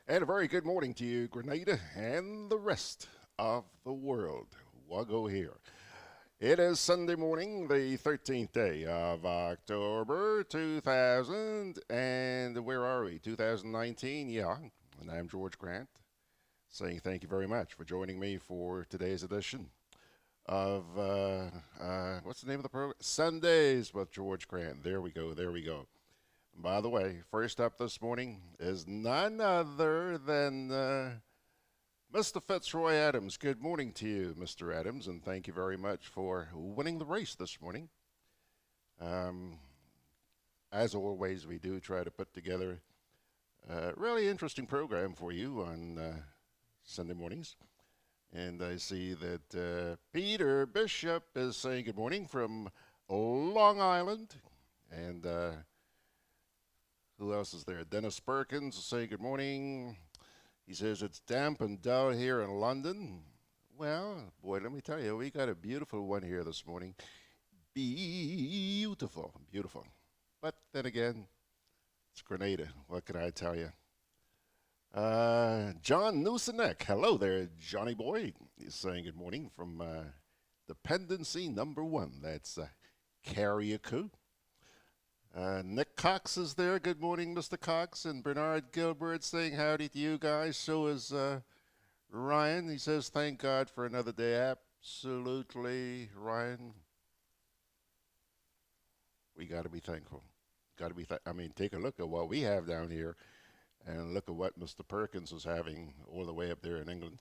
And a very good morning to you, Grenada, and the rest of the world. Wuggo here. It is Sunday morning, the 13th day of October 2000, and where are we? 2019, yeah. And I'm George Grant, saying thank you very much for joining me for today's edition of, what's the name of the program? Sundays with George Grant. There we go, there we go. By the way, first up this morning is none other than Mr. Fitzroy Adams. Good morning to you, Mr. Adams, and thank you very much for winning the race this morning. As always, we do try to put together a really interesting program for you on Sunday mornings. And I see that Peter Bishop is saying good morning from Long Island. And who else is there? Dennis Perkins saying good morning. He says it's damp and dull here in London. Well, boy, let me tell you, we got a beautiful one here this morning. Beautiful, beautiful. But then again, it's Grenada. What can I tell you? John Newsonek. Hello there, Johnny boy. He's saying good morning from Dependency Number 1. That's Carriacou. Nick Cox is there. Good morning, Mr. Cox. And Bernard Gilbert saying howdy to you guys. So is Ryan. He says, thank God for another day. Absolutely, Ryan. We got to be thankful. Got to be. I mean, take a look at what we have down here, and look at what Mr. Perkins is having all the way up there in England.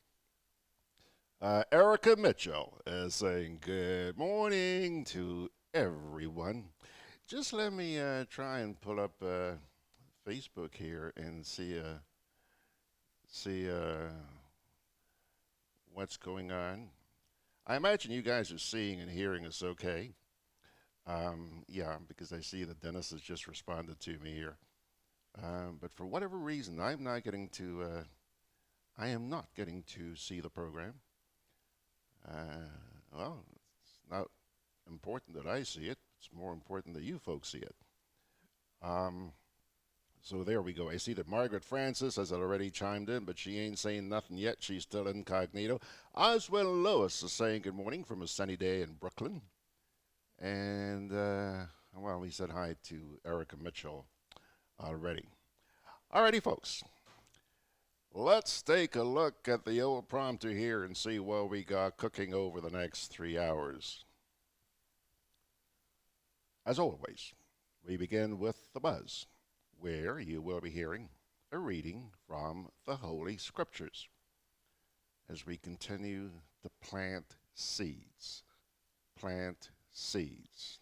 Erica Mitchell is saying good morning to everyone. Just let me try and pull up Facebook here and see what's going on. I imagine you guys are seeing and hearing us okay. Yeah, because I see that Dennis has just responded to me here. But for whatever reason, I am not getting to see the program. Well, it's not important that I see it. It's more important that you folks see it. So there we go. I see that Margaret Francis has already chimed in, but she ain't saying nothing yet. She's still incognito. Oswell Lewis is saying good morning from a sunny day in Brooklyn. And, well, he said hi to Erica Mitchell already. Alrighty, folks. Let's take a look at the old prompter here and see what we got cooking over the next 3 hours. As always, we begin with the buzz, where you will be hearing a reading from the Holy Scriptures as we continue to plant seeds. Plant seeds.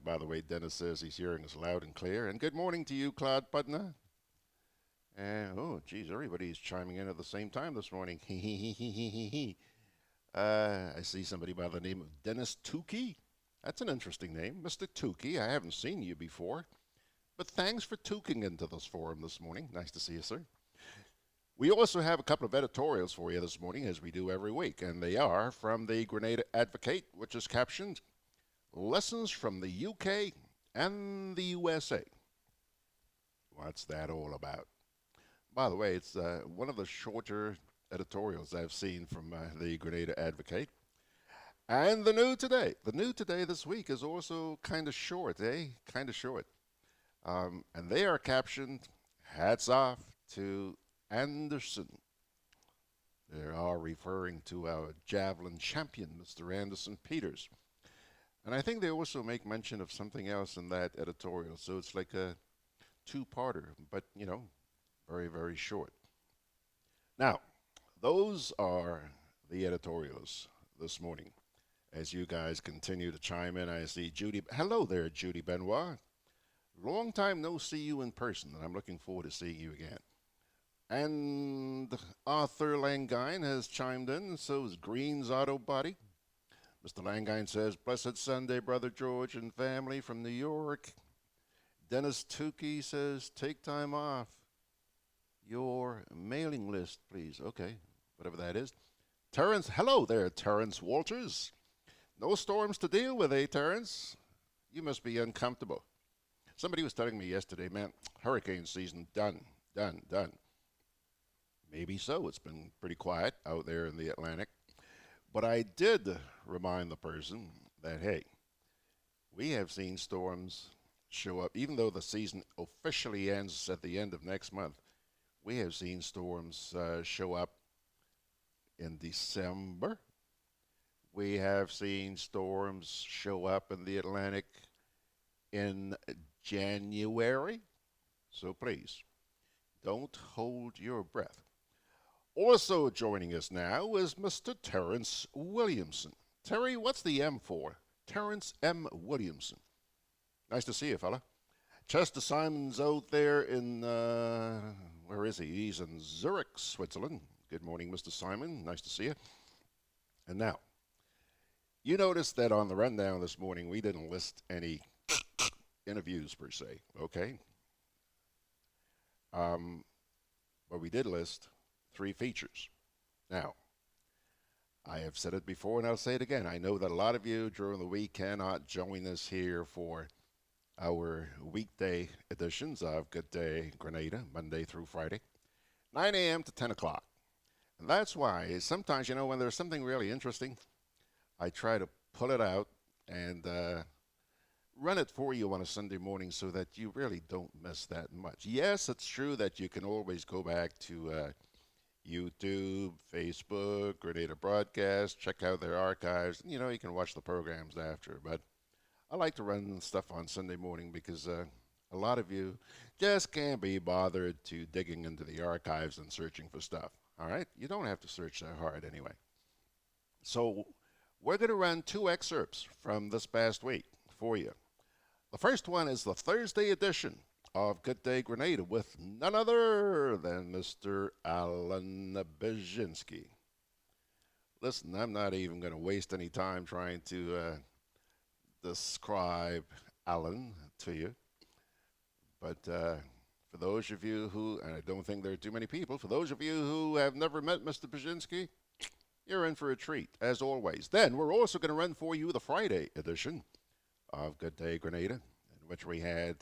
By the way, Dennis says he's hearing us loud and clear. And good morning to you, Claude Putna. And, oh, geez, everybody's chiming in at the same time this morning. I see somebody by the name of Dennis Tukey. That's an interesting name. Mr. Tukey, I haven't seen you before. But thanks for tuking into this forum this morning. Nice to see you, sir. We also have a couple of editorials for you this morning, as we do every week. And they are from the Grenada Advocate, which is captioned, Lessons from the UK and the USA. What's that all about? By the way, it's one of the shorter editorials I've seen from the Grenada Advocate. And the new today. The new today this week is also kind of short, eh? Kind of short. And they are captioned, hats off to Anderson. They are referring to our javelin champion, Mr. Anderson Peters. And I think they also make mention of something else in that editorial. So it's like a two-parter, but, you know, very, very short. Now, those are the editorials this morning. As you guys continue to chime in, I see Judy. Hello there, Judy Benoit. Long time no see you in person, and I'm looking forward to seeing you again. And Arthur Langine has chimed in, and so is Green's Auto Body. Mr. Langine says, Blessed Sunday, Brother George and family from New York. Dennis Tukey says, take time off your mailing list, please. Okay, whatever that is. Terrence, hello there, Terrence Walters. No storms to deal with, eh, Terrence? You must be uncomfortable. Somebody was telling me yesterday, man, hurricane season, done. Maybe so. It's been pretty quiet out there in the Atlantic. But I did remind the person that, hey, we have seen storms show up, even though the season officially ends at the end of next month. We have seen storms show up in December. We have seen storms show up in the Atlantic in January. So please, don't hold your breath. Also joining us now is Mr. Terrence Williamson. Terry, what's the M for? Terrence M. Williamson. Nice to see you, fella. Chester Simon's out there in, where is he? He's in Zurich, Switzerland. Good morning, Mr. Simon. Nice to see you. And now, you noticed that on the rundown this morning, we didn't list any interviews per se, okay? But we did list 3 features. Now, I have said it before and I'll say it again. I know that a lot of you during the week cannot join us here for our weekday editions of Good Day Grenada, Monday through Friday, 9 a.m. to 10 o'clock. And that's why sometimes, you know, when there's something really interesting, I try to pull it out and run it for you on a Sunday morning so that you really don't miss that much. Yes, it's true that you can always go back to YouTube, Facebook, Grenada Broadcast, check out their archives. You know, you can watch the programs after. But I like to run stuff on Sunday morning because a lot of you just can't be bothered to digging into the archives and searching for stuff. All right? You don't have to search that hard anyway. So we're going to run 2 excerpts from this past week for you. The first one is the Thursday edition of Good Day Grenada with none other than Mr. Allan BIERZYNSKI. Listen, I'm not even going to waste any time trying to describe Allan to you. But for those of you who, and I don't think there are too many people, for those of you who have never met Mr. BIERZYNSKI, you're in for a treat, as always. Then we're also going to run for you the Friday edition of Good Day Grenada, in which we had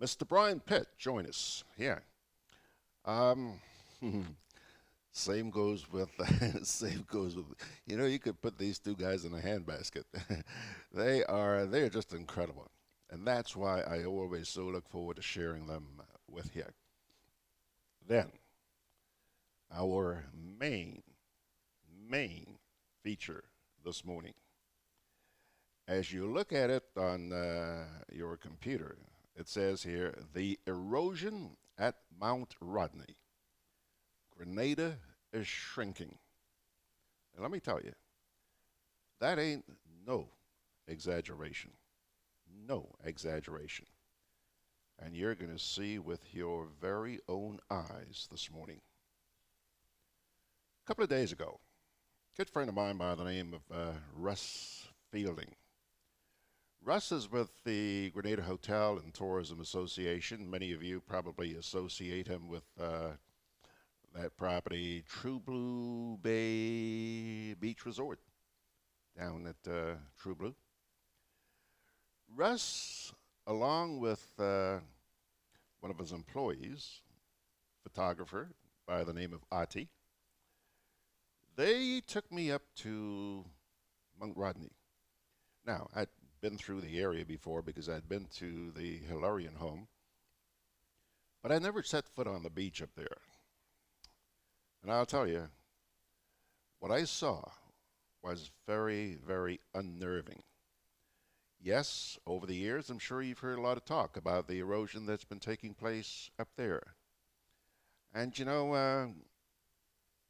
Mr. Brian Pitt join us. Yeah. Same goes with, you know, you could put these 2 guys in a handbasket. They're just incredible. And that's why I always so look forward to sharing them with you. Then, our main feature this morning. As you look at it on your computer, it says here, the erosion at Mount Rodney. Grenada is shrinking. And let me tell you, that ain't no exaggeration. No exaggeration. And you're going to see with your very own eyes this morning. A couple of days ago, a good friend of mine by the name of Russ Fielden. Russ is with the Grenada Hotel and Tourism Association. Many of you probably associate him with that property, True Blue Bay Beach Resort, down at True Blue. Russ, along with one of his employees, photographer by the name of Ati, they took me up to Mount Rodney. Now, I'd been through the area before because I'd been to the Hilarion home, but I never set foot on the beach up there. And I'll tell you, what I saw was very, very unnerving. Yes, over the years, I'm sure you've heard a lot of talk about the erosion that's been taking place up there. And you know,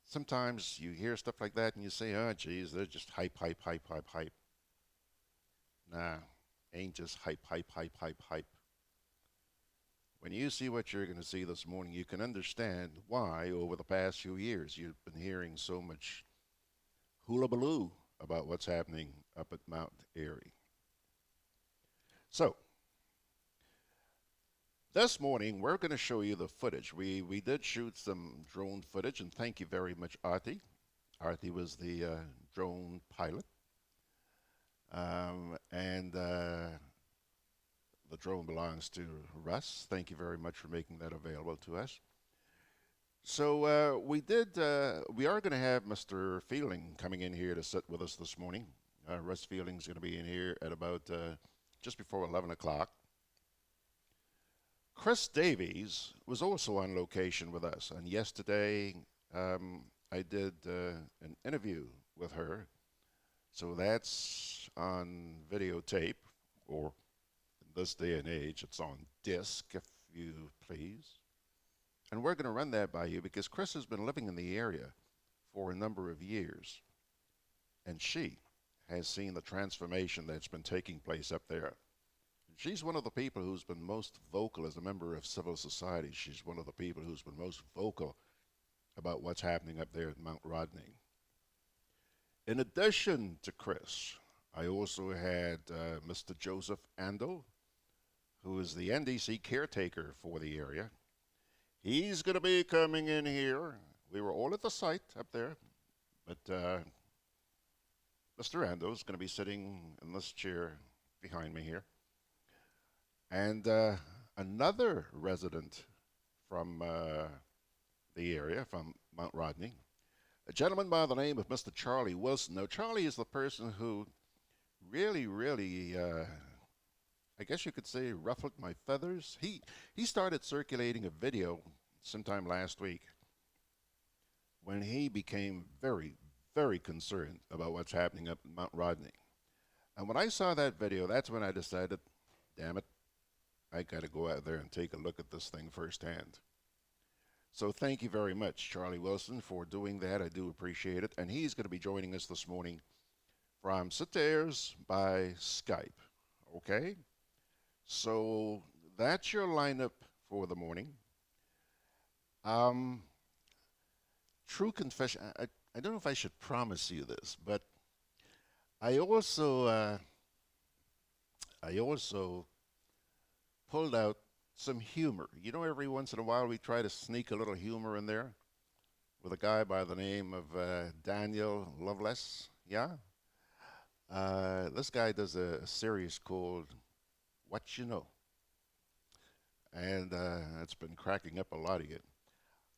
sometimes you hear stuff like that and you say, oh, geez, they're just hype. Nah, ain't just hype. When you see what you're going to see this morning, you can understand why, over the past few years, you've been hearing so much hullabaloo about what's happening up at Mount Airy. So, this morning, we're going to show you the footage. We did shoot some drone footage, and thank you very much, Artie. Artie was the drone pilot. The drone belongs to Russ. Thank you very much for making that available to us. So we are going to have Mr. Fielden coming in here to sit with us this morning. Russ Fielden's going to be in here at about just before 11 o'clock. Kriss Davies was also on location with us, and yesterday I did an interview with her. So that's on videotape, or in this day and age, it's on disc, if you please. And we're going to run that by you because Kriss has been living in the area for a number of years, and she has seen the transformation that's been taking place up there. She's one of the people who's been most vocal as a member of civil society. She's one of the people who's been most vocal about what's happening up there at Mount Rodney. In addition to Kriss, I also had Mr. Joseph Andall, who is the NDC Caretaker for the area. He's going to be coming in here. We were all at the site up there, but Mr. Andall is going to be sitting in this chair behind me here. And another resident from the area, from Mount Rodney, a gentleman by the name of Mr. Charlie Wilson. Now, Charlie is the person who really, I guess you could say, ruffled my feathers. He started circulating a video sometime last week when he became very concerned about what's happening up in Mount Rodney. And when I saw that video, that's when I decided, damn it, I got to go out there and take a look at this thing firsthand. So thank you very much, Charlie Wilson, for doing that. I do appreciate it. And he's going to be joining us this morning from Citaires by Skype. Okay? So that's your lineup for the morning. True confession, I don't know if I should promise you this, but I also pulled out some humor. You know, every once in a while we try to sneak a little humor in there with a guy by the name of Daniel Loveless. Yeah? This guy does a series called What You Know. And it's been cracking up a lot of it.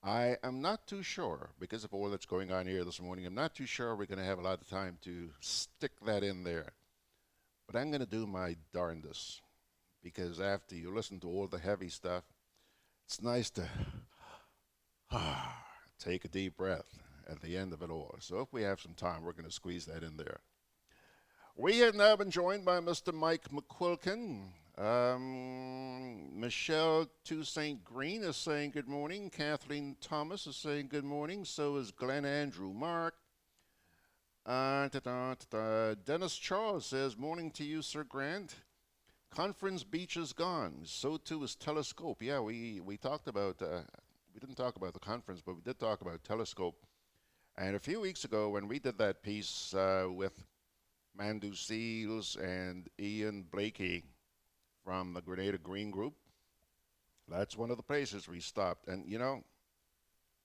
I am not too sure, because of all that's going on here this morning, I'm not too sure we're going to have a lot of time to stick that in there. But I'm going to do my darndest, because after you listen to all the heavy stuff, it's nice to take a deep breath at the end of it all. So if we have some time, we're going to squeeze that in there. We have now been joined by Mr. Mike McQuilkin. Michelle Toussaint Green is saying good morning. Kathleen Thomas is saying good morning. So is Glenn Andrew Mark. Dennis Charles says, morning to you, Sir Grant. Conference Beach is gone. So too is Telescope. Yeah, we talked about, we didn't talk about the conference, but we did talk about Telescope. And a few weeks ago when we did that piece with Mandu Seals and Ian Blakey from the Grenada Green Group, that's one of the places we stopped. And you know,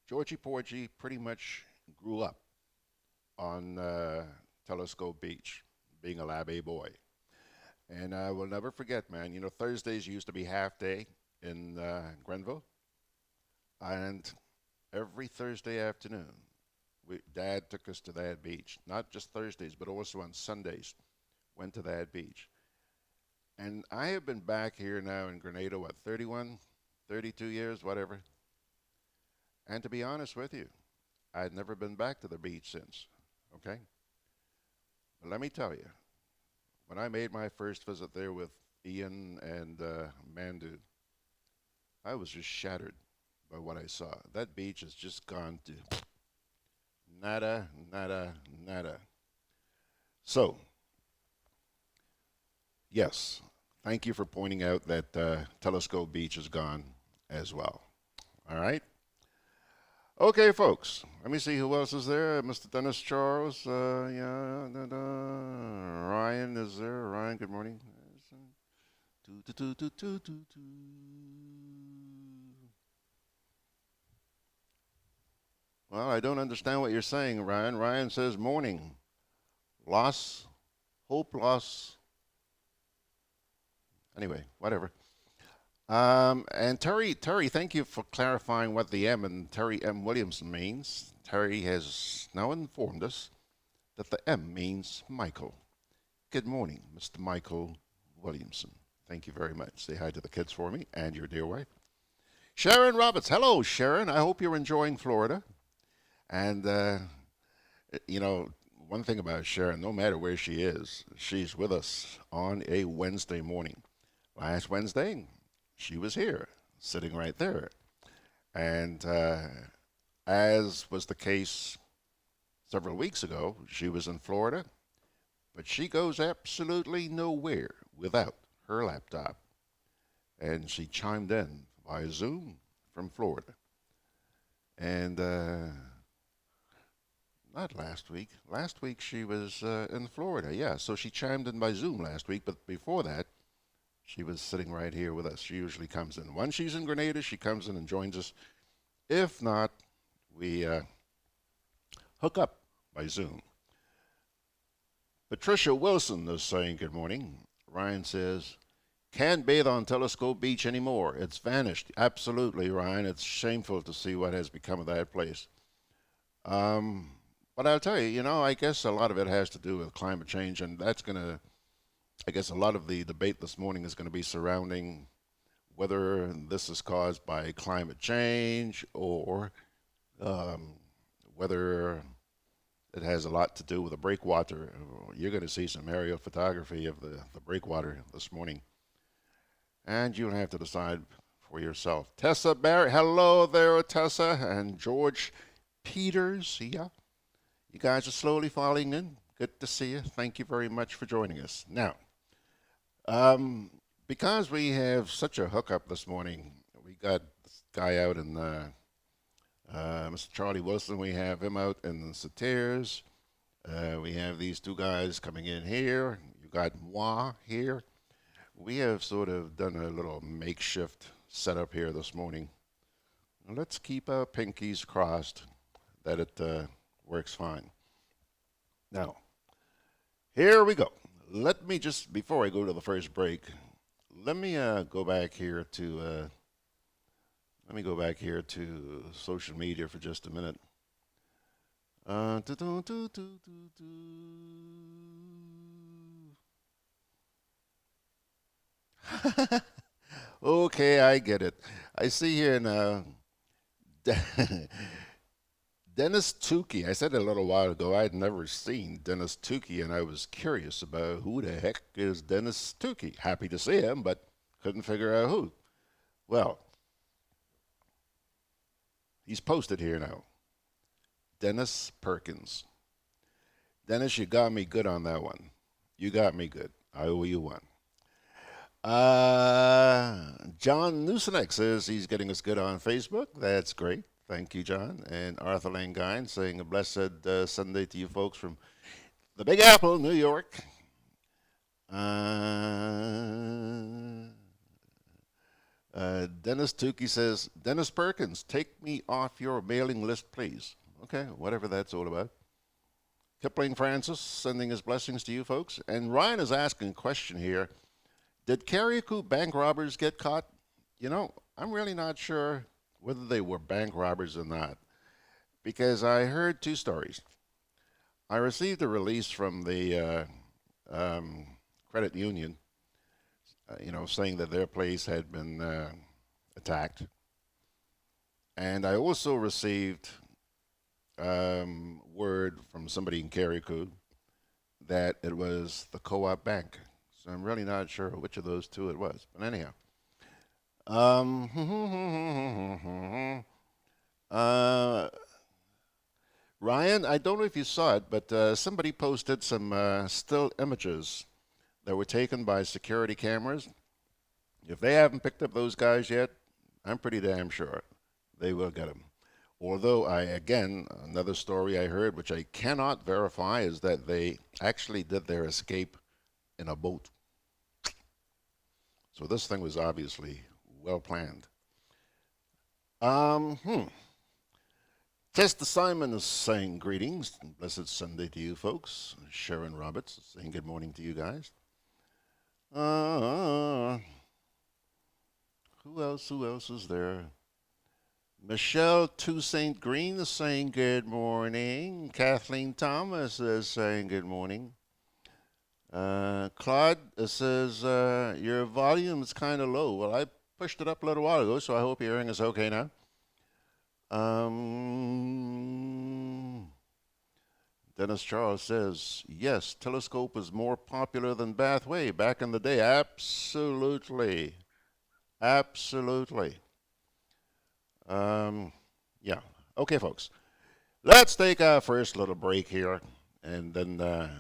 Georgie Porgy pretty much grew up on Telescope Beach, being a Lab A boy. And I will never forget, man, you know, Thursdays used to be half day in Grenville. And every Thursday afternoon, Dad took us to that beach. Not just Thursdays, but also on Sundays, went to that beach. And I have been back here now in Grenada, what, 31, 32 years, whatever. And to be honest with you, I'd never been back to the beach since, okay? But let me tell you, when I made my first visit there with Ian and Mandu, I was just shattered by what I saw. That beach has just gone to nada, nada, nada. So, yes, thank you for pointing out that Telescope Beach is gone as well. All right? Okay, folks, let me see who else is there. Mr. Dennis Charles, Ryan is there. Ryan, good morning. Well, I don't understand what you're saying, Ryan. Ryan says morning. Loss, hope, loss. Anyway, whatever. And Terry, thank you for clarifying what the M in Terry M. Williamson means. Terry has now informed us that the M means Michael. Good morning, Mr. Michael Williamson. Thank you very much. Say hi to the kids for me and your dear wife. Sharon Roberts. Hello, Sharon. I hope you're enjoying Florida. And, you know, one thing about Sharon, no matter where she is, she's with us on a Wednesday morning. Last Wednesday, she was here, sitting right there. And as was the case several weeks ago, she was in Florida, but she goes absolutely nowhere without her laptop. And she chimed in via Zoom from Florida. And not last week. Last week she was in Florida, yeah. So she chimed in by Zoom last week, but before that, she was sitting right here with us. She usually comes in. When she's in Grenada, she comes in and joins us. If not, we hook up by Zoom. Patricia Wilson is saying good morning. Ryan says, can't bathe on Telescope Beach anymore. It's vanished. Absolutely, Ryan. It's shameful to see what has become of that place. But I'll tell you, you know, I guess a lot of it has to do with climate change, and that's going to, I guess a lot of the debate this morning is going to be surrounding whether this is caused by climate change or whether it has a lot to do with the breakwater. You're going to see some aerial photography of the breakwater this morning, and you'll have to decide for yourself. Tessa Barrett, hello there, Tessa, and George Peters, yeah. You guys are slowly falling in. Good to see you. Thank you very much for joining us. Now, because we have such a hookup this morning, we got this guy out in Mr. Charlie Wilson. We have him out in the Satyrs. We have these two guys coming in here. You got moi here. We have sort of done a little makeshift setup here this morning. Let's keep our pinkies crossed that it works fine. Now, here we go. Let me just, before I go to the first break, let me go back here to social media for just a minute. Okay, I get it. I see here now. Dennis Tukey. I said it a little while ago. I had never seen Dennis Tukey, and I was curious about who the heck is Dennis Tukey. Happy to see him, but couldn't figure out who. Well, he's posted here now. Dennis Perkins. Dennis, you got me good on that one. You got me good. I owe you one. John Newsonek says he's getting us good on Facebook. That's great. Thank you, John. And Arthur Langine saying a blessed Sunday to you folks from the Big Apple, New York. Dennis Tukey says, Dennis Perkins, take me off your mailing list, please. Okay, whatever that's all about. Kipling Francis sending his blessings to you folks. And Ryan is asking a question here. Did Carriacou bank robbers get caught? You know, I'm really not sure whether they were bank robbers or not, because I heard two stories. I received a release from the credit union, saying that their place had been attacked. And I also received word from somebody in Carriacou that it was the Co-op Bank. So I'm really not sure which of those two it was. But anyhow. Ryan, I don't know if you saw it, but somebody posted some still images that were taken by security cameras. If they haven't picked up those guys yet, I'm pretty damn sure they will get them. Although another story I heard, which I cannot verify, is that they actually did their escape in a boat. So this thing was obviously well planned. Testa Simon is saying greetings. Blessed Sunday to you folks. Sharon Roberts is saying good morning to you guys. else? Who else is there? Michelle Toussaint Green is saying good morning. Kathleen Thomas is saying good morning. Claude says your volume is kind of low. Well, I pushed it up a little while ago, so I hope your hearing is okay now. Dennis Charles says, yes, Telescope is more popular than Bathway back in the day. Absolutely. Absolutely. Yeah. Okay, folks. Let's take our first little break here, and then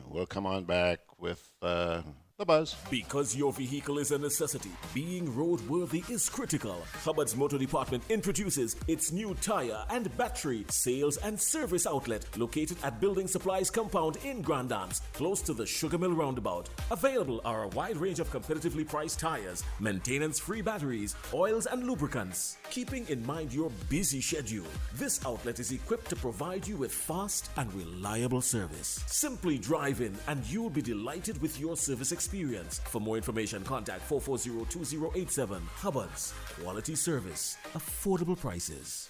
we'll come on back with the buzz. Because your vehicle is a necessity, being roadworthy is critical. Hubbard's Motor Department introduces its new tire and battery sales and service outlet located at Building Supplies Compound in Grand Dams, close to the Sugar Mill Roundabout. Available are a wide range of competitively priced tires, maintenance-free batteries, oils and lubricants. Keeping in mind your busy schedule, this outlet is equipped to provide you with fast and reliable service. Simply drive in and you'll be delighted with your service experience. For more information, contact 440-2087. Hubbard's, quality service, affordable prices.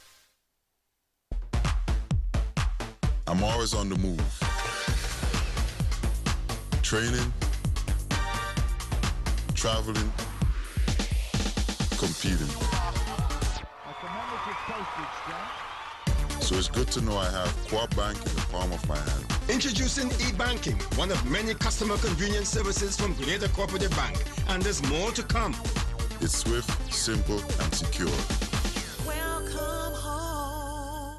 I'm always on the move. Training, traveling, competing. So it's good to know I have Co-op Bank in the palm of my hand. Introducing e-banking, one of many customer convenience services from Grenada Cooperative Bank, and there's more to come. It's swift, simple, and secure. Welcome home.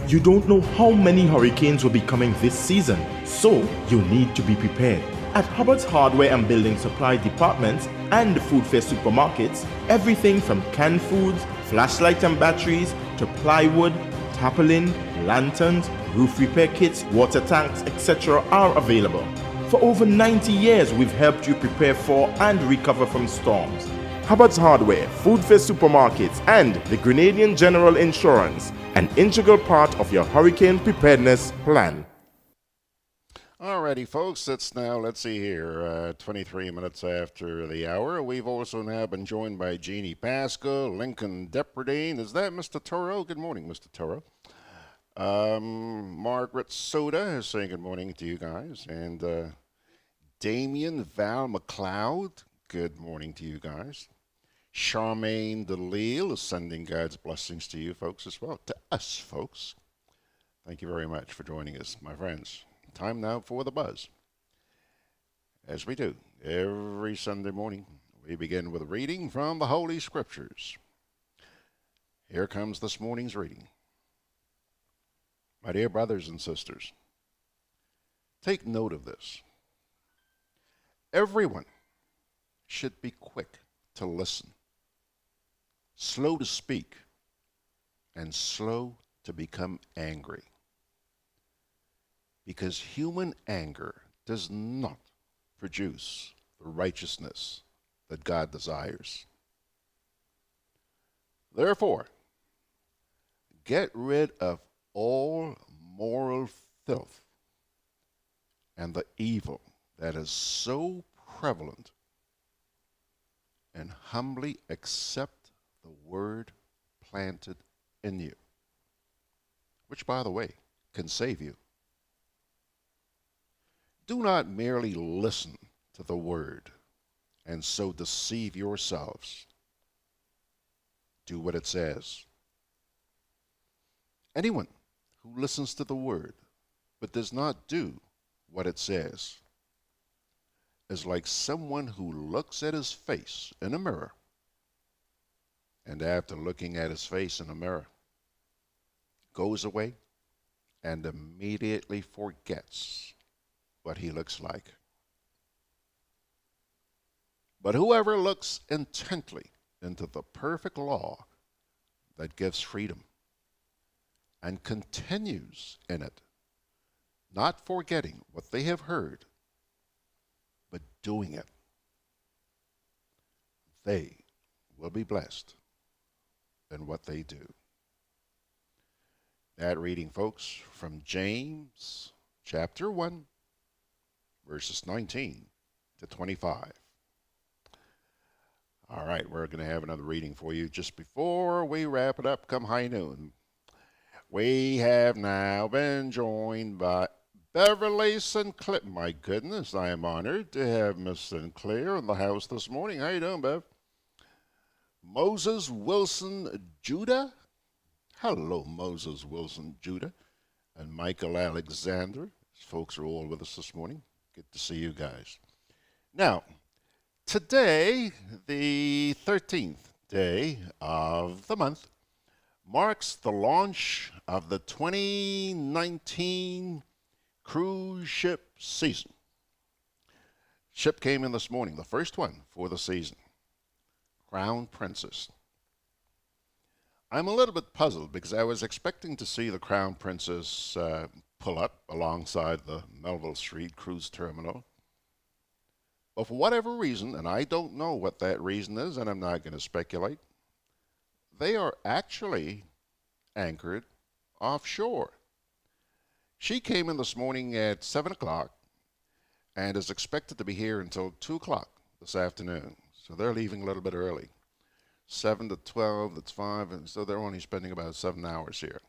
You don't know how many hurricanes will be coming this season, so you need to be prepared. At Hubbard's Hardware and Building Supply Departments and the Food Fair supermarkets, everything from canned foods, flashlights and batteries, to plywood, tarpaulin, lanterns, roof repair kits, water tanks, etc. are available. For over 90 years, we've helped you prepare for and recover from storms. Hubbard's Hardware, Food Fair supermarkets, and the Grenadian General Insurance, an integral part of your hurricane preparedness plan. Alrighty, folks, it's now, let's see here, 23 minutes after the hour. We've also now been joined by Jeannie Pascal, Lincoln Depredine. Is that Mr. Toro? Good morning, Mr. Toro. Margaret Soda is saying good morning to you guys. And Damien Val McLeod, good morning to you guys. Charmaine DeLille is sending God's blessings to you folks as well, to us folks. Thank you very much for joining us, my friends. Time now for the buzz. As we do every Sunday morning, we begin with a reading from the Holy Scriptures. Here comes this morning's reading. My dear brothers and sisters, take note of this. Everyone should be quick to listen, slow to speak, and slow to become angry. Because human anger does not produce the righteousness that God desires. Therefore, get rid of all moral filth and the evil that is so prevalent, and humbly accept the word planted in you, which, by the way, can save you. Do not merely listen to the word and so deceive yourselves. Do what it says. Anyone who listens to the word but does not do what it says is like someone who looks at his face in a mirror, and after looking at his face in a mirror, goes away and immediately forgets what he looks like. But whoever looks intently into the perfect law that gives freedom and continues in it, not forgetting what they have heard, but doing it, they will be blessed in what they do. That reading, folks, from James chapter 1, verses 19 to 25. All right, we're going to have another reading for you just before we wrap it up come high noon. We have now been joined by Beverly Sinclair. My goodness, I am honored to have Miss Sinclair in the house this morning. How you doing, Bev? Moses Wilson Judah. Hello, Moses Wilson Judah. And Michael Alexander. These folks are all with us this morning. Good to see you guys. Now, today, the 13th day of the month, marks the launch of the 2019 cruise ship season. Ship came in this morning, the first one for the season. Crown Princess. I'm a little bit puzzled because I was expecting to see the Crown Princess pull up alongside the Melville Street Cruise Terminal. But for whatever reason, and I don't know what that reason is, and I'm not going to speculate, they are actually anchored offshore. She came in this morning at 7 o'clock and is expected to be here until 2 o'clock this afternoon. So they're leaving a little bit early. 7 to 12, that's 5, and so they're only spending about 7 hours here.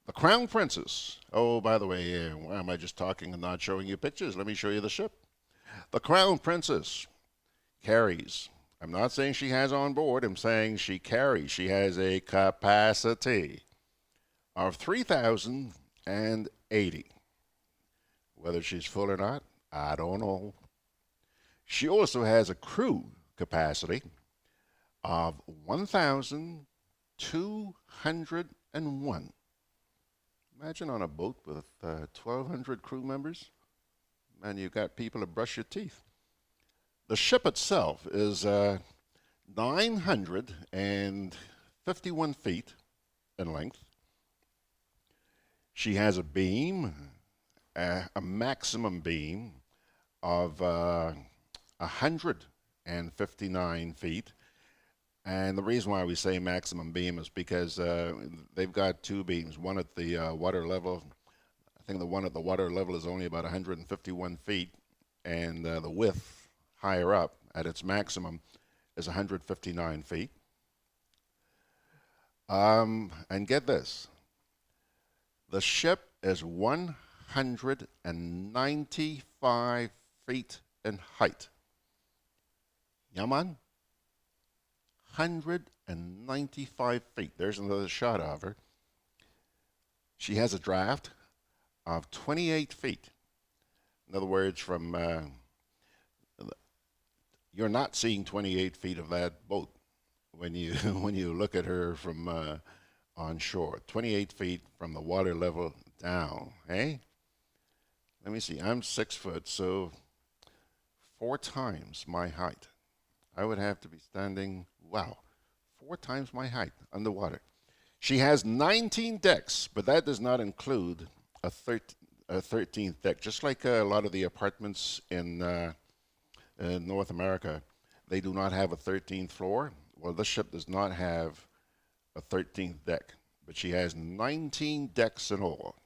The Crown Princess. Oh, by the way, why am I just talking and not showing you pictures? Let me show you the ship. The Crown Princess carries, I'm not saying she has on board, I'm saying she carries. She has a capacity of 3,080. Whether she's full or not, I don't know. She also has a crew capacity of 1,201. Imagine on a boat with 1,200 crew members, and you've got people to brush your teeth. The ship itself is 951 feet in length. She has a beam, a maximum beam of 159 feet. And the reason why we say maximum beam is because they've got 2 beams, one at the water level. I think the one at the water level is only about 151 feet, and the width higher up at its maximum is 159 feet. And get this, the ship is 195 feet in height. Yaman? 195 feet. There's another shot of her. She has a draft of 28 feet. In other words, from you're not seeing 28 feet of that boat when you when you look at her from on shore. 28 feet from the water level down. Hey, let me see. I'm 6 foot, so 4 times my height. I would have to be standing, 4 times my height underwater. She has 19 decks, but that does not include a 13th deck. Just like a lot of the apartments in North America, they do not have a 13th floor. Well, this ship does not have a 13th deck, but she has 19 decks in all.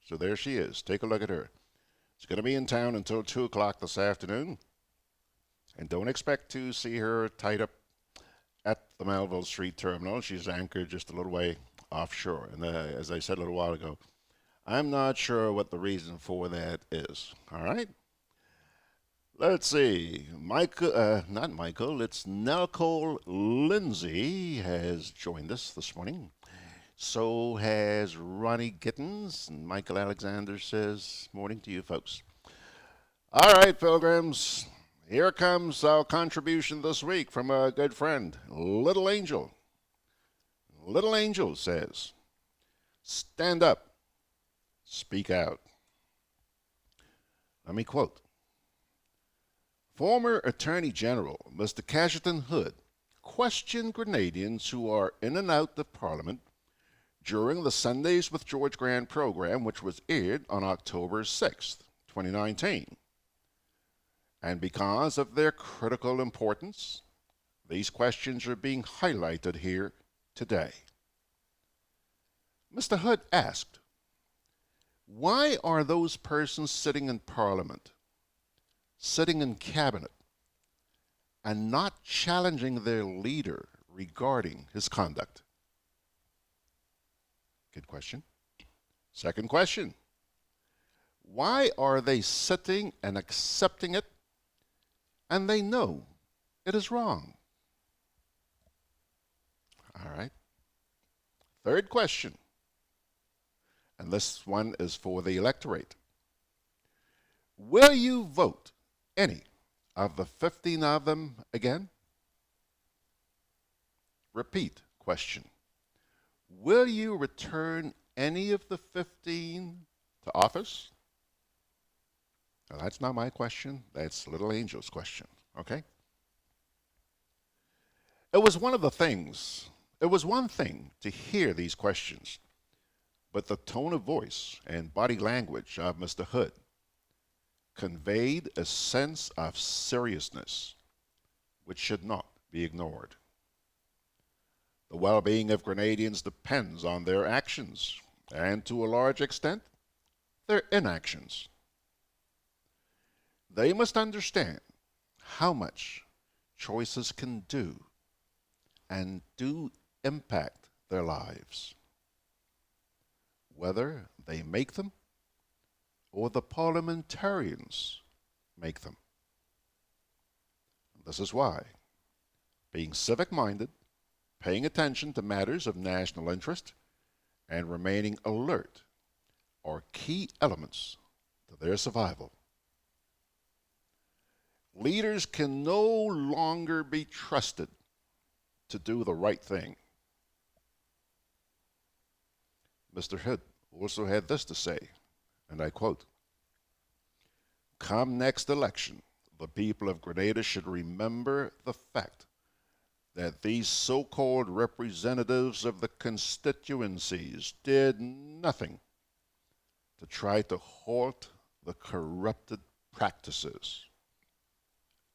So there she is. Take a look at her. She's going to be in town until 2 o'clock this afternoon. And don't expect to see her tied up at the Melville Street Terminal. She's anchored just a little way offshore. And as I said a little while ago, I'm not sure what the reason for that is. All right? Let's see. Not Michael, it's Nelcole Lindsay has joined us this morning. So has Ronnie Gittins. And Michael Alexander says, morning to you folks. All right, pilgrims. Here comes our contribution this week from a good friend, Little Angel. Little Angel says, stand up, speak out. Let me quote. Former Attorney General Mr. Casterton Hood questioned Grenadians who are in and out of Parliament during the Sundays with George Grant program, which was aired on October 6th, 2019. And because of their critical importance, these questions are being highlighted here today. Mr. Hood asked, Why are those persons sitting in Parliament, sitting in Cabinet, and not challenging their leader regarding his conduct? Good question. Second question. Why are they sitting and accepting it, and they know it is wrong? All right. Third question, and this one is for the electorate. Will you vote any of the 15 of them again? Repeat question. Will you return any of the 15 to office? Now, that's not my question. That's Little Angel's question, okay? It was one thing to hear these questions, but the tone of voice and body language of Mr. Hood conveyed a sense of seriousness which should not be ignored. The well-being of Grenadians depends on their actions and, to a large extent, their inactions. They must understand how much choices can do and do impact their lives, whether they make them or the parliamentarians make them. This is why being civic-minded, paying attention to matters of national interest, and remaining alert are key elements to their survival. Leaders can no longer be trusted to do the right thing. Mr. Hood also had this to say, and I quote, "Come next election, the people of Grenada should remember the fact that these so-called representatives of the constituencies did nothing to try to halt the corrupted practices."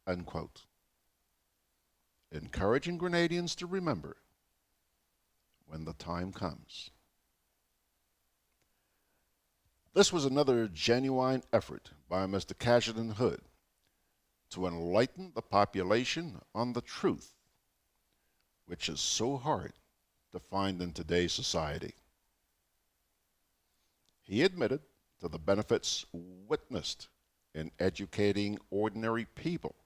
Unquote. Encouraging Grenadians to remember when the time comes. This was another genuine effort by Mr. Cassidy Hood to enlighten the population on the truth, which is so hard to find in today's society. He admitted to the benefits witnessed in educating ordinary people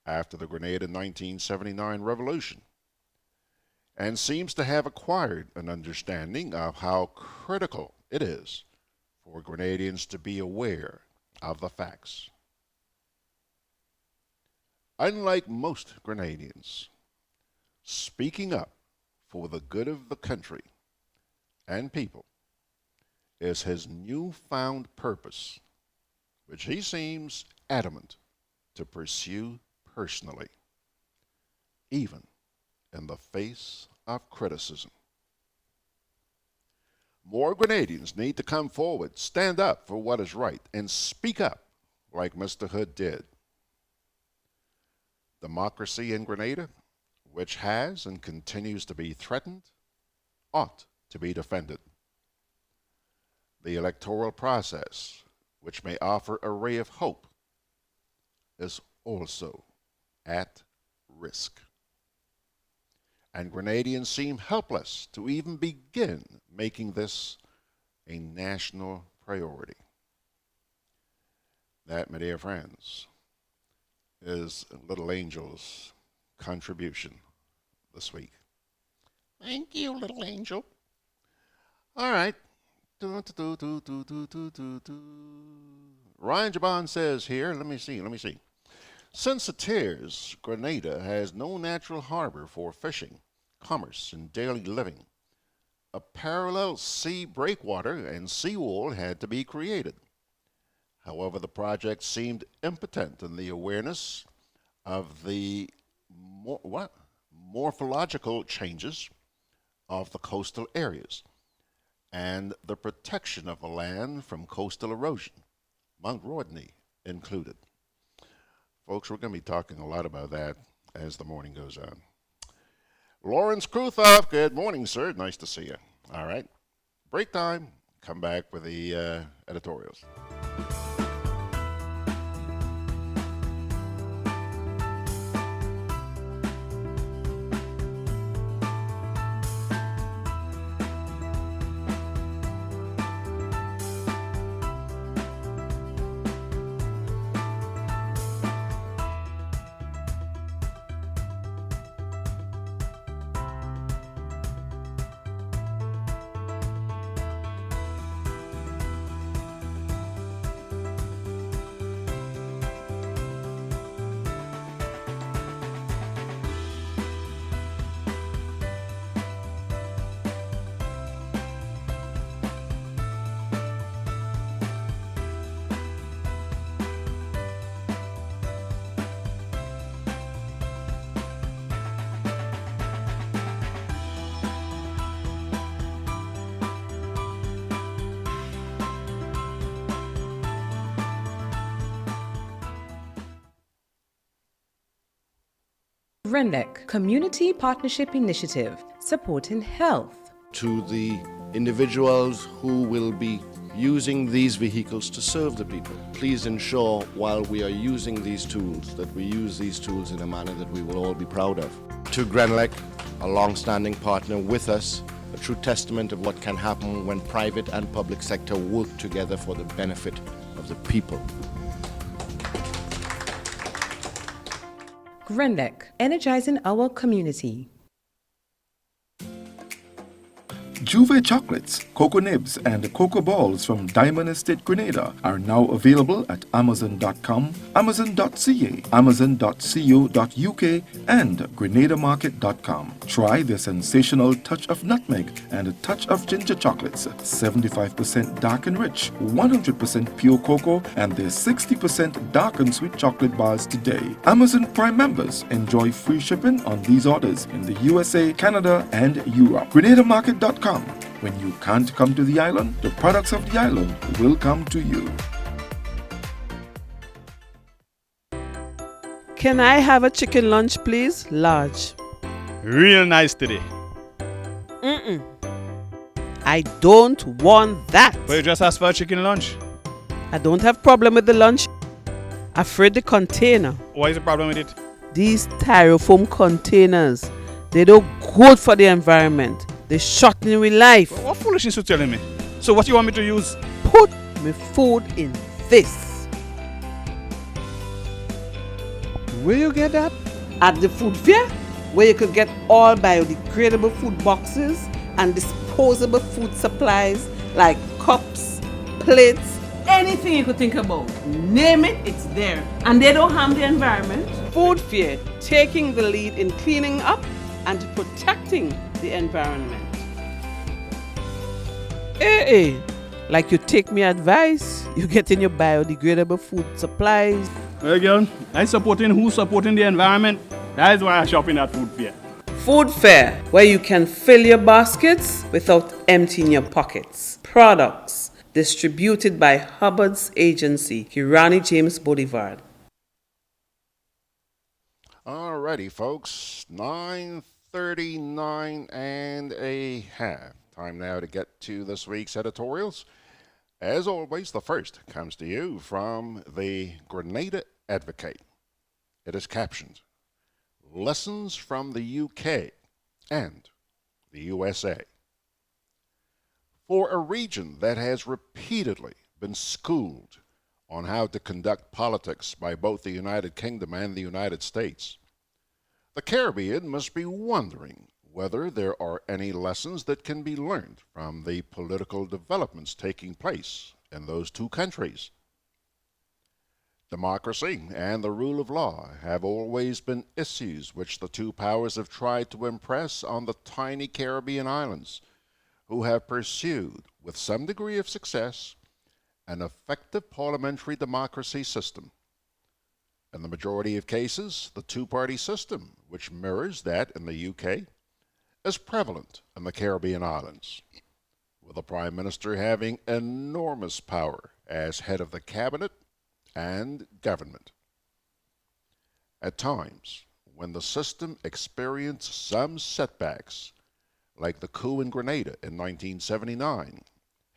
after the Grenada 1979 revolution, and seems to have acquired an understanding of how critical it is for Grenadians to be aware of the facts. Unlike most Grenadians, speaking up for the good of the country and people is his newfound purpose, which he seems adamant to pursue personally, even in the face of criticism. More Grenadians need to come forward, stand up for what is right, and speak up like Mr. Hood did. Democracy in Grenada, which has and continues to be threatened, ought to be defended. The electoral process, which may offer a ray of hope, is also at risk. And Grenadians seem helpless to even begin making this a national priority. That, my dear friends, is Little Angel's contribution this week. Thank you, Little Angel. All right. Ryan Jabon says here, let me see. Since it is, Grenada has no natural harbor for fishing, commerce, and daily living. A parallel sea breakwater and seawall had to be created. However, the project seemed impotent in the awareness of the morphological changes of the coastal areas and the protection of the land from coastal erosion, Mount Rodney included. Folks, we're going to be talking a lot about that as the morning goes on. Lawrence Kruthoff, good morning, sir. Nice to see you. All right. Break time. come back with the editorials. GRENADABROADCAST Community Partnership Initiative, supporting health. To the individuals who will be using these vehicles to serve the people, please ensure while we are using these tools that we use these tools in a manner that we will all be proud of. To GRENLEC, a long-standing partner with us, a true testament of what can happen when private and public sector work together for the benefit of the people. GRENADABROADCAST, energizing our community. Juve chocolates, cocoa nibs, and cocoa balls from Diamond Estate Grenada are now available at Amazon.com, Amazon.ca, Amazon.co.uk, and GrenadaMarket.com. Try the sensational touch of nutmeg and a touch of ginger chocolates, 75% dark and rich, 100% pure cocoa, and their 60% dark and sweet chocolate bars today. Amazon Prime members enjoy free shipping on these orders in the USA, Canada, and Europe. GrenadaMarket.com. When you can't come to the island, the products of the island will come to you. Can I have a chicken lunch, please? Large. Real nice today. I don't want that. But you just asked for a chicken lunch. I don't have problem with the lunch. Afraid the container. What is the problem with it? These styrofoam containers, they don't good for the environment. They shorten with life. What foolishness you telling me? So what you want me to use? Put my food in this. Where you get that? At the food fair, where you could get all biodegradable food boxes and disposable food supplies like cups, plates, anything you could think about. Name it, it's there. And they don't harm the environment. Food fair, taking the lead in cleaning up and protecting the environment. Hey, like you take me advice, you get in your biodegradable food supplies. Well, girl, I supporting who's supporting the environment. That is why I shop in at food fair. Food fair, where you can fill your baskets without emptying your pockets. Products distributed by Hubbard's agency, Kirani James Boulevard. Alrighty, folks, 9:39 and a half. Time now to get to this week's editorials. As always, the first comes to you from the Grenada Advocate. It is captioned, Lessons from the UK and the USA. For a region that has repeatedly been schooled on how to conduct politics by both the United Kingdom and the United States, the Caribbean must be wondering whether there are any lessons that can be learned from the political developments taking place in those two countries. Democracy and the rule of law have always been issues which the two powers have tried to impress on the tiny Caribbean islands, who have pursued, with some degree of success, an effective parliamentary democracy system. In the majority of cases, the two-party system, which mirrors that in the UK, is prevalent in the Caribbean islands, with the Prime Minister having enormous power as head of the cabinet and government. At times, when the system experienced some setbacks, like the coup in Grenada in 1979,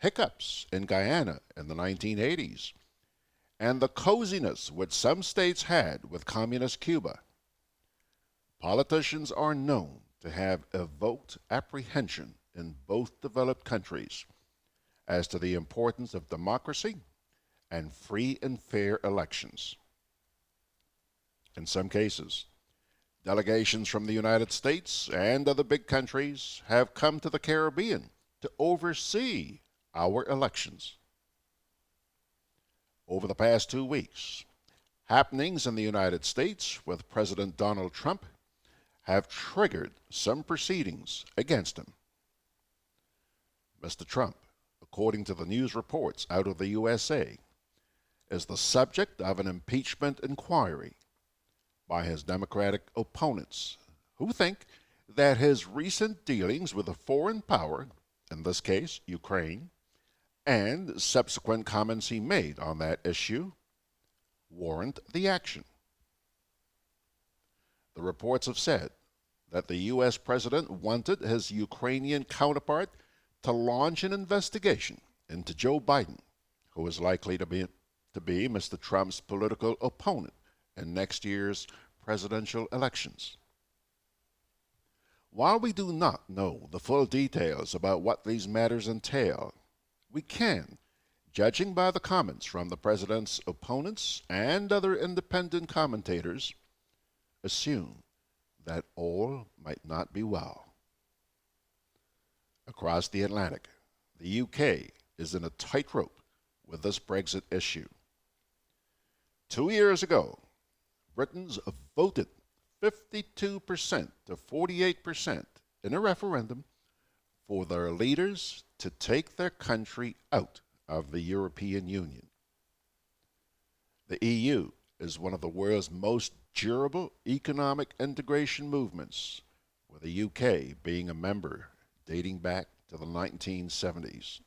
hiccups in Guyana in the 1980s, and the coziness which some states had with communist Cuba, politicians are known to have evoked apprehension in both developed countries as to the importance of democracy and free and fair elections. In some cases, delegations from the United States and other big countries have come to the Caribbean to oversee our elections. Over the past 2 weeks, happenings in the United States with President Donald Trump have triggered some proceedings against him. Mr. Trump, according to the news reports out of the USA, is the subject of an impeachment inquiry by his Democratic opponents, who think that his recent dealings with a foreign power, in this case Ukraine, and subsequent comments he made on that issue warrant the action. The reports have said that the U.S. president wanted his Ukrainian counterpart to launch an investigation into Joe Biden, who is likely to be Mr. Trump's political opponent in next year's presidential elections. While we do not know the full details about what these matters entail, we can, judging by the comments from the president's opponents and other independent commentators, assume that all might not be well. Across the Atlantic, the UK is in a tightrope with this Brexit issue. 2 years ago, Britons voted 52% to 48% in a referendum for their leaders to take their country out of the European Union. The EU is one of the world's most durable economic integration movements, with the UK being a member dating back to the 1970s.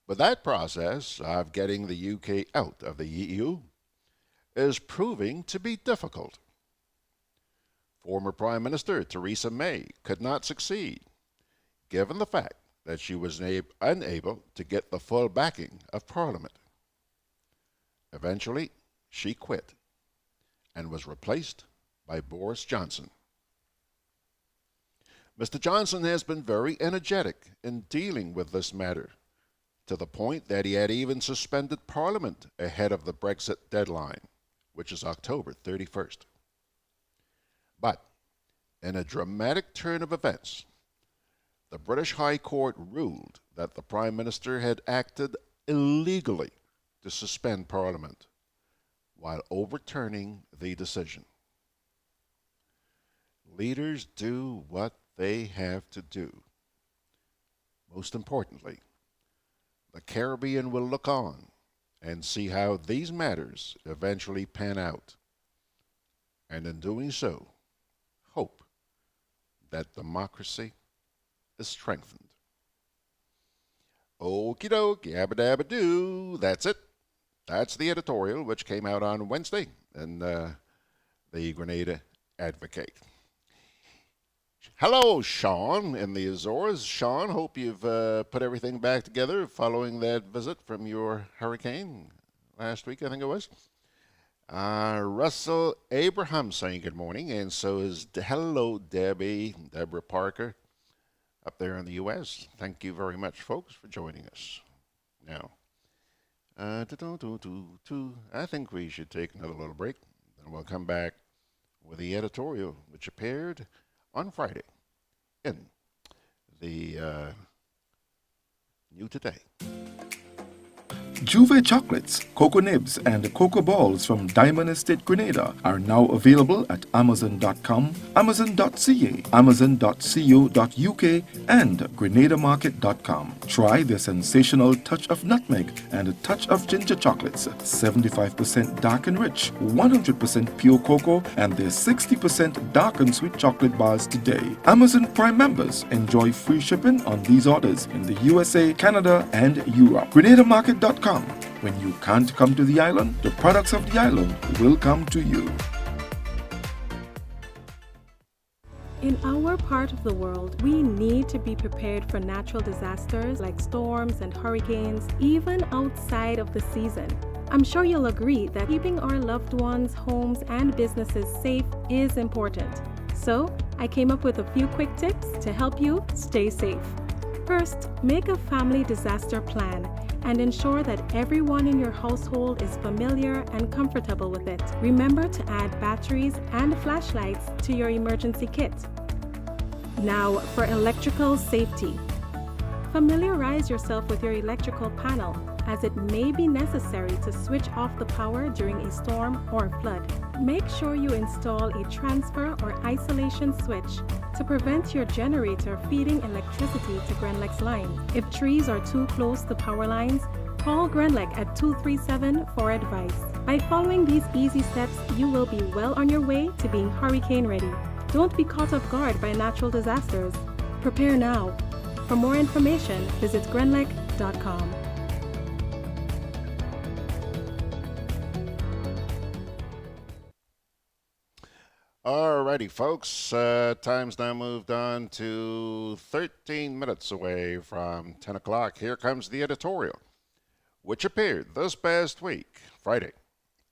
But that process of getting the UK out of the EU is proving to be difficult. Former Prime Minister Theresa May could not succeed, given the fact that she was unable to get the full backing of Parliament. Eventually, she quit and was replaced by Boris Johnson. Mr. Johnson has been very energetic in dealing with this matter, to the point that he had even suspended Parliament ahead of the Brexit deadline, which is October 31st. But in a dramatic turn of events, the British High Court ruled that the Prime Minister had acted illegally to suspend Parliament while overturning the decision. Leaders do what they have to do. Most importantly, the Caribbean will look on and see how these matters eventually pan out, and in doing so, hope that democracy is strengthened. Okie doke, yabba dabba doo, that's it. That's the editorial which came out on Wednesday in the Grenada Advocate. Hello, Sean in the Azores. Sean, hope you've put everything back together following that visit from your hurricane last week, I think it was. Russell Abraham saying good morning, and so is hello, Deborah Parker up there in the U.S. Thank you very much, folks, for joining us. Now, I think we should take another little break, and we'll come back with the editorial, which appeared on Friday in the New Today. Juve chocolates, cocoa nibs, and cocoa balls from Diamond Estate Grenada are now available at Amazon.com, Amazon.ca, Amazon.co.uk, and GrenadaMarket.com. Try their sensational touch of nutmeg and a touch of ginger chocolates, 75% dark and rich, 100% pure cocoa, and their 60% dark and sweet chocolate bars today. Amazon Prime members enjoy free shipping on these orders in the USA, Canada, and Europe. GrenadaMarket.com. When you can't come to the island, the products of the island will come to you. In our part of the world, we need to be prepared for natural disasters like storms and hurricanes, even outside of the season. I'm sure you'll agree that keeping our loved ones, homes, and businesses safe is important. So, I came up with a few quick tips to help you stay safe. First, make a family disaster plan and ensure that everyone in your household is familiar and comfortable with it. Remember to add batteries and flashlights to your emergency kit. Now, for electrical safety. Familiarize yourself with your electrical panel, as it may be necessary to switch off the power during a storm or flood. Make sure you install a transfer or isolation switch to prevent your generator feeding electricity to Grenlec's line. If trees are too close to power lines, call Grenlec at 237 for advice. By following these easy steps, you will be well on your way to being hurricane ready. Don't be caught off guard by natural disasters. Prepare now. For more information, visit grenlec.com. Alrighty, folks. Time's now moved on to 13 minutes away from 10 o'clock. Here comes the editorial, which appeared this past week, Friday,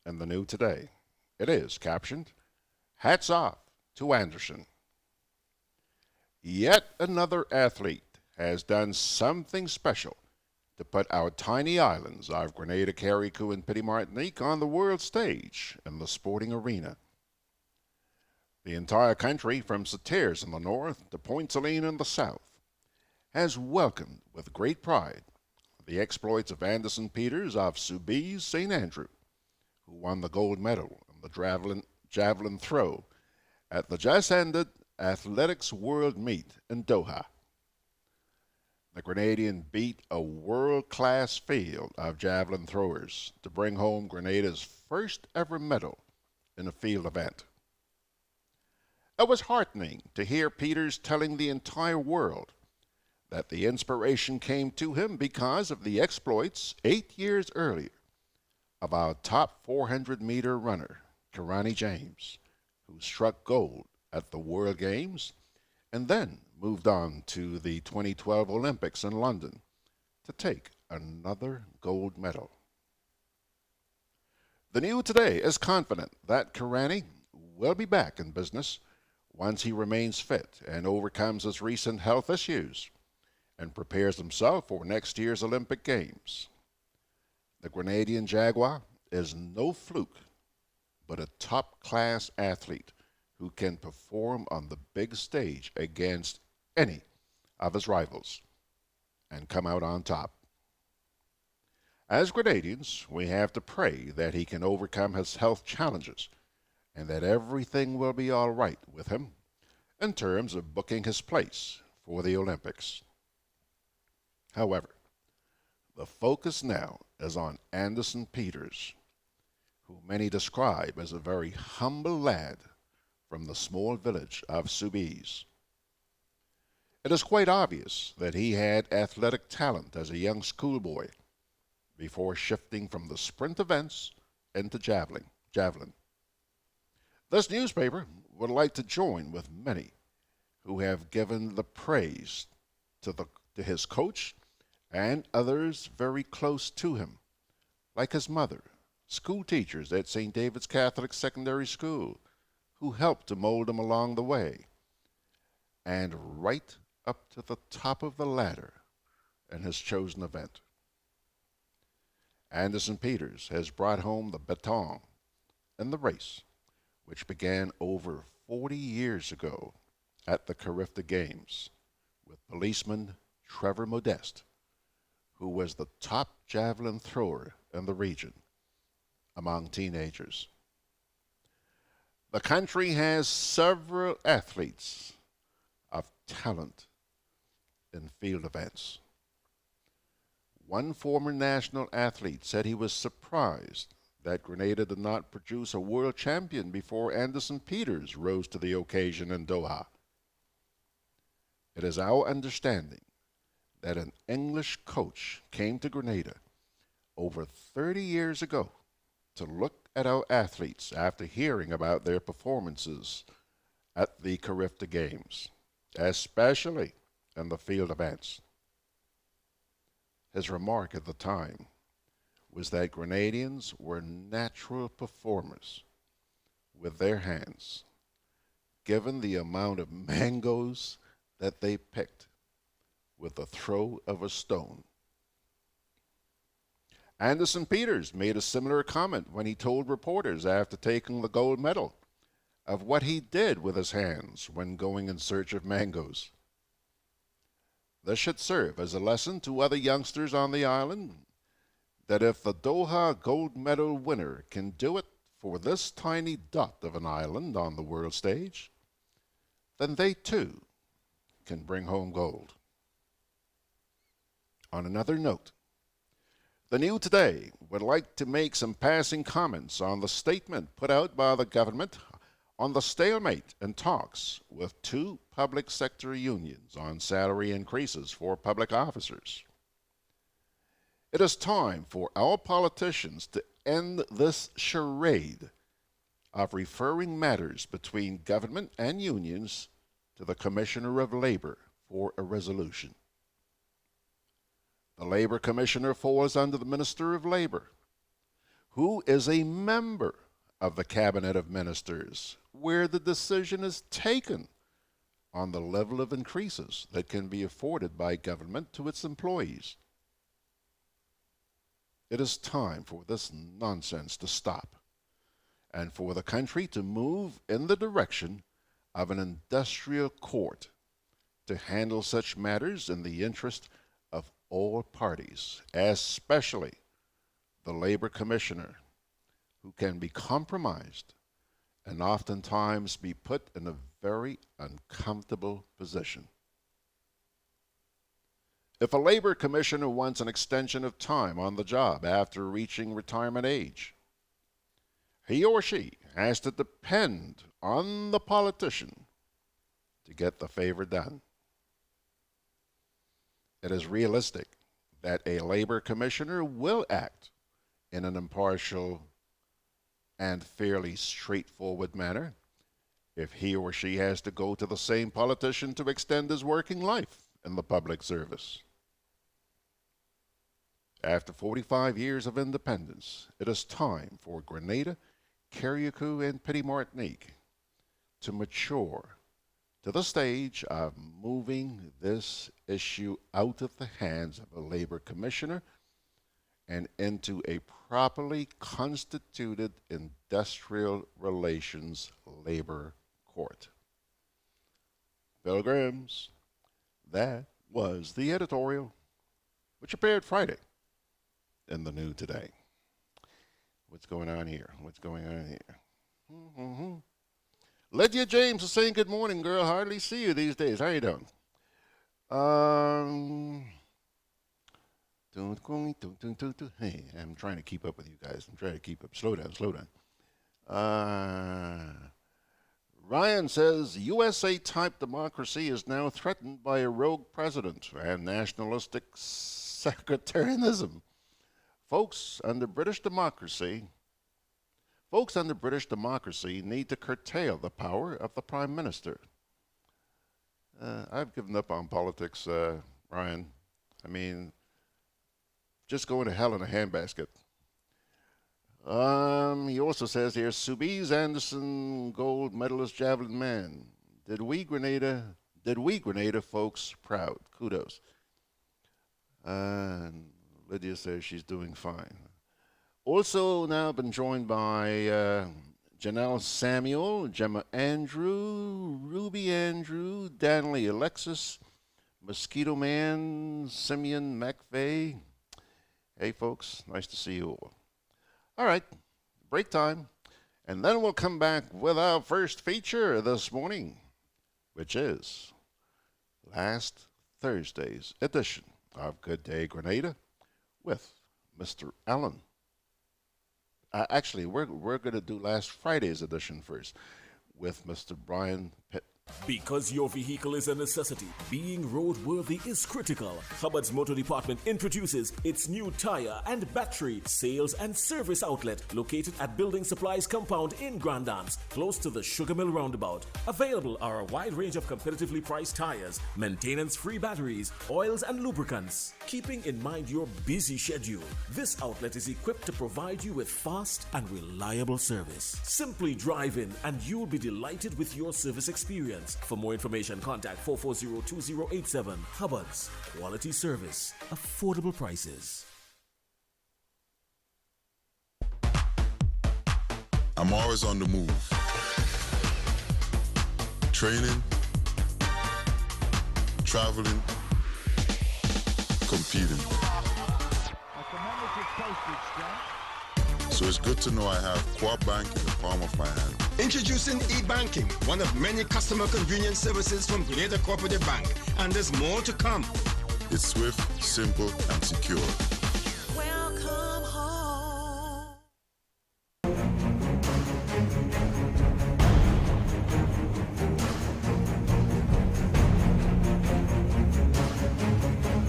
in the New Today. It is captioned, "Hats off to Anderson." Yet another athlete has done something special to put our tiny islands of Grenada, Carriacou, and Petit Martinique on the world stage in the sporting arena. The entire country, from Sauteurs in the north to Point Saline in the south, has welcomed with great pride the exploits of Anderson Peters of Soubise St. Andrew, who won the gold medal in the javelin throw at the just-ended Athletics World Meet in Doha. The Grenadian beat a world-class field of javelin throwers to bring home Grenada's first ever medal in a field event. It was heartening to hear Peters telling the entire world that the inspiration came to him because of the exploits 8 years earlier of our top 400-meter runner, Kirani James, who struck gold at the World Games and then moved on to the 2012 Olympics in London to take another gold medal. The New Today is confident that Kirani will be back in business once he remains fit and overcomes his recent health issues and prepares himself for next year's Olympic Games. The Grenadian Jaguar is no fluke, but a top-class athlete who can perform on the big stage against any of his rivals and come out on top. As Grenadians, we have to pray that he can overcome his health challenges and that everything will be all right with him in terms of booking his place for the Olympics. However, the focus now is on Anderson Peters, who many describe as a very humble lad from the small village of Soubise. It is quite obvious that he had athletic talent as a young schoolboy before shifting from the sprint events into javelin. This newspaper would like to join with many who have given the praise to his coach and others very close to him, like his mother, school teachers at St. David's Catholic Secondary School, who helped to mold him along the way, and right up to the top of the ladder in his chosen event. Anderson Peters has brought home the baton in the race, which began over 40 years ago at the Carifta Games with policeman Trevor Modeste, who was the top javelin thrower in the region among teenagers. The country has several athletes of talent in field events. One former national athlete said he was surprised that Grenada did not produce a world champion before Anderson Peters rose to the occasion in Doha. It is our understanding that an English coach came to Grenada over 30 years ago to look at our athletes after hearing about their performances at the Carifta Games. especially in the field of ants. His remark at the time was that Grenadians were natural performers with their hands, given the amount of mangoes that they picked with the throw of a stone. Anderson Peters made a similar comment when he told reporters after taking the gold medal of what he did with his hands when going in search of mangoes. This should serve as a lesson to other youngsters on the island that if the Doha gold medal winner can do it for this tiny dot of an island on the world stage, then they too can bring home gold. On another note, the New Today would like to make some passing comments on the statement put out by the government on the stalemate in talks with two public sector unions on salary increases for public officers. It is time for our politicians to end this charade of referring matters between government and unions to the Commissioner of Labor for a resolution. The Labor Commissioner falls under the Minister of Labor, who is a member of the Cabinet of Ministers, where the decision is taken on the level of increases that can be afforded by government to its employees. It is time for this nonsense to stop and for the country to move in the direction of an industrial court to handle such matters in the interest of all parties, especially the Labor Commissioner, who can be compromised and oftentimes be put in a very uncomfortable position. If a Labor Commissioner wants an extension of time on the job after reaching retirement age, he or she has to depend on the politician to get the favor done. It is realistic that a Labor Commissioner will act in an impartial and fairly straightforward manner if he or she has to go to the same politician to extend his working life in the public service. After 45 years of independence, it is time for Grenada, Carriacou, and Petite Martinique to mature to the stage of moving this issue out of the hands of a Labor Commissioner and into a properly constituted industrial relations labor court. Pilgrims, that was the editorial, which appeared Friday in the New Today. What's going on here? What's going on here? Lydia James is saying good morning, girl. Hardly see you these days. How you doing? Hey, I'm trying to keep up with you guys. I'm trying to keep up. Slow down. Ryan says USA-type democracy is now threatened by a rogue president and nationalistic sectarianism. Folks under British democracy need to curtail the power of the Prime Minister. I've given up on politics, Ryan. I mean, just going to hell in a handbasket. He also says here, Soubise Anderson, gold medalist javelin man. Did we Grenada folks proud? Kudos. And Lydia says she's doing fine. Also now been joined by Janelle Samuel, Gemma Andrew, Ruby Andrew, Danley Alexis, Mosquito Man, Simeon McVeigh. Hey folks, nice to see you all. All right, break time. And then we'll come back with our first feature this morning, which is last Thursday's edition of Good Day Grenada with Mr. Allan. Actually, we're going to do last Friday's edition first with Mr. Brian Pitt. Because your vehicle is a necessity, being roadworthy is critical. Hubbard's Motor Department introduces its new tire and battery sales and service outlet located at Building Supplies Compound in Grand Dams, close to the Sugar Mill Roundabout. Available are a wide range of competitively priced tires, maintenance-free batteries, oils and lubricants. Keeping in mind your busy schedule, this outlet is equipped to provide you with fast and reliable service. Simply drive in and you'll be delighted with your service experience. For more information, contact 440-2087. Hubbard's, quality service, affordable prices. I'm always on the move. Training, traveling, competing. So it's good to know I have Co-op Bank in the palm of my hand. Introducing e-banking, one of many customer convenience services from Grenada Cooperative Bank. And there's more to come. It's swift, simple, and secure. Welcome home.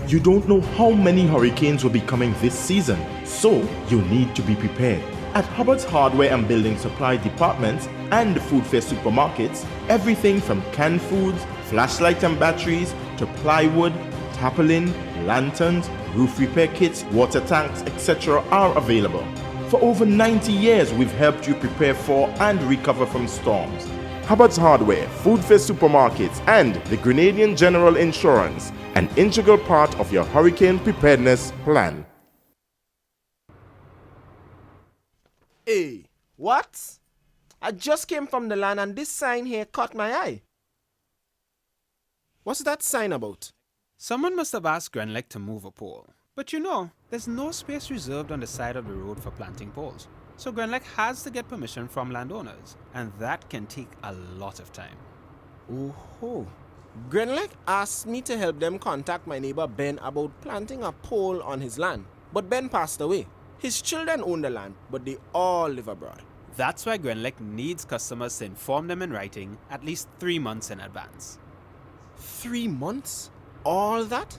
You don't know how many hurricanes will be coming this season, so you need to be prepared. At Hubbard's Hardware and Building Supply Departments and Food Fair Supermarkets, everything from canned foods, flashlights and batteries, to plywood, tarpaulin, lanterns, roof repair kits, water tanks, etc. are available. For over 90 years, we've helped you prepare for and recover from storms. Hubbard's Hardware, Food Fair Supermarkets, and the Grenadian General Insurance, an integral part of your hurricane preparedness plan. Hey, what? I just came from the land and this sign here caught my eye. What's that sign about? Someone must have asked Grenlec to move a pole. But you know, there's no space reserved on the side of the road for planting poles. So Grenlec has to get permission from landowners, and that can take a lot of time. Oh, Grenlec asked me to help them contact my neighbor Ben about planting a pole on his land. But Ben passed away. His children own the land, but they all live abroad. That's why Grenlec needs customers to inform them in writing at least 3 months in advance. 3 months? All that?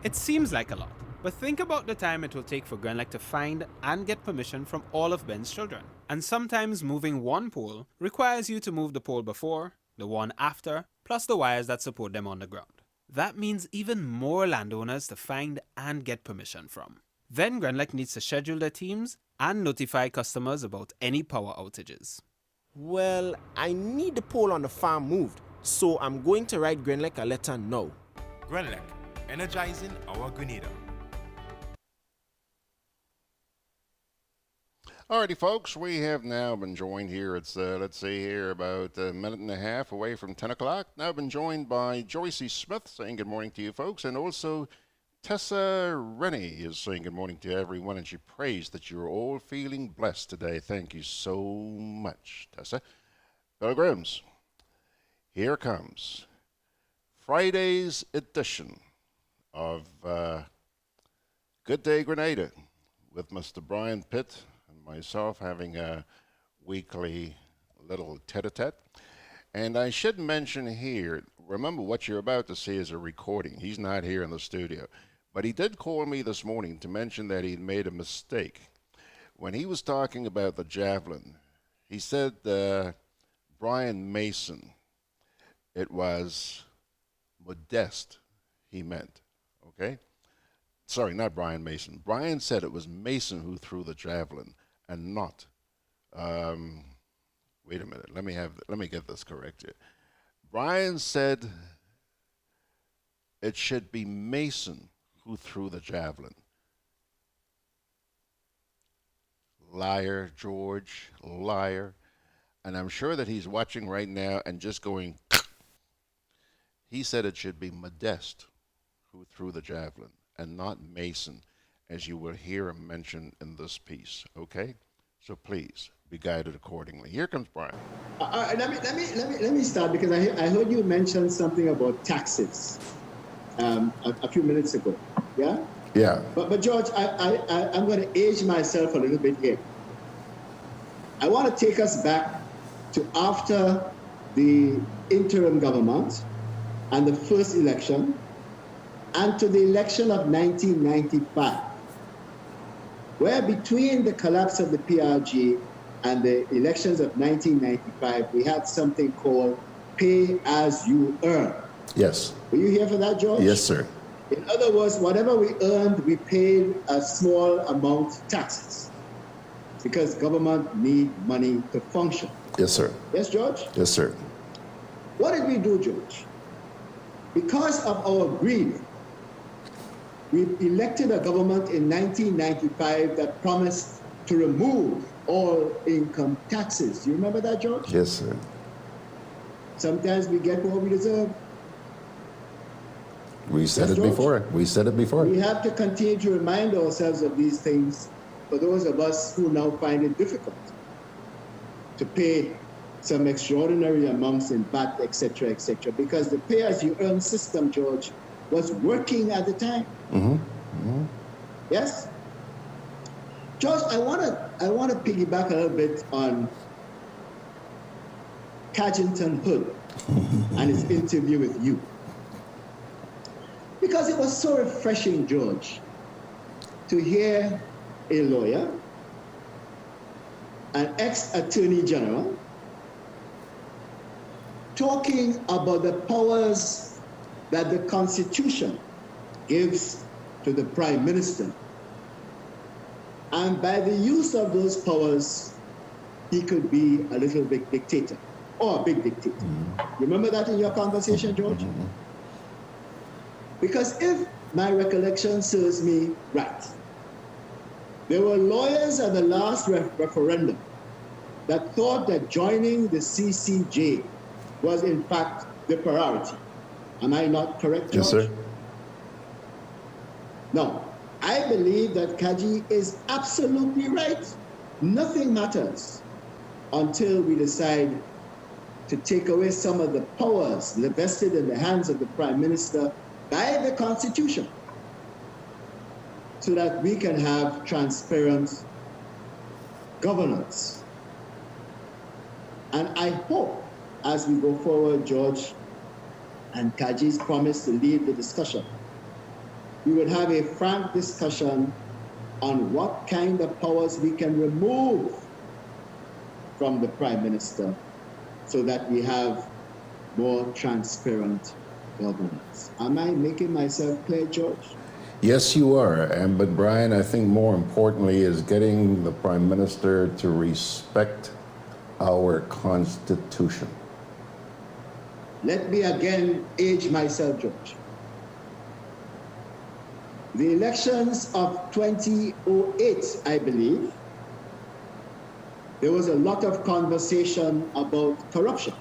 It seems like a lot, but think about the time it will take for Grenlec to find and get permission from all of Ben's children. And sometimes moving one pole requires you to move the pole before, the one after, plus the wires that support them on the ground. That means even more landowners to find and get permission from. Then Grenlec needs to schedule their teams and notify customers about any power outages. Well, I need the pole on the farm moved, so I'm going to write Grenlec a letter now. Grenlec, energizing our Grenada. Alrighty, folks, we have now been joined here. It's, let's see here, about a minute and a half away from 10 o'clock. Now been joined by Joycey Smith, saying good morning to you folks, and also Tessa Rennie is saying good morning to everyone, and she prays that you're all feeling blessed today. Thank you so much, Tessa. Pilgrims, here comes Friday's edition of Good Day Grenada with Mr. Brian Pitt and myself having a weekly little tete-a-tete. And I should mention here, remember what you're about to see is a recording. He's not here in the studio. But he did call me this morning to mention that he'd made a mistake. When he was talking about the javelin, he said Brian Mason. It was Modeste he meant, okay? Sorry, not Brian Mason. Brian said it was Mason who threw the javelin and not, wait a minute, let me get this correct here. Brian said it should be Mason who threw the javelin. Liar, George, liar. And I'm sure that he's watching right now and just going, he said it should be Modeste who threw the javelin and not Mason, as you will hear him mention in this piece, okay? So please be guided accordingly. Here comes Brian. Let me start, because I heard you mention something about taxes a few minutes ago. Yeah? Yeah. But George, I'm going to age myself a little bit here. I want to take us back to after the interim government and the first election, and to the election of 1995, where between the collapse of the PRG and the elections of 1995, we had something called pay as you earn. Yes. Were you here for that, George? Yes, sir. In other words, whatever we earned, we paid a small amount taxes because government need money to function. Yes, sir. Yes, George? Yes, sir. What did we do, George? Because of our greed, we elected a government in 1995 that promised to remove all income taxes. You remember that, George? Yes, sir. Sometimes we get what we deserve. We said Yes, it George? before. We said it before. We have to continue to remind ourselves of these things for those of us who now find it difficult to pay some extraordinary amounts in VAT, etc., because the pay-as-you-earn system, George, was working at the time. Yes? George, I want to piggyback a little bit on Cadgington Hood and his interview with you. Because it was so refreshing, George, to hear a lawyer, an ex-attorney general, talking about the powers that the Constitution gives to the Prime Minister. And by the use of those powers, he could be a little big dictator, or a big dictator. Remember that in your conversation, George? Because if my recollection serves me right, there were lawyers at the last referendum that thought that joining the CCJ was in fact the priority. Am I not correct, George? Yes, sir. No, I believe that Kaji is absolutely right. Nothing matters until we decide to take away some of the powers vested in the hands of the Prime Minister by the Constitution, so that we can have transparent governance. And I hope, as we go forward, George, and Kaji's promise to lead the discussion, we would have a frank discussion on what kind of powers we can remove from the Prime Minister so that we have more transparent governance. Am I making myself clear, George? Yes, you are. But Brian, I think more importantly is getting the Prime Minister to respect our Constitution. Let me again age myself, George. The elections of 2008, I believe, there was a lot of conversation about corruption.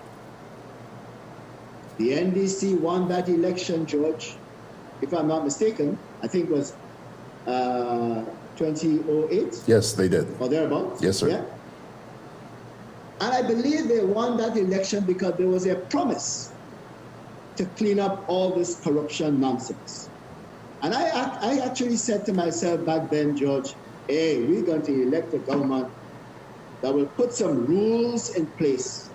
The NDC won that election, George, if I'm not mistaken. I think it was 2008. Yes, they did. Or thereabouts. Yes, sir. Yeah. And I believe they won that election because there was a promise to clean up all this corruption nonsense. And I actually said to myself back then, George, hey, we're going to elect a government that will put some rules in place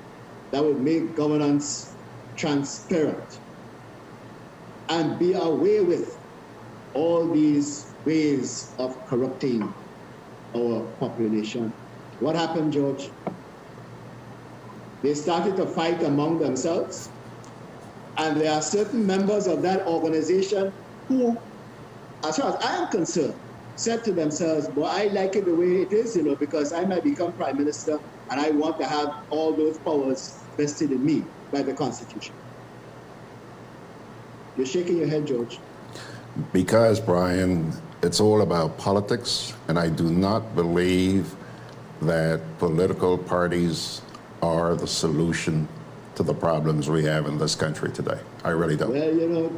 that will make governance transparent and be away with all these ways of corrupting our population. What happened, George? They started to fight among themselves, and there are certain members of that organization who, as far as I am concerned, said to themselves, well, I like it the way it is, because I might become Prime Minister and I want to have all those powers vested in me by the Constitution. You're shaking your head, George. Because, Brian, it's all about politics, and I do not believe that political parties are the solution to the problems we have in this country today. I really don't. Well,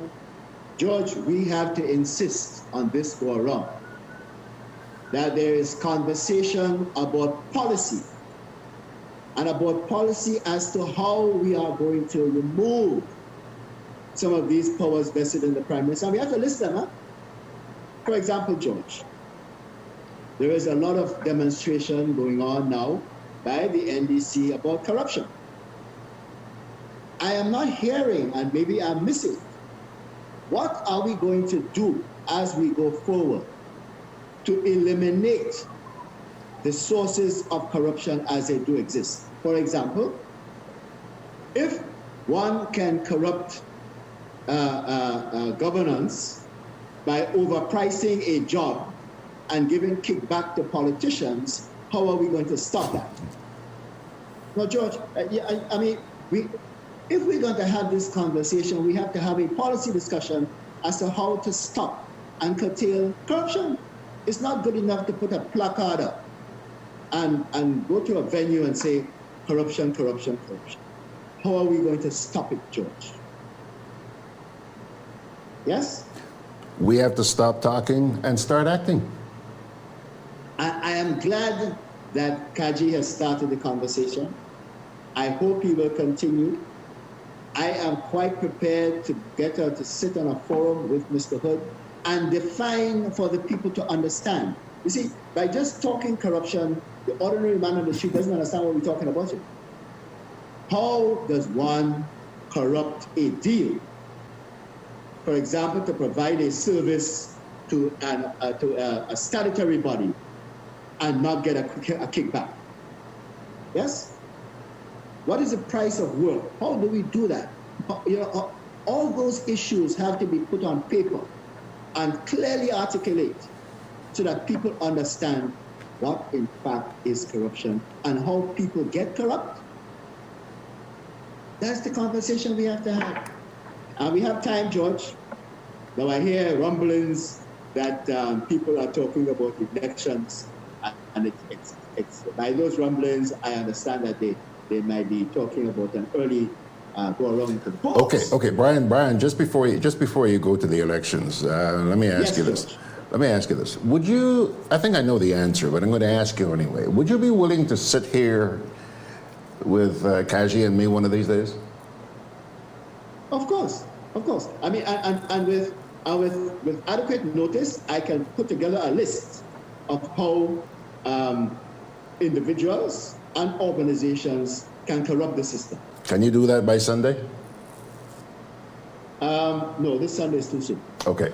George, we have to insist on this go around, that there is conversation about policy, and about policy as to how we are going to remove some of these powers vested in the Prime Minister. And we have to list them, huh? For example, George, there is a lot of demonstration going on now by the NDC about corruption. I am not hearing, and maybe I'm missing, what are we going to do as we go forward to eliminate the sources of corruption as they do exist? For example, if one can corrupt governance by overpricing a job and giving kickback to politicians, how are we going to stop that? Now, George, I mean, if we're going to have this conversation, we have to have a policy discussion as to how to stop and curtail corruption. It's not good enough to put a placard up and go to a venue and say, corruption, corruption, corruption. How are we going to stop it, George? Yes? We have to stop talking and start acting. I am glad that Kaji has started the conversation. I hope he will continue. I am quite prepared to get her to sit on a forum with Mr. Hood and define for the people to understand. You see, by just talking corruption, the ordinary man on the street doesn't understand what we're talking about here. How does one corrupt a deal? For example, to provide a service to a statutory body and not get a kickback. Yes? What is the price of work? How do we do that? You know, all those issues have to be put on paper and clearly articulate so that people understand what in fact is corruption and how people get corrupt. That's the conversation we have to have. And we have time, George. Now I hear rumblings that people are talking about elections, and it's by those rumblings, I understand that they might be talking about an early go around to the polls. Okay, Brian. Just before you go to the elections, let me ask you this. Let me ask you this. Would you? I think I know the answer, but I'm going to ask you anyway. Would you be willing to sit here with Kaji and me one of these days? Of course. I mean, and with adequate notice, I can put together a list of how individuals and organizations can corrupt the system. Can you do that by Sunday? No, this Sunday is too soon. Okay.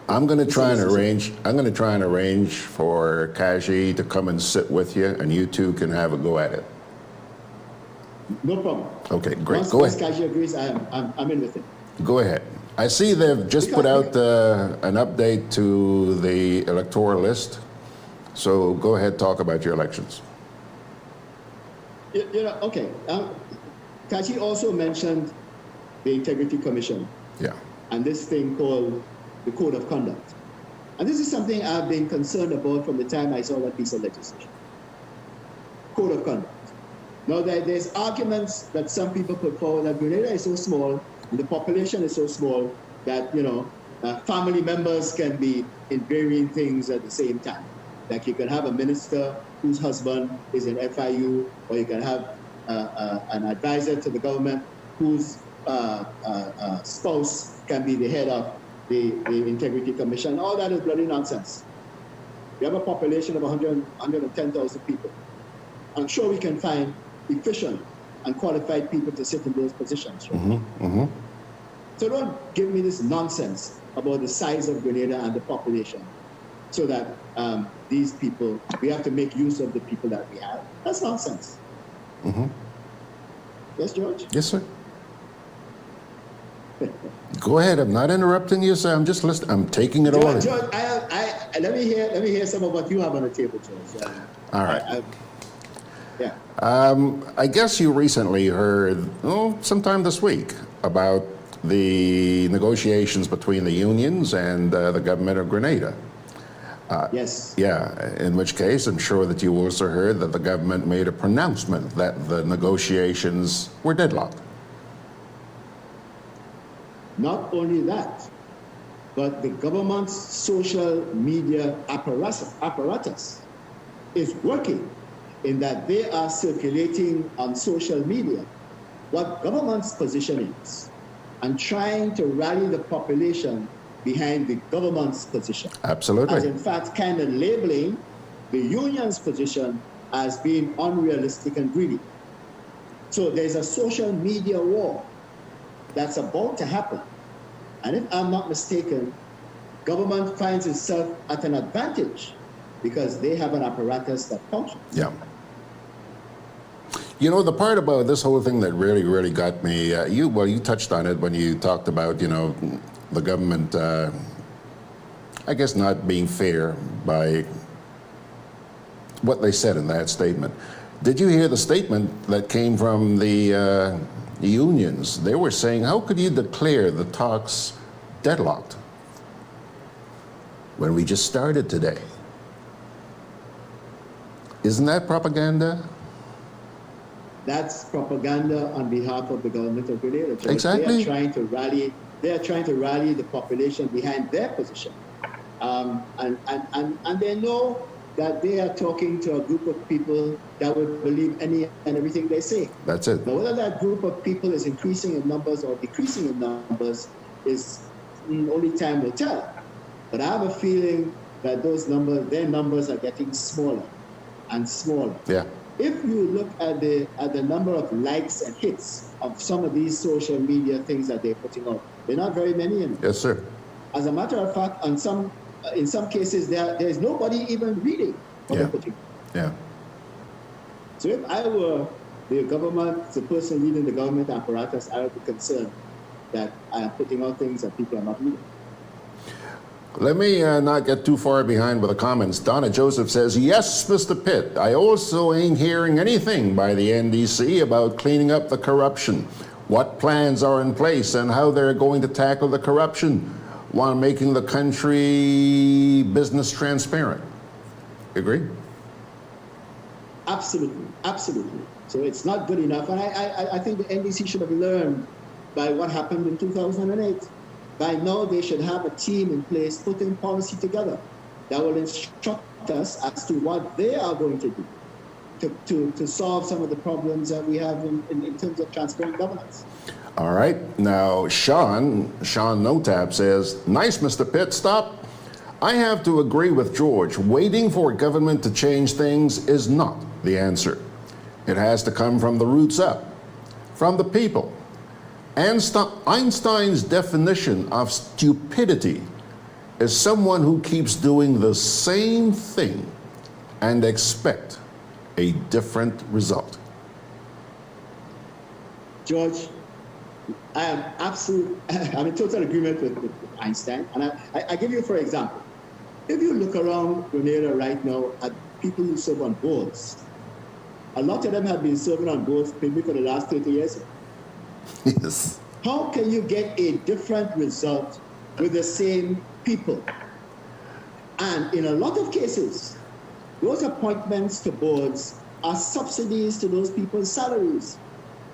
I'm going to try and arrange. I'm going to try and arrange for Kaji to come and sit with you, and you two can have a go at it. No problem. Okay, great. Once Go ahead. Kaji agrees, I'm in with it. Go ahead. I see they've just put out an update to the electoral list. So go ahead, talk about your elections. You know, okay. Kaji also mentioned the Integrity Commission. Yeah. And this thing called the Code of Conduct. And this is something I've been concerned about from the time I saw that piece of legislation. Code of Conduct. Now, there's arguments that some people put forward that Grenada is so small, and the population is so small that, you know, family members can be in varying things at the same time. Like you can have a minister whose husband is in FIU, or you can have an advisor to the government whose spouse can be the head of the Integrity Commission. All that is bloody nonsense. We have a population of 110,000 people. I'm sure we can find efficient and qualified people to sit in those positions. Right? So don't give me this nonsense about the size of Grenada and the population so that these people, we have to make use of the people that we have. That's nonsense. Yes, George? Yes, sir. Go ahead. I'm not interrupting you, sir. I'm just listening. I'm taking it all in. George, let me hear some of what you have on the table, George. All right. Yeah. I guess you recently heard, sometime this week, about the negotiations between the unions and the government of Grenada. Yes. Yeah, in which case I'm sure that you also heard that the government made a pronouncement that the negotiations were deadlocked. Not only that, but the government's social media apparatus is working in that they are circulating on social media what government's position is and trying to rally the population behind the government's position. Absolutely. As in fact, kind of labeling the union's position as being unrealistic and greedy. So there's a social media war that's about to happen. And if I'm not mistaken, government finds itself at an advantage because they have an apparatus that functions. Yeah. You know, the part about this whole thing that really, really got me, you touched on it when you talked about, the government, I guess, not being fair by what they said in that statement. Did you hear the statement that came from the unions? They were saying, how could you declare the talks deadlocked when we just started today? Isn't that propaganda? That's propaganda on behalf of the government of Grenada. Exactly. They are trying to rally the population behind their position. And they know that they are talking to a group of people that would believe any and everything they say. That's it. Now, whether that group of people is increasing in numbers or decreasing in numbers is only time will tell. But I have a feeling that their numbers are getting smaller and smaller. Yeah. If you look at the number of likes and hits of some of these social media things that they're putting out, they're not very many anymore. Yes, sir. As a matter of fact, in some cases, there's nobody even reading what they're putting out. Yeah. So if I were the person leading the government apparatus, I would be concerned that I am putting out things that people are not reading. Let me not get too far behind with the comments. Donna Joseph says, yes, Mr. Pitt, I also ain't hearing anything by the NDC about cleaning up the corruption, what plans are in place, and how they're going to tackle the corruption while making the country business transparent. Agree? Absolutely, absolutely. So it's not good enough. And I think the NDC should have learned by what happened in 2008. By now, they should have a team in place, putting policy together that will instruct us as to what they are going to do to solve some of the problems that we have in terms of transparent governance. All right. Now, Sean Notap says, nice, Mr. Pitt, stop. I have to agree with George. Waiting for government to change things is not the answer. It has to come from the roots up, from the people. Einstein's definition of stupidity is someone who keeps doing the same thing and expect a different result. George, I'm in total agreement with Einstein. And I give you, for example, if you look around Grenada right now at people who serve on boards, a lot of them have been serving on boards maybe for the last 30 years. Yes. How can you get a different result with the same people? And in a lot of cases, those appointments to boards are subsidies to those people's salaries,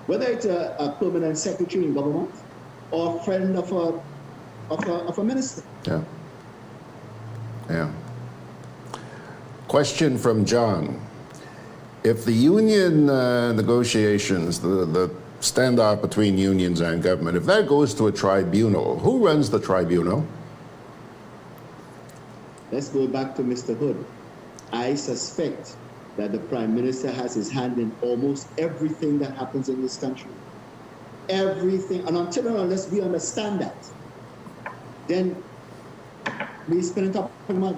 whether it's a permanent secretary in government or a friend of a minister. Yeah. Yeah. Question from John. If the union negotiations, the standoff between unions and government, if that goes to a tribunal, who runs the tribunal? Let's go back to Mr. Hood. I suspect that the Prime Minister has his hand in almost everything that happens in this country. Everything. And until and unless we understand that, then we spin it up in mud.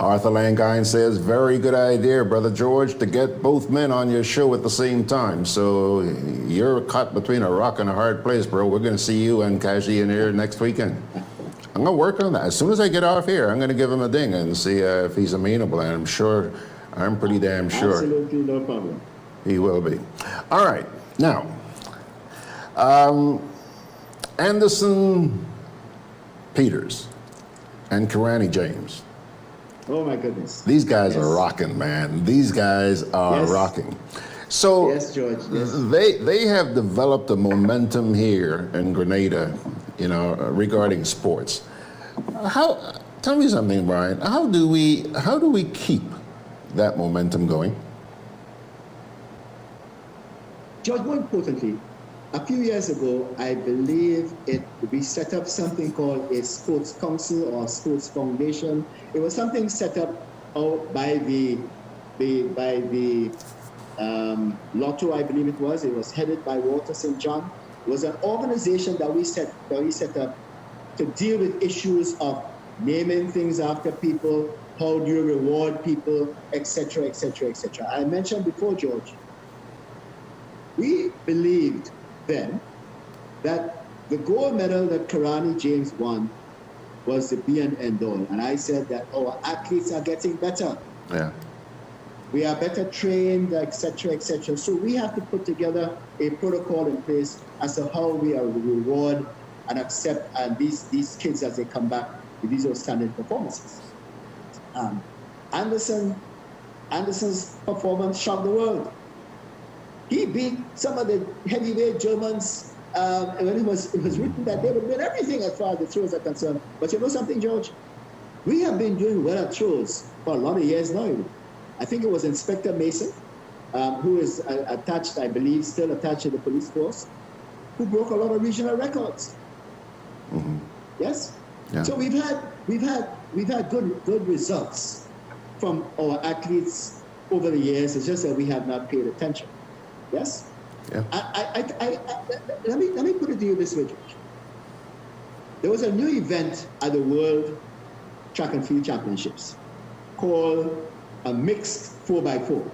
Arthur Langine says, very good idea, Brother George, to get both men on your show at the same time. So you're caught between a rock and a hard place, bro. We're going to see you and Kaji in here next weekend. I'm going to work on that. As soon as I get off here, I'm going to give him a ding and see if he's amenable. And I'm pretty damn sure. Absolutely no problem. He will be. All right. Now, Anderson Peters and Karani James. Oh my goodness. These guys are rocking, man. These guys are rocking. So yes, George. Yes. They have developed a momentum here in Grenada, regarding sports. Tell me something, Brian. How do we keep that momentum going? George, more importantly, a few years ago, I believe we set up something called a sports council or sports foundation. It was something set up by the Lotto, I believe it was. It was headed by Walter St. John. was an organization that we set up to deal with issues of naming things after people, how do you reward people, etc., etc., etc. I mentioned before, George, we believed then that the gold medal that Karani James won was the be and end all. And I said that our athletes are getting better. Yeah. We are better trained, etc., etc. So we have to put together a protocol in place as to how we are reward and accept these kids as they come back with these outstanding performances. Anderson's performance shocked the world. He beat some of the heavyweight Germans when it was written that they would win everything as far as the throws are concerned. But you know something, George? We have been doing well at throws for a lot of years now. I think it was Inspector Mason, who is attached, I believe, still attached to the police force, who broke a lot of regional records. Mm-hmm. Yes. Yeah. So we've had good results from our athletes over the years. It's just that we have not paid attention. Yes. Yeah. Let me put it to you this way, George. There was a new event at the World Track and Field Championships called a mixed 4x4.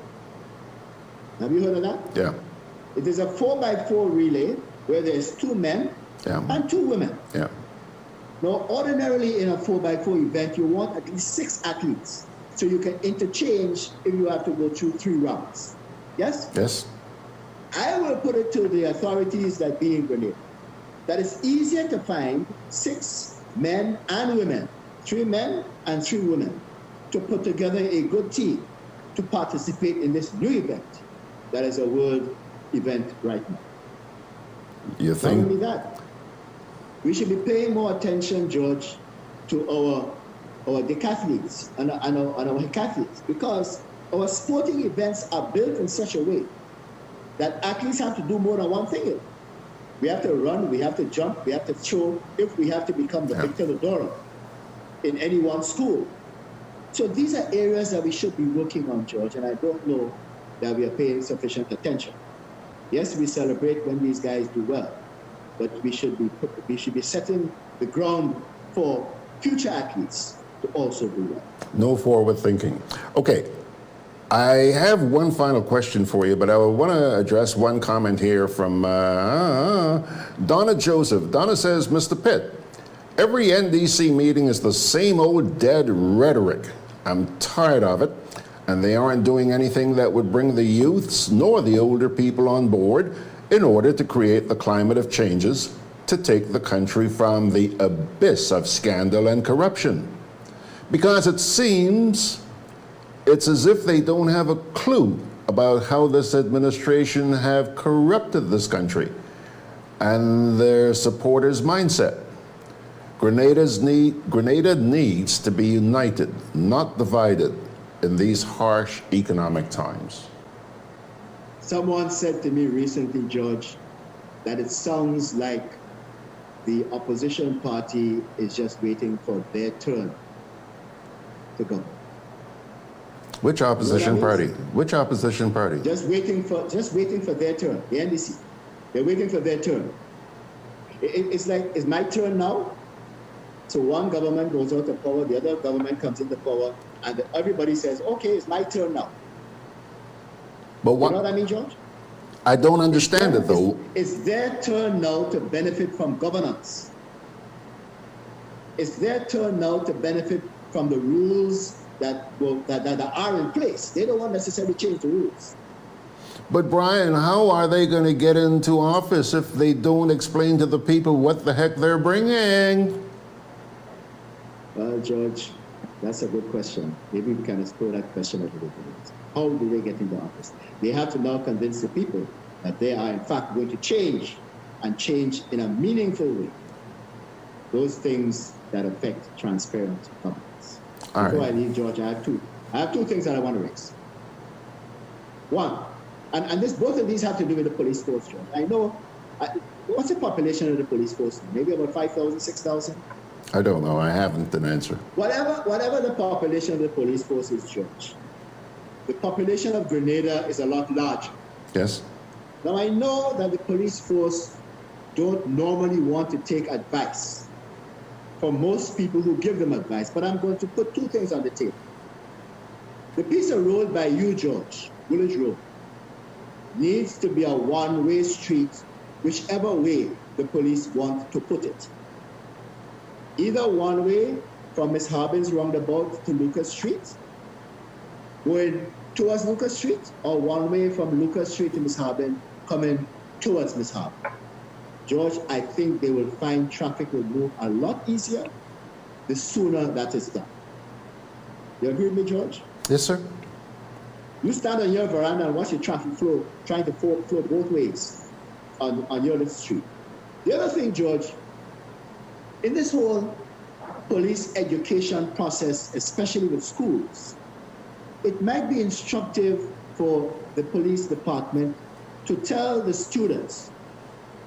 Have you heard of that? Yeah. It is a 4x4 relay where there's 2 men and 2 women. Yeah. Now, ordinarily in a 4x4 event, you want at least 6 athletes so you can interchange if you have to go through 3 rounds. Yes? Yes. I will put it to the authorities that be in Grenada that it's easier to find 6 men and women, 3 men and 3 women, to put together a good team to participate in this new event that is a world event right now. You Not think? only that, we should be paying more attention, George, to our decathletes and our hecathletes, because our sporting events are built in such a way that athletes have to do more than one thing. We have to run, we have to jump, we have to throw, if we have to become the Victor Ladora in any one school. So these are areas that we should be working on, George, and I don't know that we are paying sufficient attention. Yes, we celebrate when these guys do well, but we should be setting the ground for future athletes to also do well. No forward thinking. Okay. I have one final question for you, but I want to address one comment here from Donna Joseph. Donna says, Mr. Pitt, every NDC meeting is the same old dead rhetoric. I'm tired of it, and they aren't doing anything that would bring the youths nor the older people on board in order to create the climate of changes to take the country from the abyss of scandal and corruption. Because it seems it's as if they don't have a clue about how this administration have corrupted this country and their supporters' mindset. Grenada needs to be united, not divided, in these harsh economic times. Someone said to me recently, George, that it sounds like the opposition party is just waiting for their turn to go. Which opposition party? Which opposition party? Just waiting for their turn. The NDC, they're waiting for their turn. It's like, it's my turn now. So one government goes out of power, the other government comes into power, and everybody says, "Okay, it's my turn now." But what? You know what I mean, George? I don't understand it though. It's their turn now to benefit from governance. It's their turn now to benefit from the rules that are in place. They don't want necessarily change the rules. But Brian, how are they going to get into office if they don't explain to the people what the heck they're bringing? Well, George, that's a good question. Maybe we can explore that question a little bit. How do they get into office? They have to now convince the people that they are in fact going to change, and change in a meaningful way, those things that affect transparent governance. Before I leave, George, I have two things that I want to raise. One, and both of these have to do with the police force, George. I know, what's the population of the police force? Maybe about 5,000, 6,000? I don't know. I haven't an answer. Whatever the population of the police force is, George, the population of Grenada is a lot larger. Yes. Now, I know that the police force don't normally want to take advice from most people who give them advice, but I'm going to put two things on the table. The piece of road by you, George, Village Road, needs to be a one-way street, whichever way the police want to put it. Either one way from Miss Harbin's roundabout to Lucas Street, going towards Lucas Street, or one way from Lucas Street to Miss Harbin, coming towards Miss Harbin. George, I think they will find traffic will move a lot easier the sooner that is done. You agree with me, George? Yes, sir. You stand on your veranda and watch the traffic flow, trying to flow both ways on your little street. The other thing, George, in this whole police education process, especially with schools, it might be instructive for the police department to tell the students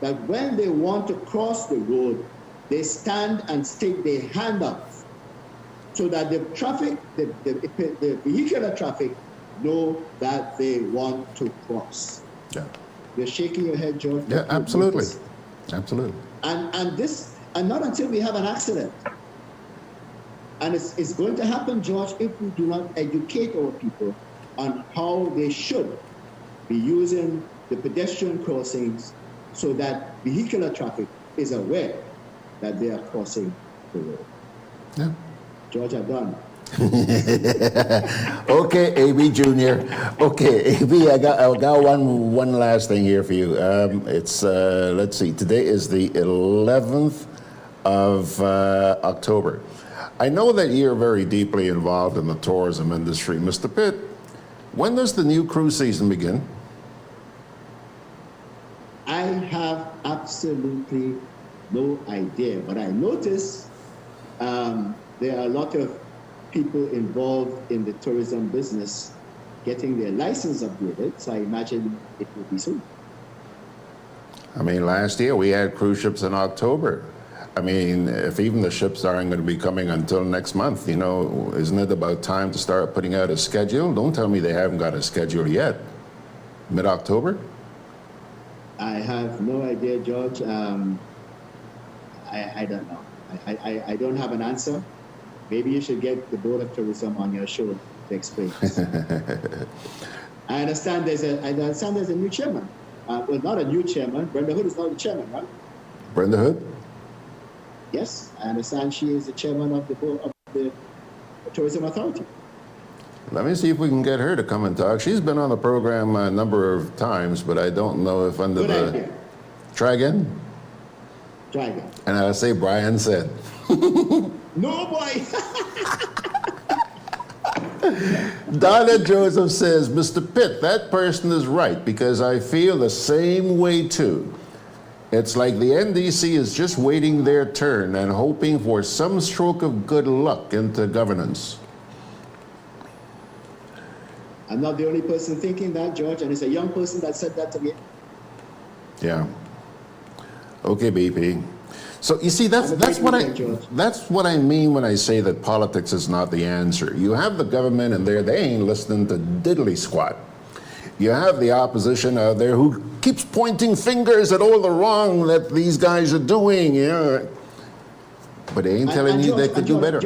that when they want to cross the road, they stand and stick their hand up so that the traffic, the vehicular traffic, know that they want to cross. Yeah. You're shaking your head, George. Yeah, absolutely. Absolutely. And not until we have an accident. And it's going to happen, George, if we do not educate our people on how they should be using the pedestrian crossings so that vehicular traffic is aware that they are crossing the road. Yeah. George, I'm done. Okay, AB Junior. Okay, AB, I got one last thing here for you. It's let's see. Today is the 11th of October. I know that you're very deeply involved in the tourism industry, Mr. Pitt. When does the new cruise season begin? I have absolutely no idea, but I notice there are a lot of people involved in the tourism business getting their license upgraded, so I imagine it will be soon. I mean, last year we had cruise ships in October. I mean, if even the ships aren't going to be coming until next month, you know, isn't it about time to start putting out a schedule? Don't tell me they haven't got a schedule yet. Mid-October? I have no idea, George. I don't know. I don't have an answer. Maybe you should get the Board of Tourism on your show to explain this. I understand there's a new chairman. Well, not a new chairman. Brenda Hood is not the chairman, right? Brenda Hood? Yes, I understand she is the chairman of the Board of the Tourism Authority. Let me see if we can get her to come and talk. She's been on the program a number of times, but I don't know if under Good idea. Try again? Try again. And I'll say Brian said. No, boy. Donna Joseph says, Mr. Pitt, that person is right, because I feel the same way too. It's like the NDC is just waiting their turn and hoping for some stroke of good luck into governance. I'm not the only person thinking that, George, and it's a young person that said that to me. Yeah. Okay, BP. So you see, that's what I mean when I say that politics is not the answer. You have the government in there; they ain't listening to diddly squat. You have the opposition out there who keeps pointing fingers at all the wrong that these guys are doing. Yeah, but they ain't telling you they could do better.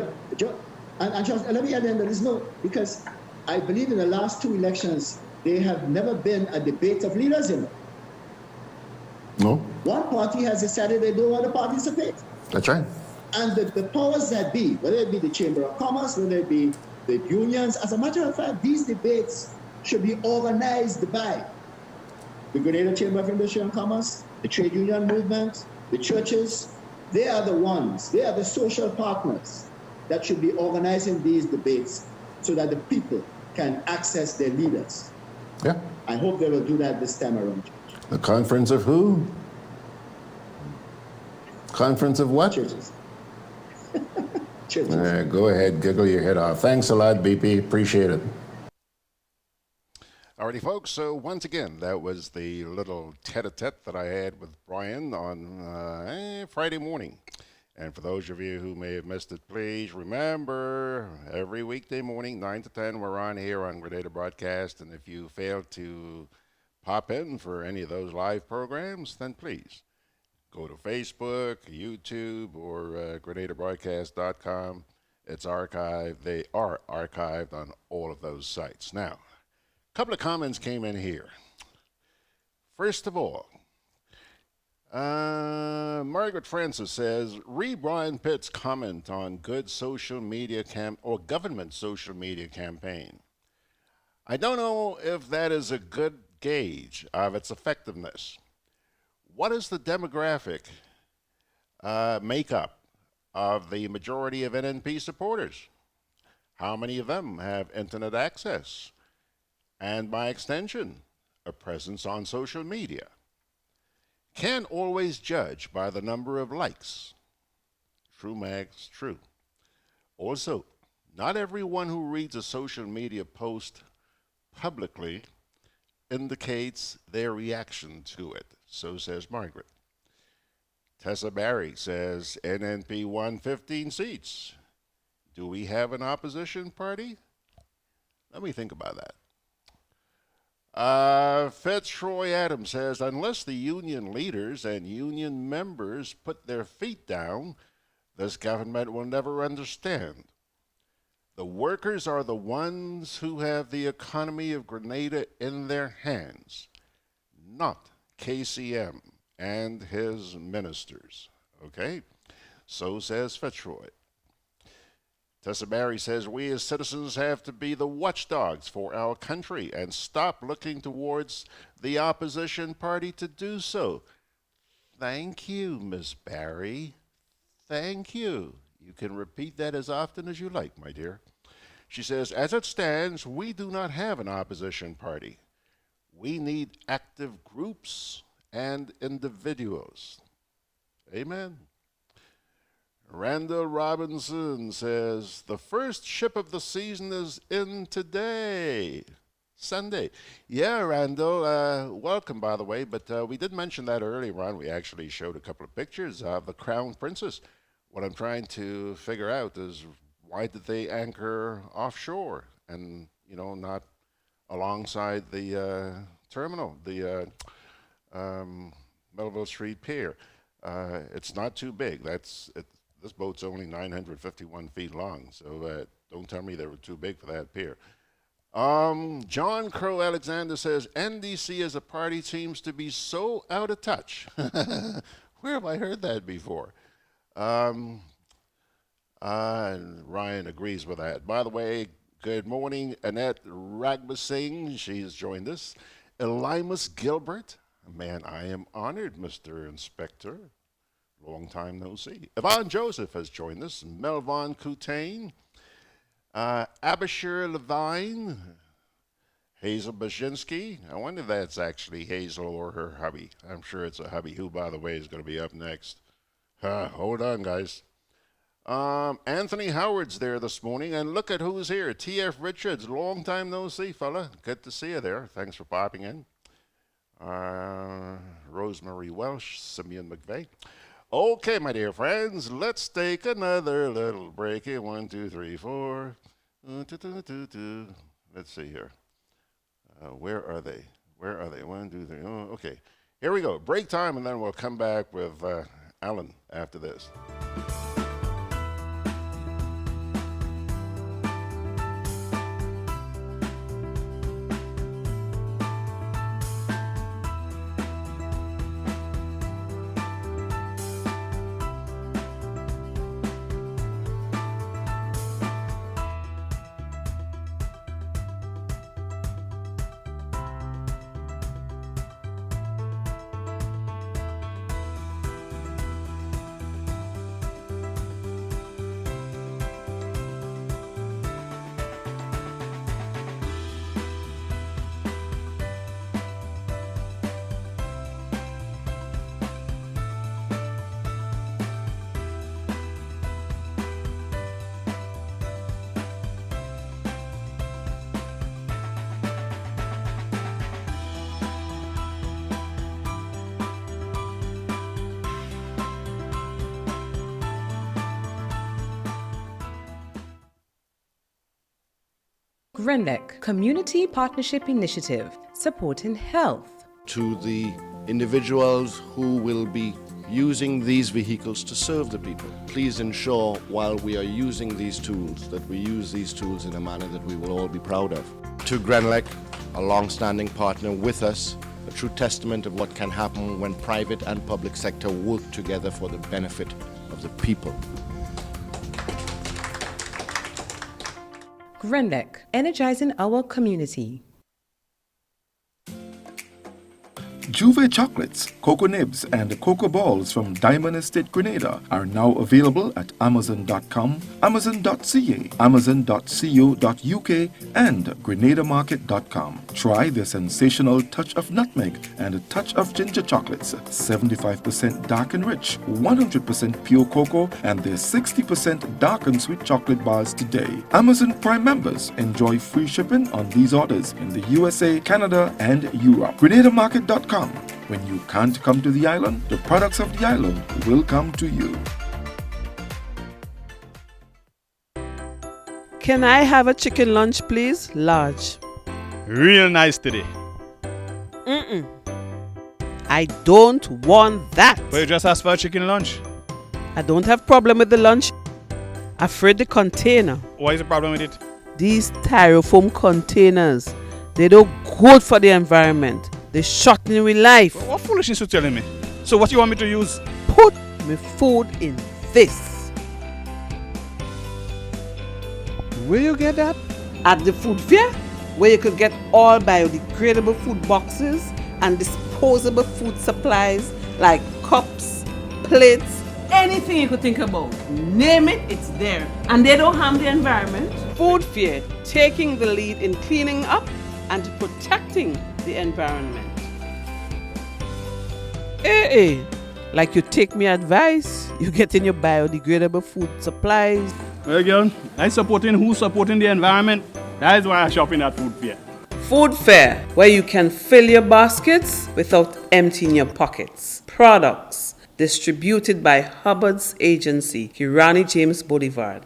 And George, let me add in, there is no, because I believe in the last two elections, there have never been a debate of leaders in it. No. One party has decided they don't want to participate. That's right. And the powers that be, whether it be the Chamber of Commerce, whether it be the unions, as a matter of fact, these debates should be organized by the Grenada Chamber of Industry and Commerce, the trade union movement, the churches. They are the ones, they are the social partners that should be organizing these debates so that the people can access their leaders. Yeah. I hope they will do that this time around. The conference of who? Conference of what? Churches. Go ahead, giggle your head off. Thanks a lot, BP. Appreciate it. Alrighty, folks. So once again, that was the little tete-a-tete that I had with Brian on Friday morning. And for those of you who may have missed it, please remember, every weekday morning, 9 to 10, we're on here on Grenada Broadcast. And if you fail to pop in for any of those live programs, then please go to Facebook, YouTube, or GRENADABROADCAST.com. It's archived. They are archived on all of those sites. Now, a couple of comments came in here. First of all, Margaret Francis says, read Brian Pitt's comment on good social media government social media campaign. I don't know if that is a good gauge of its effectiveness. What is the demographic makeup of the majority of NNP supporters? How many of them have internet access? And by extension, a presence on social media? Can't always judge by the number of likes. True, Mags, true. Also, not everyone who reads a social media post publicly indicates their reaction to it. So says Margaret. Tessa Barry says NNP won 15 seats. Do we have an opposition party? Let me think about that. Fitzroy Adams says, unless the union leaders and union members put their feet down, this government will never understand. The workers are the ones who have the economy of Grenada in their hands, not KCM and his ministers. Okay? So says Fitzroy. Tessa Barry says, we as citizens have to be the watchdogs for our country and stop looking towards the opposition party to do so. Thank you, Miss Barry. Thank you. You can repeat that as often as you like, my dear. She says, as it stands, we do not have an opposition party. We need active groups and individuals. Amen. Randall Robinson says, the first ship of the season is in today, Sunday. Yeah, Randall, welcome, by the way, but we did mention that earlier on. We actually showed a couple of pictures of the Crown Princess. What I'm trying to figure out is why did they anchor offshore and, you know, not alongside the terminal, the Melville Street Pier? It's not too big. This boat's only 951 feet long, so don't tell me they were too big for that pier. John Crow Alexander says, NDC as a party seems to be so out of touch. Where have I heard that before? And Ryan agrees with that. By the way, good morning, Annette Ragbasing. She's joined us. Elimus Gilbert. Man, I am honored, Mr. Inspector. Long time no see. Yvonne Joseph has joined us. Melvon Coutain. Abishur Levine. Hazel Baczynski. I wonder if that's actually Hazel or her hubby. I'm sure it's a hubby who, by the way, is going to be up next. Hold on, guys. Anthony Howard's there this morning, and look at who's here. T.F. Richards. Long time no see, fella. Good to see you there. Thanks for popping in. Rosemary Welsh. Simeon McVeigh. Okay, my dear friends, let's take another little break here. 1, 2, 3, 4. Let's see here. Where are they? Where are they? 1, 2, 3. Oh, okay. Here we go. Break time, and then we'll come back with Allan after this. GRENADABROADCAST Community Partnership Initiative, supporting health. To the individuals who will be using these vehicles to serve the people. Please ensure while we are using these tools that we use these tools in a manner that we will all be proud of. To GRENLEC, a long-standing partner with us, a true testament of what can happen when private and public sector work together for the benefit of the people. GRENADA, energizing our community. Juve chocolates, cocoa nibs, and cocoa balls from Diamond Estate Grenada are now available at Amazon.com, Amazon.ca, Amazon.co.uk, and GrenadaMarket.com. Try the sensational touch of nutmeg and a touch of ginger chocolates, 75% dark and rich, 100% pure cocoa, and their 60% dark and sweet chocolate bars today. Amazon Prime members enjoy free shipping on these orders in the USA, Canada, and Europe. GrenadaMarket.com. When you can't come to the island, the products of the island will come to you. Can I have a chicken lunch, please? Large. Real nice today. Mm-mm. I don't want that. But you just asked for a chicken lunch. I don't have problem with the lunch. Afraid the container. What is the problem with it? These styrofoam containers, they don't good for the environment. They shorten with life. What foolishness you telling me? So what you want me to use? Put my food in this. Where you get that? At the food fair, where you could get all biodegradable food boxes and disposable food supplies like cups, plates, anything you could think about. Name it, it's there. And they don't harm the environment. Food fair, taking the lead in cleaning up and protecting the environment. Hey, like you take me advice, you get in your biodegradable food supplies. Well, girl, I supporting who's supporting the environment. That is why I shop in at food fair. Food fair, where you can fill your baskets without emptying your pockets. Products distributed by Hubbard's agency, Kirani James Boulevard.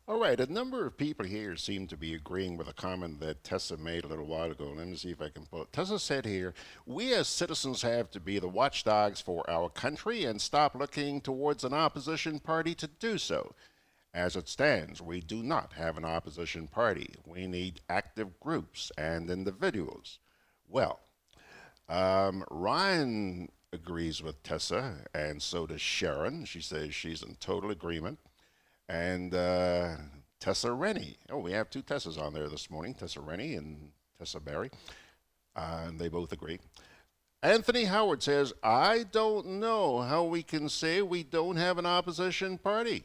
All right, a number of people here seem to be agreeing with a comment that Tessa made a little while ago. Let me see if I can pull it. Tessa said here, we as citizens have to be the watchdogs for our country and stop looking towards an opposition party to do so. As it stands, we do not have an opposition party. We need active groups and individuals. Well, Ryan agrees with Tessa, and so does Sharon. She says she's in total agreement. And Tessa Rennie. Oh, we have two Tessas on there this morning, Tessa Rennie and Tessa Barry. And they both agree. Anthony Howard says, I don't know how we can say we don't have an opposition party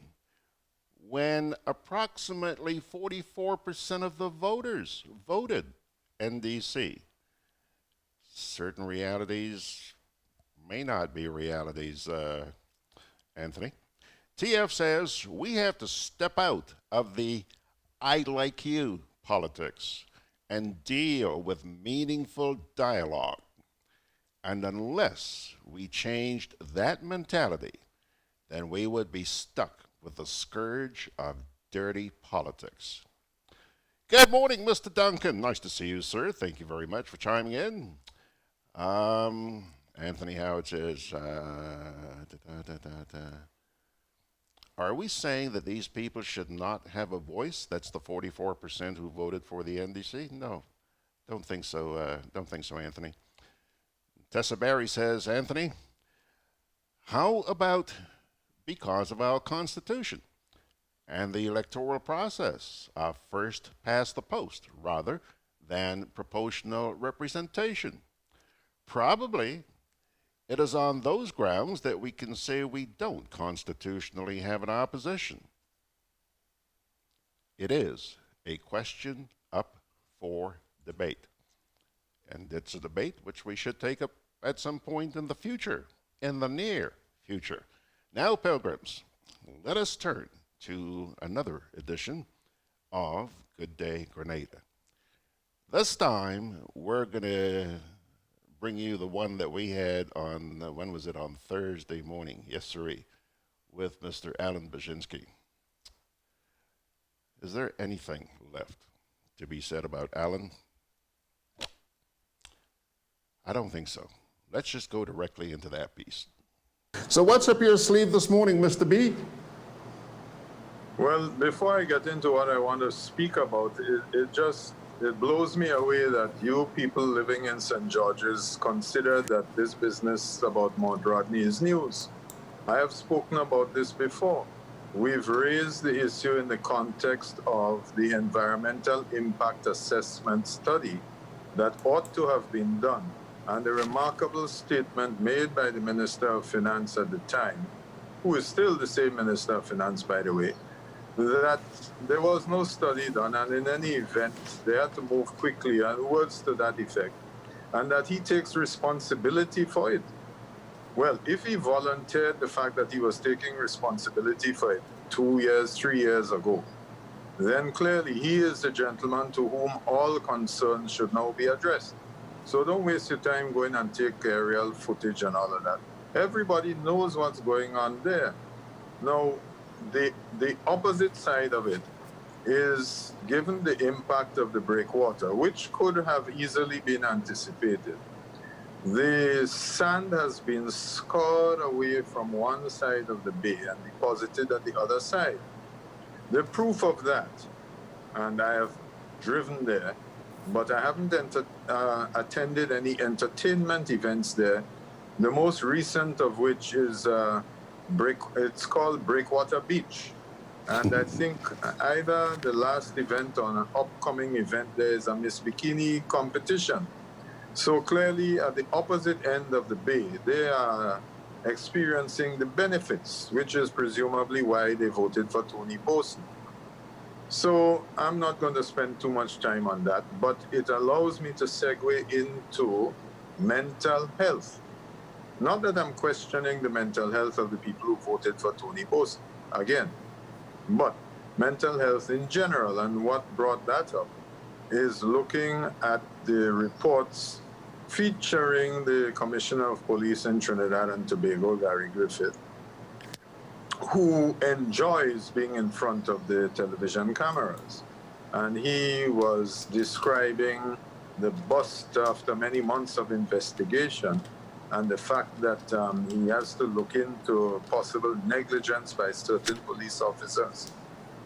when approximately 44% of the voters voted NDC. Certain realities may not be realities, Anthony. TF says, we have to step out of the I like you politics and deal with meaningful dialogue. And unless we changed that mentality, then we would be stuck with the scourge of dirty politics. Good morning, Mr. Duncan. Nice to see you, sir. Thank you very much for chiming in. Anthony Howard says, are we saying that these people should not have a voice? That's the 44% who voted for the NDC? No, don't think so. Don't think so, Anthony. Tessa Barry says, Anthony, how about because of our Constitution and the electoral process, first past the post rather than proportional representation? Probably it is on those grounds that we can say we don't constitutionally have an opposition. It is a question up for debate. And it's a debate which we should take up at some point in the future, in the near future. Now, pilgrims, let us turn to another edition of Good Day Grenada. This time, we're going to bring you the one that we had on, when was it, on Thursday morning, yes sirree, with Mr. Allan BIERZYNSKI. Is there anything left to be said about Allan? I don't think so. let's just go directly into that piece. So what's up your sleeve this morning, Mr. B? Well, before I get into what I want to speak about, it blows me away that you people living in St. George's consider that this business about Mount Rodney is news. I have spoken about this before. We've raised the issue in the context of the environmental impact assessment study that ought to have been done, and the remarkable statement made by the Minister of Finance at the time, who is still the same Minister of Finance, by the way, that there was no study done, and in any event, they had to move quickly, and words to that effect, and that he takes responsibility for it. Well, if he volunteered the fact that he was taking responsibility for it 2 years, 3 years ago, then clearly he is the gentleman to whom all concerns should now be addressed. So don't waste your time going and take aerial footage and all of that. Everybody knows what's going on there. Now, the opposite side of it is, given the impact of the breakwater, which could have easily been anticipated, the sand has been scoured away from one side of the bay and deposited at the other side. The proof of that, and I have driven there, but I haven't attended any entertainment events there, the most recent of which is it's called Breakwater Beach. And I think either the last event or an upcoming event there is a Miss Bikini competition. So clearly at the opposite end of the bay, they are experiencing the benefits, which is presumably why they voted for Tony Bosin. So I'm not going to spend too much time on that, but it allows me to segue into mental health. Not that I'm questioning the mental health of the people who voted for Tony Bosin, again, but mental health in general. And what brought that up is looking at the reports featuring the Commissioner of Police in Trinidad and Tobago, Gary Griffith, who enjoys being in front of the television cameras. And he was describing the bust after many months of investigation and the fact that he has to look into possible negligence by certain police officers.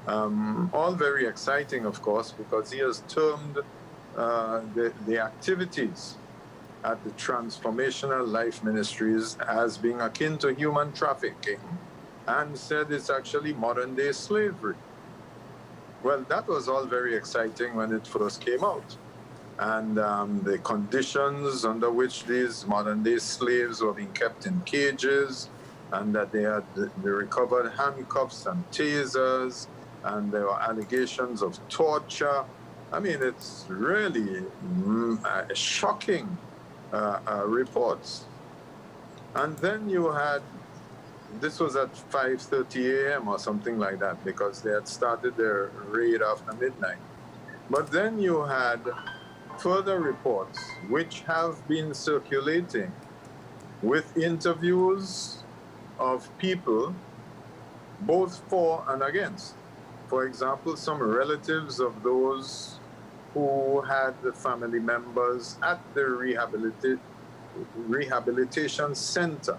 All very exciting, of course, because he has termed the activities at the Transformational Life Ministries as being akin to human trafficking, and said it's actually modern-day slavery. Well, that was all very exciting when it first came out. And the conditions under which these modern-day slaves were being kept in cages, and that they recovered handcuffs and tasers, and there were allegations of torture. I mean, it's really shocking reports. And then you had, this was at 5:30 a.m. or something like that, because they had started their raid after midnight. But then you had further reports which have been circulating with interviews of people both for and against. For example, some relatives of those who had the family members at the rehabilitation center.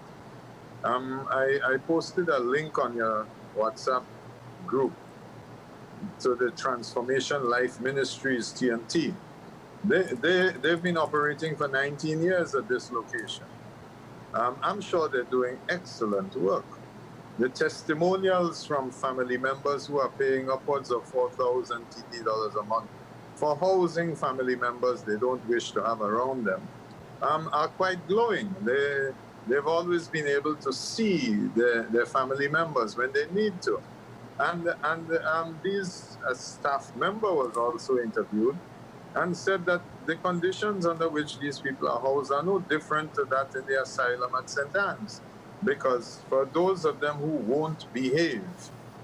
I posted a link on your WhatsApp group to the Transformation Life Ministries, TNT. They've been operating for 19 years at this location. I'm sure they're doing excellent work. The testimonials from family members who are paying upwards of 4,000 TT dollars a month for housing family members they don't wish to have around them are quite glowing. They've always been able to see their family members when they need to. And these staff member was also interviewed and said that the conditions under which these people are housed are no different to that in the asylum at St. Anne's. Because for those of them who won't behave,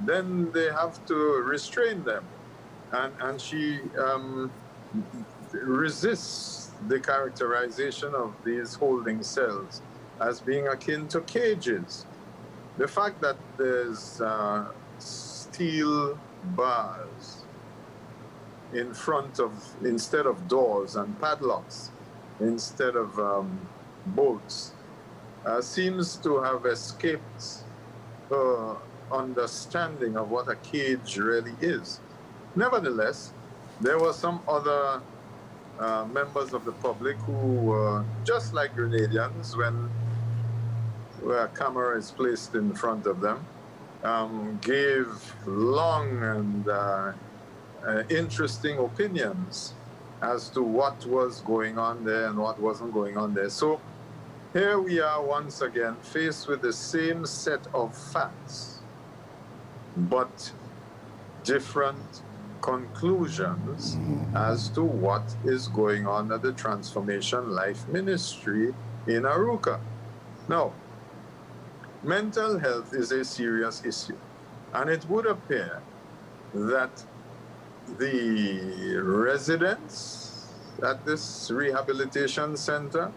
then they have to restrain them. And she resists the characterization of these holding cells as being akin to cages. The fact that there's steel bars in front of, instead of doors, and padlocks instead of boats seems to have escaped her understanding of what a cage really is. Nevertheless, there were some other members of the public who were just like Grenadians when a camera is placed in front of them, gave long and interesting opinions as to what was going on there and what wasn't going on there. So here we are once again faced with the same set of facts, but different conclusions as to what is going on at the Transformation Life Ministry in Arouca. Now, mental health is a serious issue, and it would appear that the residents at this rehabilitation center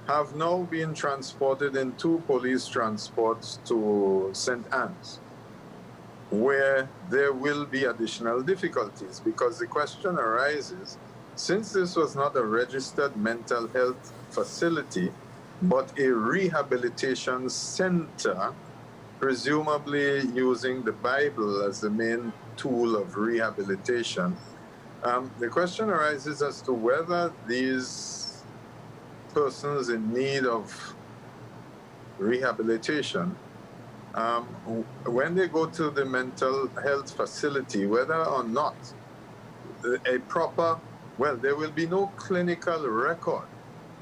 have now been transported in 2 police transports to St. Anne's, where there will be additional difficulties, because the question arises, since this was not a registered mental health facility, but a rehabilitation center, presumably using the Bible as the main tool of rehabilitation, the question arises as to whether these persons in need of rehabilitation, when they go to the mental health facility, whether or not a proper, well, there will be no clinical record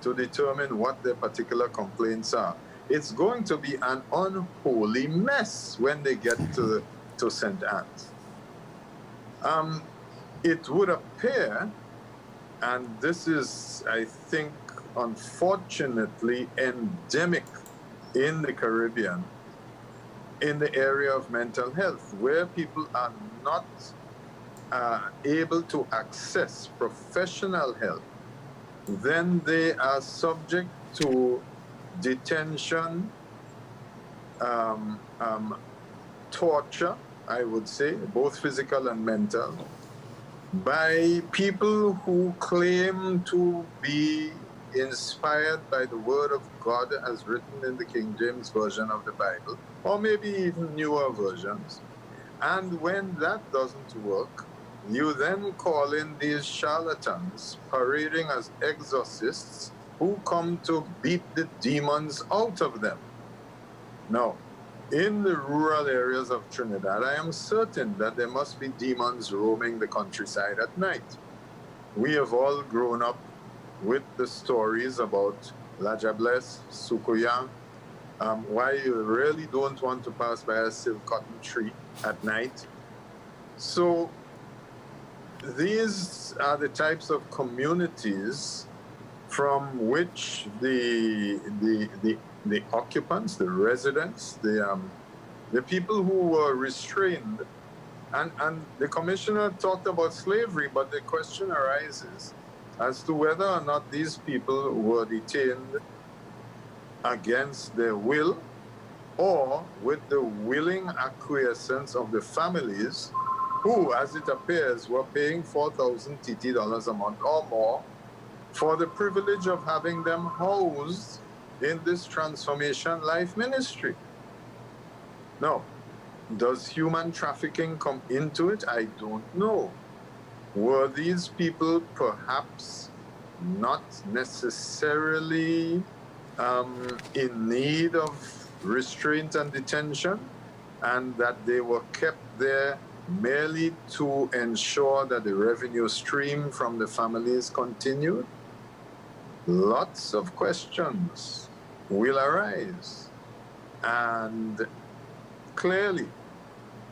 to determine what their particular complaints are. It's going to be an unholy mess when they get to St. Anne's. It would appear, and this is, I think, unfortunately endemic in the Caribbean, in the area of mental health, where people are not able to access professional help, then they are subject to detention, torture, I would say, both physical and mental, by people who claim to be inspired by the Word of God as written in the King James Version of the Bible, or maybe even newer versions. And when that doesn't work, you then call in these charlatans parading as exorcists who come to beat the demons out of them. Now, in the rural areas of Trinidad, I am certain that there must be demons roaming the countryside at night. We have all grown up with the stories about La Jablesse, Sukuya, why you really don't want to pass by a silk cotton tree at night. So these are the types of communities from which the occupants, the residents, the people who were restrained, and the commissioner talked about slavery, but the question arises as to whether or not these people were detained against their will or with the willing acquiescence of the families who, as it appears, were paying 4,000 TT dollars a month or more for the privilege of having them housed in this Transformation Life Ministry. Now, does human trafficking come into it? I don't know. Were these people perhaps not necessarily in need of restraint and detention, and that they were kept there merely to ensure that the revenue stream from the families continued? Lots of questions will arise. And clearly,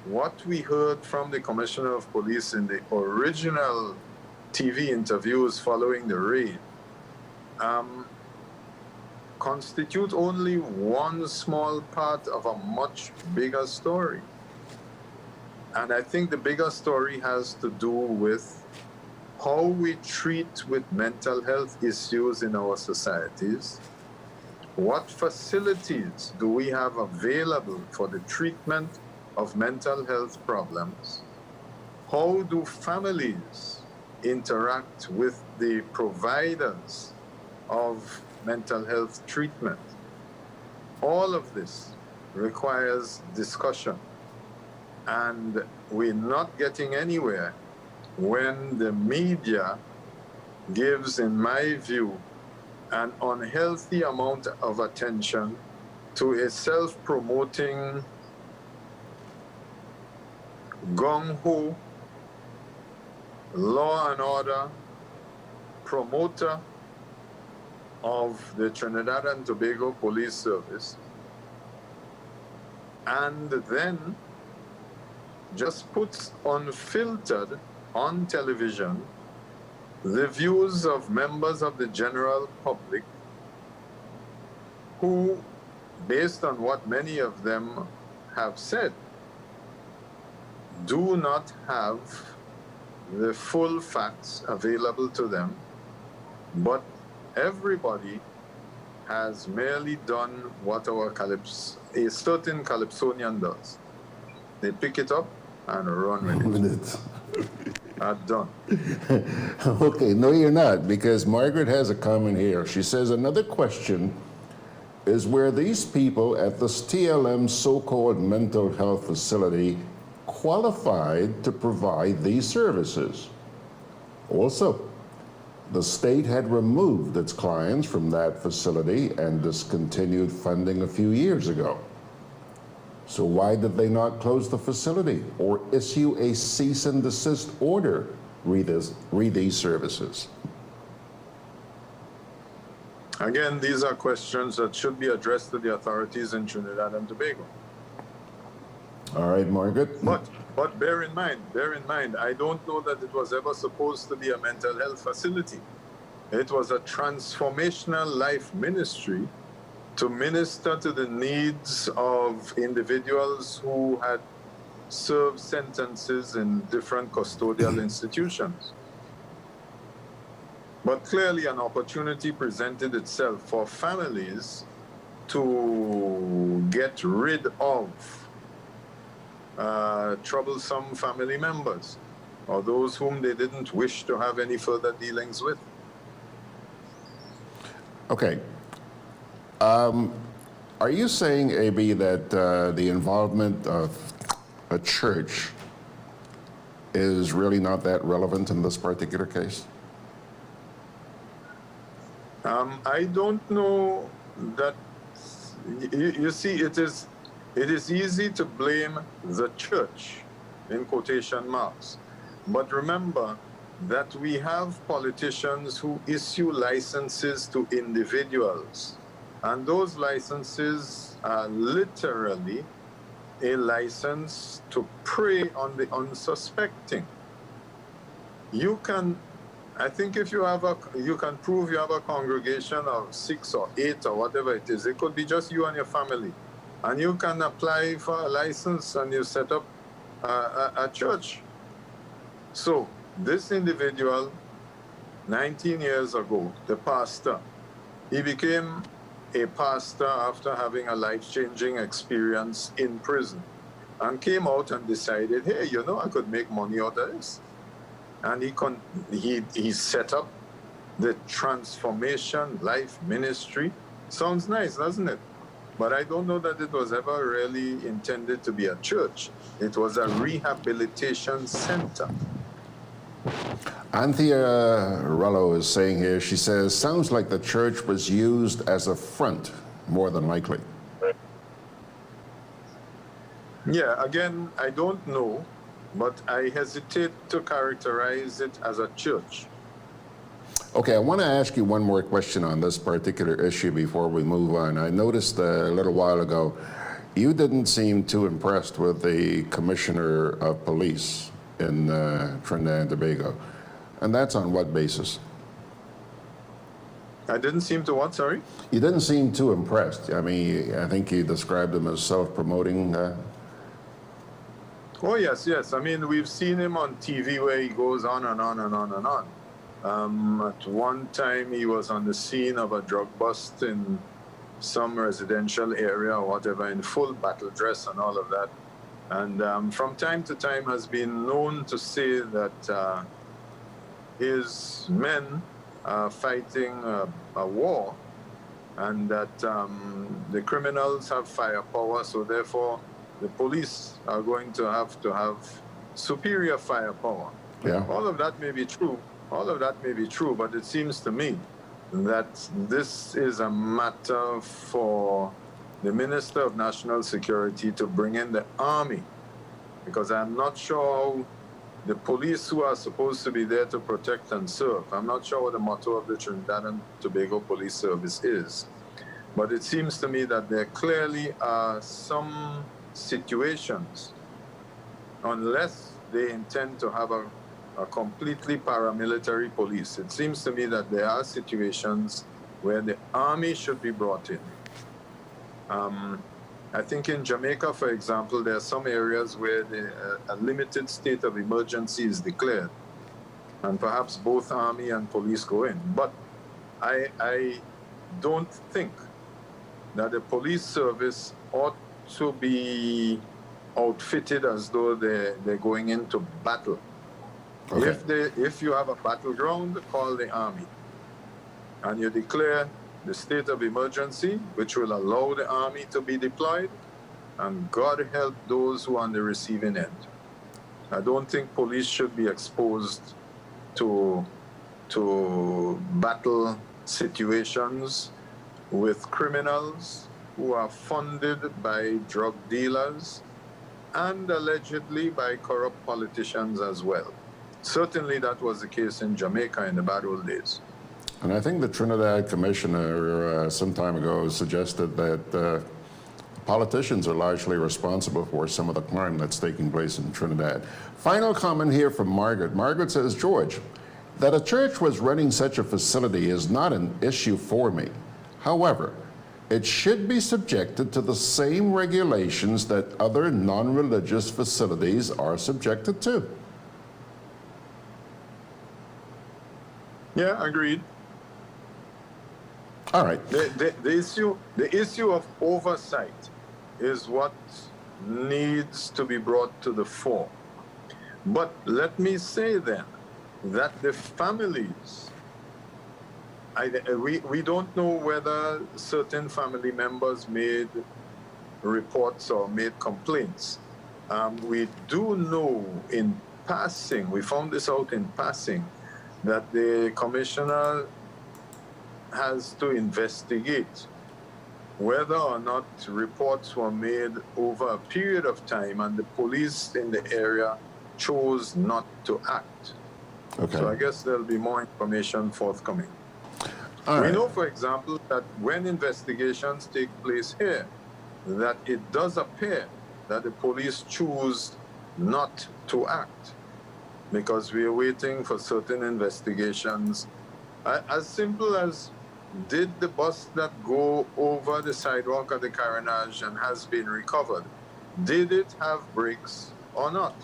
what we heard from the Commissioner of Police in the original TV interviews following the raid constitute only one small part of a much bigger story. And I think the bigger story has to do with how we treat with mental health issues in our societies. What facilities do we have available for the treatment of mental health problems? How do families interact with the providers of mental health treatment. All of this requires discussion, and we're not getting anywhere when the media gives, in my view, an unhealthy amount of attention to a self-promoting, gung-ho, law and order promoter of the Trinidad and Tobago Police Service, and then just puts unfiltered on television the views of members of the general public who, based on what many of them have said, do not have the full facts available to them, but everybody has merely done what a certain Calypsonian does. They pick it up and run with it. Done. Okay, no, you're not, because Margaret has a comment here. She says, another question is where these people at this TLM so-called mental health facility qualified to provide these services. Also, the state had removed its clients from that facility and discontinued funding a few years ago. So why did they not close the facility or issue a cease and desist order re these services? Again, these are questions that should be addressed to the authorities in Trinidad and Tobago. All right, Margaret. But bear in mind, I don't know that it was ever supposed to be a mental health facility. It was a transformational life ministry to minister to the needs of individuals who had served sentences in different custodial institutions. But clearly an opportunity presented itself for families to get rid of troublesome family members or those whom they didn't wish to have any further dealings with. Okay. Are you saying, AB, that the involvement of a church is really not that relevant in this particular case? I don't know that. You see, it is easy to blame the church, in quotation marks. But remember that we have politicians who issue licenses to individuals. And those licenses are literally a license to prey on the unsuspecting. You can, I think if you have you can prove you have a congregation of 6 or 8 or whatever it is. It could be just you and your family. And you can apply for a license and you set up a church. So this individual, 19 years ago, the pastor, he became a pastor after having a life-changing experience in prison and came out and decided, hey, you know, I could make money out of this. And he set up the Transformation Life Ministry. Sounds nice, doesn't it? But I don't know that it was ever really intended to be a church. It was a rehabilitation center. Anthea Rello is saying here, she says, sounds like the church was used as a front, more than likely. Yeah, again, I don't know, but I hesitate to characterize it as a church. Okay, I want to ask you one more question on this particular issue before we move on. I noticed a little while ago, you didn't seem too impressed with the Commissioner of Police in Trinidad and Tobago. And that's on what basis? I didn't seem to what, sorry? You didn't seem too impressed. I mean, I think you described him as self-promoting. Oh, yes, yes. I mean, we've seen him on TV where he goes on and on and on and on. At one time, he was on the scene of a drug bust in some residential area or whatever, in full battle dress and all of that. And from time to time has been known to say that his men are fighting a war and that the criminals have firepower, so therefore the police are going to have superior firepower. Yeah. All of that may be true. All of that may be true, but it seems to me that this is a matter for the Minister of National Security to bring in the army, because I'm not sure how the police who are supposed to be there to protect and serve, I'm not sure what the motto of the Trinidad and Tobago Police Service is. But it seems to me that there clearly are some situations, unless they intend to have a completely paramilitary police, it seems to me that there are situations where the army should be brought in. I think in Jamaica, for example, there are some areas where a limited state of emergency is declared, and perhaps both army and police go in. But I don't think that the police service ought to be outfitted as though they're going into battle. Okay. If you have a battleground, call the army, and you declare the state of emergency, which will allow the army to be deployed, and God help those who are on the receiving end. I don't think police should be exposed to battle situations with criminals who are funded by drug dealers and allegedly by corrupt politicians as well. Certainly that was the case in Jamaica in the bad old days. And I think the Trinidad Commissioner some time ago suggested that politicians are largely responsible for some of the crime that's taking place in Trinidad. Final comment here from Margaret. Margaret says, George, that a church was running such a facility is not an issue for me. However, it should be subjected to the same regulations that other non-religious facilities are subjected to. Yeah, agreed. All right. The issue of oversight is what needs to be brought to the fore. But let me say then that the families, we don't know whether certain family members made reports or made complaints. We do know in passing, we found this out in passing, that the commissioner has to investigate whether or not reports were made over a period of time and the police in the area chose not to act. Okay. So I guess there'll be more information forthcoming. We know, for example, that when investigations take place here, that it does appear that the police choose not to act because we are waiting for certain investigations. As simple as, did the bus that go over the sidewalk at the Carnage and has been recovered, did it have brakes or not?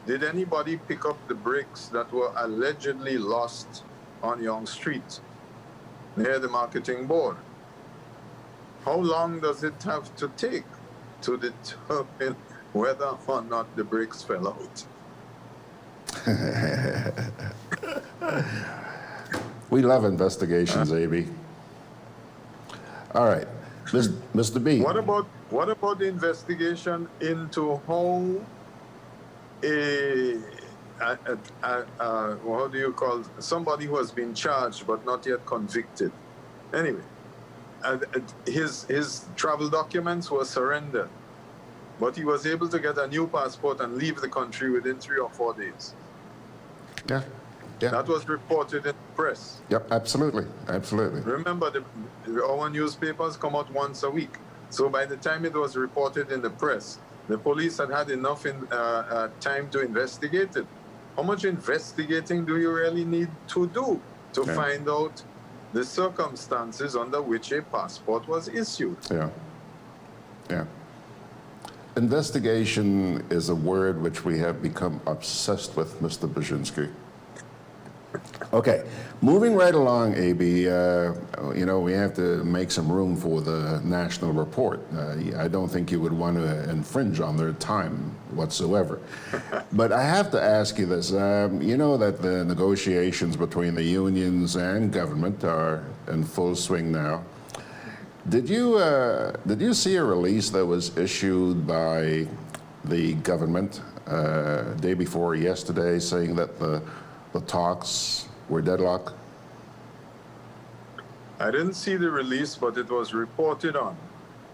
Did anybody pick up the brakes that were allegedly lost on Yonge Street near the marketing board? How long does it have to take to determine whether or not the brakes fell out? We love investigations, AB. All right, Mr. B. What about the investigation into how how do you call somebody who has been charged but not yet convicted? Anyway, his travel documents were surrendered, but he was able to get a new passport and leave the country within 3 or 4 days. Yeah. Yeah. That was reported in the press. Yep, absolutely, absolutely. Remember, our newspapers come out once a week. So by the time it was reported in the press, the police had enough time to investigate it. How much investigating do you really need to do to find out the circumstances under which a passport was issued? Yeah. Yeah. Investigation is a word which we have become obsessed with, Mr. Bierzyński. Okay, moving right along, AB, we have to make some room for the national report. I don't think you would want to infringe on their time whatsoever. But I have to ask you this. You know that the negotiations between the unions and government are in full swing now. Did you see a release that was issued by the government day before yesterday saying that the talks were deadlocked? I didn't see the release, but it was reported on.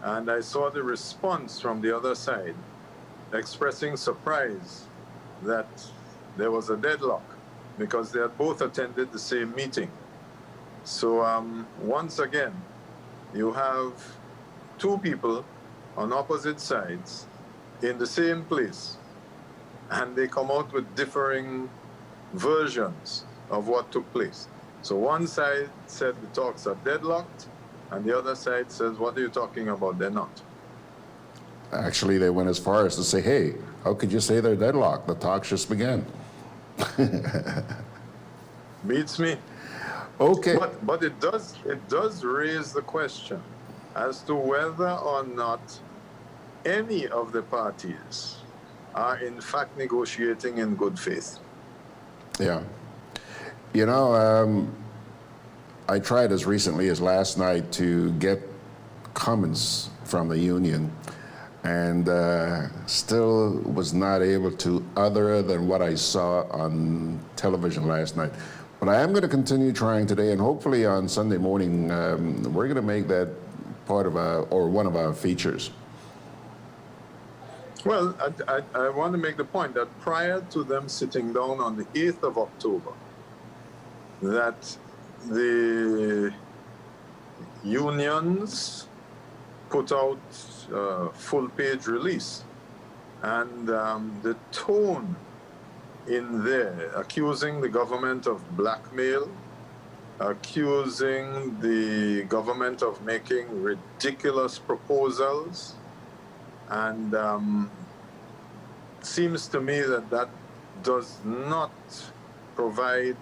And I saw the response from the other side expressing surprise that there was a deadlock because they had both attended the same meeting. So once again, you have two people on opposite sides in the same place, and they come out with differing versions of what took place. So one side said the talks are deadlocked, and the other side says, what are you talking about? They're not. Actually, they went as far as to say, hey, how could you say they're deadlocked? The talks just began. Beats me. Okay. But it does raise the question as to whether or not any of the parties are in fact negotiating in good faith. Yeah. You know, I tried as recently as last night to get comments from the union, and still was not able to, other than what I saw on television last night. But I am going to continue trying today, and hopefully on Sunday morning, we're going to make that part of one of our features. Well, I want to make the point that prior to them sitting down on the 8th of October, that the unions put out a full-page release, and the tone in there, accusing the government of blackmail, accusing the government of making ridiculous proposals, and seems to me that that does not provide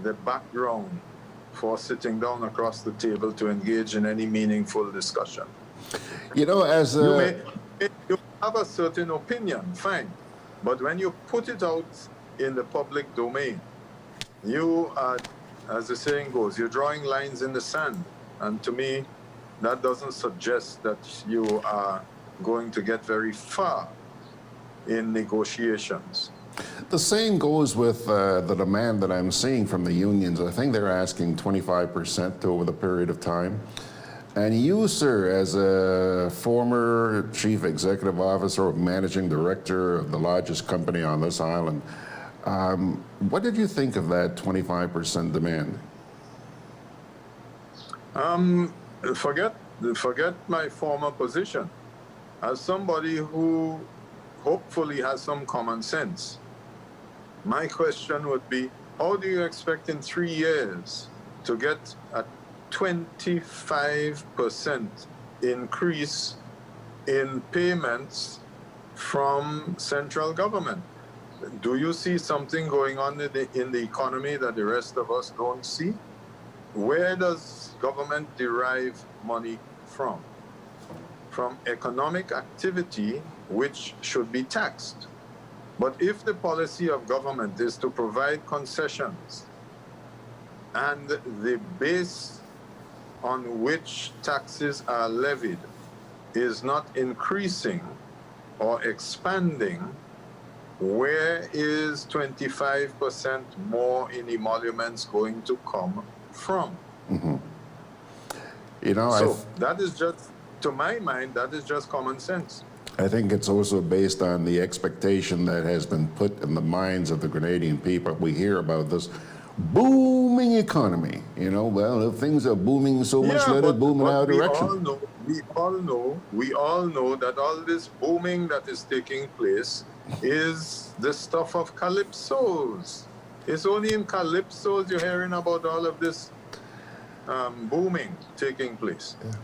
the background for sitting down across the table to engage in any meaningful discussion. You know, as you have a certain opinion, fine, but when you put it out in the public domain, you are, as the saying goes, you're drawing lines in the sand, and to me, that doesn't suggest that you are going to get very far in negotiations. The same goes with the demand that I'm seeing from the unions. I think they're asking 25% over the period of time. And you, sir, as a former chief executive officer or managing director of the largest company on this island, what did you think of that 25% demand? Forget my former position. As somebody who hopefully has some common sense, my question would be, how do you expect in 3 years to get a 25% increase in payments from central government? Do you see something going on in the economy that the rest of us don't see? Where does government derive money from? From economic activity, which should be taxed. But if the policy of government is to provide concessions, and the base on which taxes are levied is not increasing or expanding, where is 25% more in emoluments going to come from? Mm-hmm. You know, so that is just, to my mind, that is just common sense. I think it's also based on the expectation that has been put in the minds of the Grenadian people. We hear about this booming economy. You know, well, if things are booming so much, let it boom in our direction. We all know that all this booming that is taking place is the stuff of calypsos. It's only in calypsos you're hearing about all of this booming taking place. Yeah.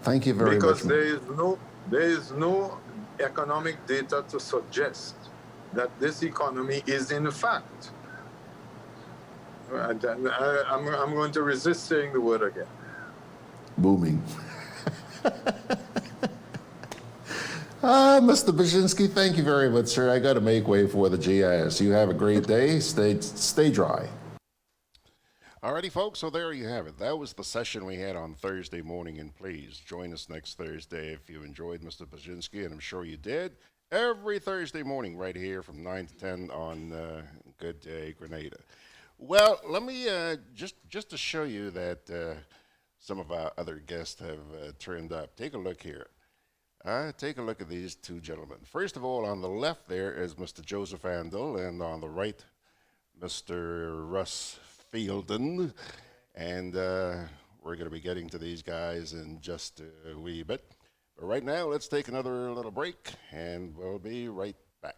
Thank you very much. Because there is no economic data to suggest that this economy is in fact, I'm going to resist saying the word again. Booming. Mr. BIERZYNSKI, thank you very much, sir. I got to make way for the GIS. You have a great day. Stay dry. Alrighty, folks, so there you have it. That was the session we had on Thursday morning, and please join us next Thursday if you enjoyed Mr. Bierzyński, and I'm sure you did. Every Thursday morning right here from 9 to 10 on Good Day Grenada. Well, let me, just to show you that some of our other guests have turned up, take a look here. Take a look at these two gentlemen. First of all, on the left there is Mr. Joseph Andall, and on the right, Mr. Russ Fielden. And we're going to be getting to these guys in just a wee bit. But right now, let's take another little break, and we'll be right back.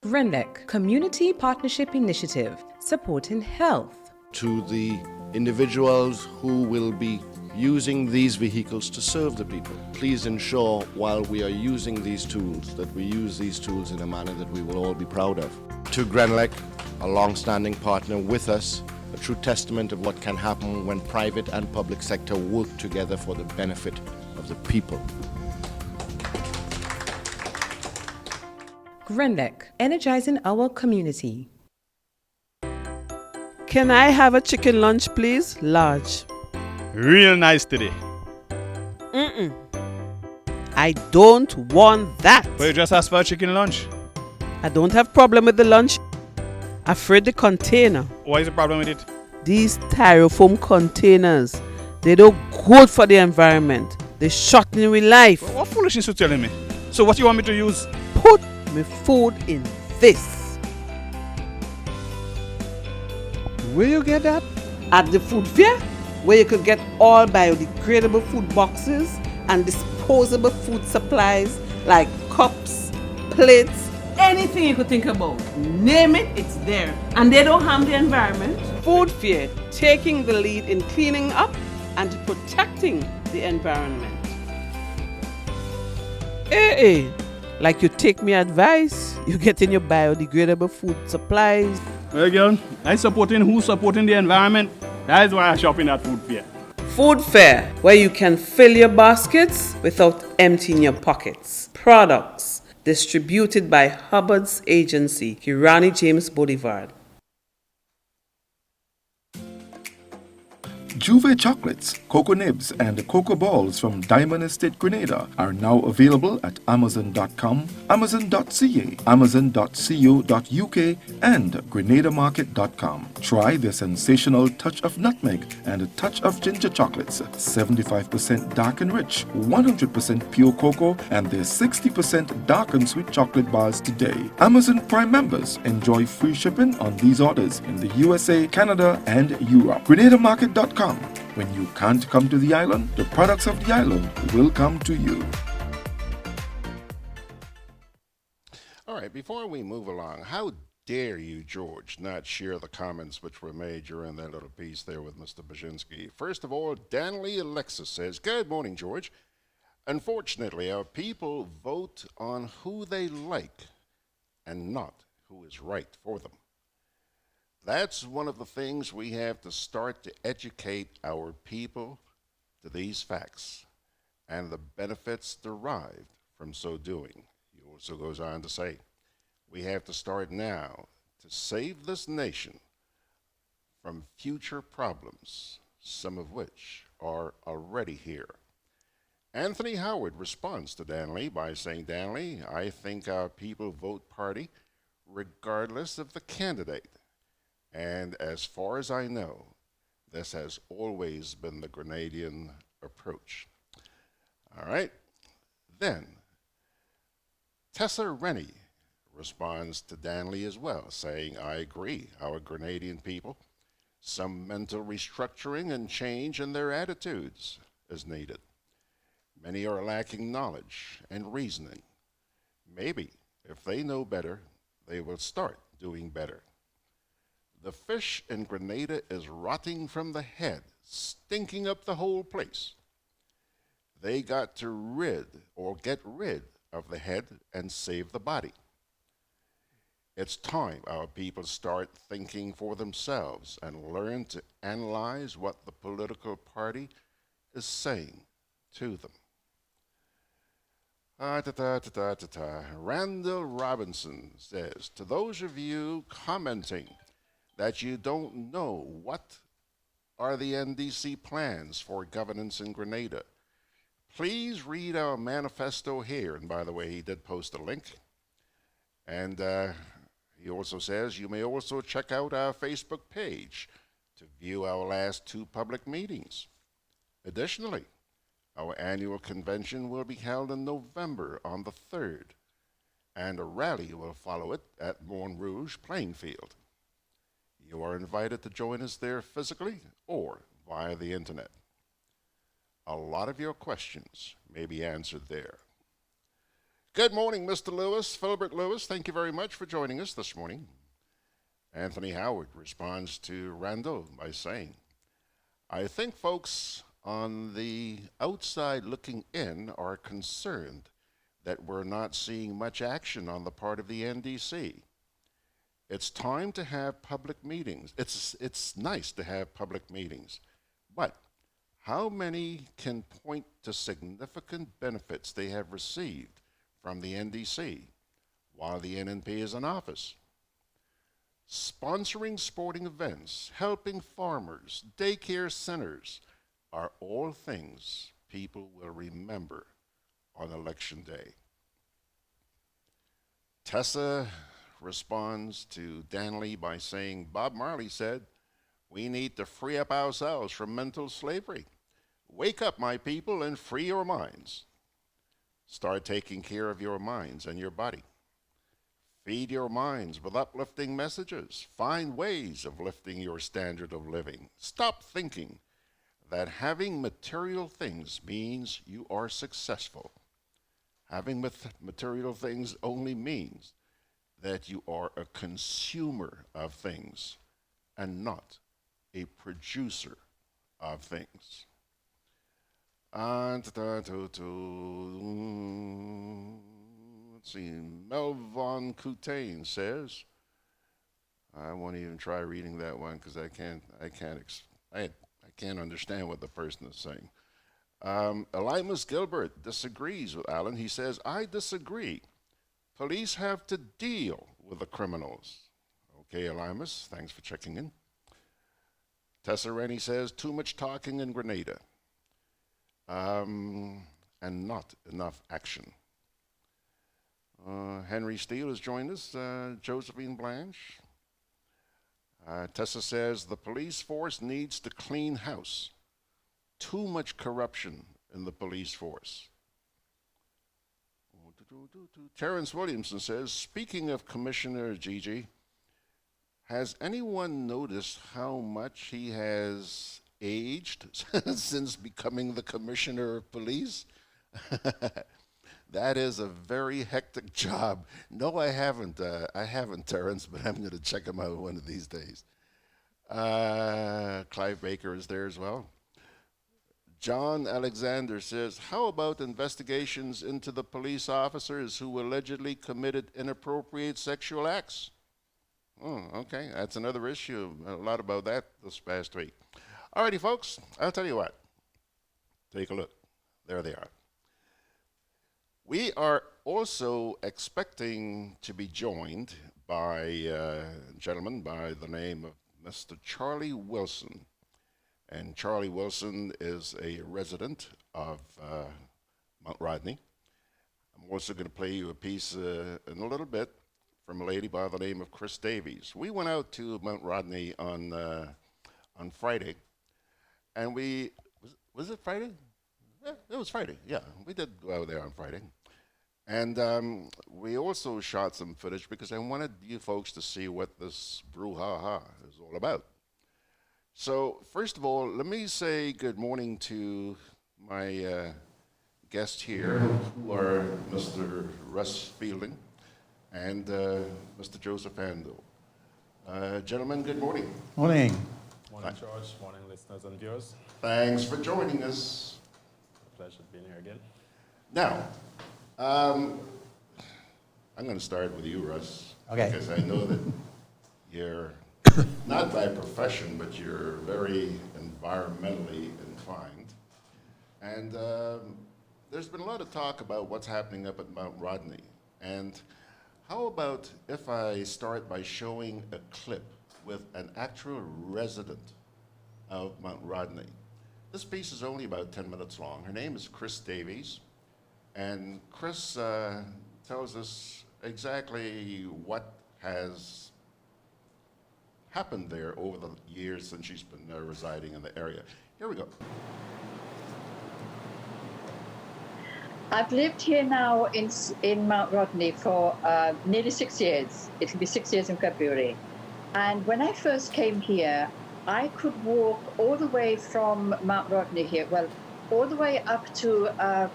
GRENADABROADCAST Community Partnership Initiative, supporting health. To the individuals who will be using these vehicles to serve the people, please ensure while we are using these tools that we use these tools in a manner that we will all be proud of. To GRENLEC, a long-standing partner with us, a true testament of what can happen when private and public sector work together for the benefit of the people. GRENADABROADCAST, energizing our community. Can I have a chicken lunch, please? Large. Real nice today. I don't want that. But you just asked for a chicken lunch. I don't have problem with the lunch. Afraid the container. What is the problem with it? These styrofoam containers, they don't good for the environment. They shorten with life. What foolishness you telling me? So what you want me to use? Put my food in this. Where you get that? At the food fair, where you could get all biodegradable food boxes and disposable food supplies like cups, plates, anything you could think about. Name it, it's there. And they don't harm the environment. Food fair, taking the lead in cleaning up and protecting the environment. Hey, like you take me advice, you get in your biodegradable food supplies. Well, girl, I supporting who supporting the environment. That is why I shop in at food fair. Food fair, where you can fill your baskets without emptying your pockets. Products distributed by Hubbard's agency, Kirani James Boulevard. Juve chocolates, cocoa nibs, and cocoa balls from Diamond Estate Grenada are now available at Amazon.com, Amazon.ca, Amazon.co.uk, and GrenadaMarket.com. Try their sensational touch of nutmeg and a touch of ginger chocolates, 75% dark and rich, 100% pure cocoa, and their 60% dark and sweet chocolate bars today. Amazon Prime members enjoy free shipping on these orders in the USA, Canada, and Europe. GrenadaMarket.com. When you can't come to the island, the products of the island will come to you. All right, before we move along, how dare you, George, not share the comments which were made during that little piece there with Mr. Bierzyński? First of all, Danley Alexis says, "Good morning, George. Unfortunately, our people vote on who they like and not who is right for them. That's one of the things we have to start to educate our people to these facts and the benefits derived from so doing." He also goes on to say, "We have to start now to save this nation from future problems, some of which are already here." Anthony Howard responds to Danley by saying, Danley, I think our people vote party regardless of the candidate. And as far as I know, this has always been the Grenadian approach. All right. Then, Tessa Rennie responds to Danley as well, saying, I agree, our Grenadian people, some mental restructuring and change in their attitudes is needed. Many are lacking knowledge and reasoning. Maybe, if they know better, they will start doing better. The fish in Grenada is rotting from the head, stinking up the whole place. They got to get rid of the head and save the body. It's time our people start thinking for themselves and learn to analyze what the political party is saying to them. Randall Robinson says, to those of you commenting that you don't know what are the NDC plans for governance in Grenada, please read our manifesto here. And by the way, he did post a link. And he also says you may also check out our Facebook page to view our last 2 public meetings. Additionally, our annual convention will be held in November on the 3rd, and a rally will follow it at Morne Rouge playing field. You are invited to join us there physically or via the internet. A lot of your questions may be answered there. Good morning, Mr. Lewis, Philbert Lewis. Thank you very much for joining us this morning. Anthony Howard responds to Randall by saying, I think folks on the outside looking in are concerned that we're not seeing much action on the part of the NDC. It's time to have public meetings. It's nice to have public meetings, but how many can point to significant benefits they have received from the NDC while the NNP is in office? Sponsoring sporting events, helping farmers, daycare centers are all things people will remember on Election Day. Tessa responds to Danley by saying, Bob Marley said, we need to free up ourselves from mental slavery. Wake up, my people, and free your minds. Start taking care of your minds and your body. Feed your minds with uplifting messages. Find ways of lifting your standard of living. Stop thinking that having material things means you are successful. Having material things only means that you are a consumer of things and not a producer of things. Let's see, Melvon Coutain says, I won't even try reading that one because I can't understand what the person is saying. Elimus Gilbert disagrees with Allan. He says, I disagree. Police have to deal with the criminals. Okay, Elimus, thanks for checking in. Tessa Rennie says, too much talking in Grenada. And not enough action. Henry Steele has joined us. Josephine Blanche. Tessa says, the police force needs to clean house. Too much corruption in the police force. Terrence Williamson says, speaking of Commissioner Gigi, has anyone noticed how much he has aged since becoming the Commissioner of Police? That is a very hectic job. No, I haven't, Terrence, but I'm going to check him out one of these days. Clive Baker is there as well. John Alexander says, how about investigations into the police officers who allegedly committed inappropriate sexual acts? Oh, okay, that's another issue. A lot about that this past week. Alrighty, folks, I'll tell you what. Take a look. There they are. We are also expecting to be joined by a gentleman by the name of Mr. Charlie Wilson. And Charlie Wilson is a resident of Mount Rodney. I'm also going to play you a piece in a little bit from a lady by the name of Kriss Davies. We went out to Mount Rodney on Friday, and was it Friday? Yeah, it was Friday. Yeah, we did go out there on Friday. And we also shot some footage because I wanted you folks to see what this brouhaha is all about. So first of all, let me say good morning to my guests here, who are Mr. Russ Fielden and Mr. Joseph Andall. Gentlemen, good morning. Morning. Morning, George. Morning, listeners and viewers. Thanks for joining us. A pleasure being here again. Now, I'm going to start with you, Russ. Okay. Because I know that you're not by profession, but you're very environmentally inclined. And there's been a lot of talk about what's happening up at Mount Rodney. And how about if I start by showing a clip with an actual resident of Mount Rodney? This piece is only about 10 minutes long. Her name is Kriss Davies. And Kriss tells us exactly what has happened there over the years since she's been residing in the area. Here we go. I've lived here now in Mount Rodney for nearly 6 years. It'll be 6 years in February. And when I first came here, I could walk all the way from Mount Rodney here, well, all the way up to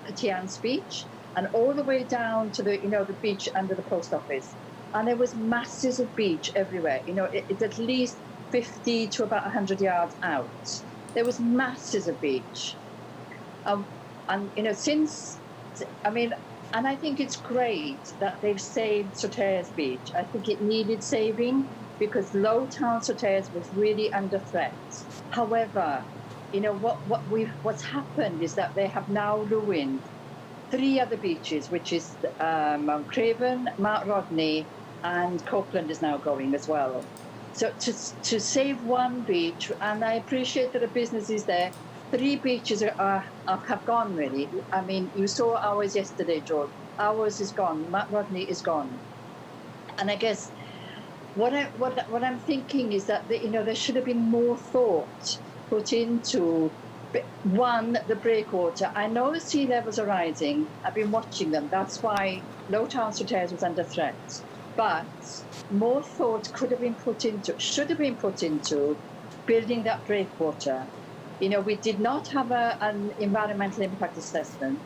Petian's beach and all the way down to the beach under the post office. And there was masses of beach everywhere. It's at least 50 to about 100 yards out. There was masses of beach. And and I think it's great that they've saved Sauterres Beach. I think it needed saving because Lowtown Sauterres was really under threat. However, what's happened is that they have now ruined 3 other beaches, which is Mount Craven, Mount Rodney, and Copeland is now going as well. So to save one beach, and I appreciate that the business is there, 3 beaches have gone really. I mean, you saw ours yesterday, George. Ours is gone. Mount Rodney is gone. And I guess what I'm thinking is that there should have been more thought put into one, the breakwater. I know the sea levels are rising. I've been watching them. That's why Lowtown Sauterres was under threat. But more thought should have been put into building that breakwater. We did not have an environmental impact assessment.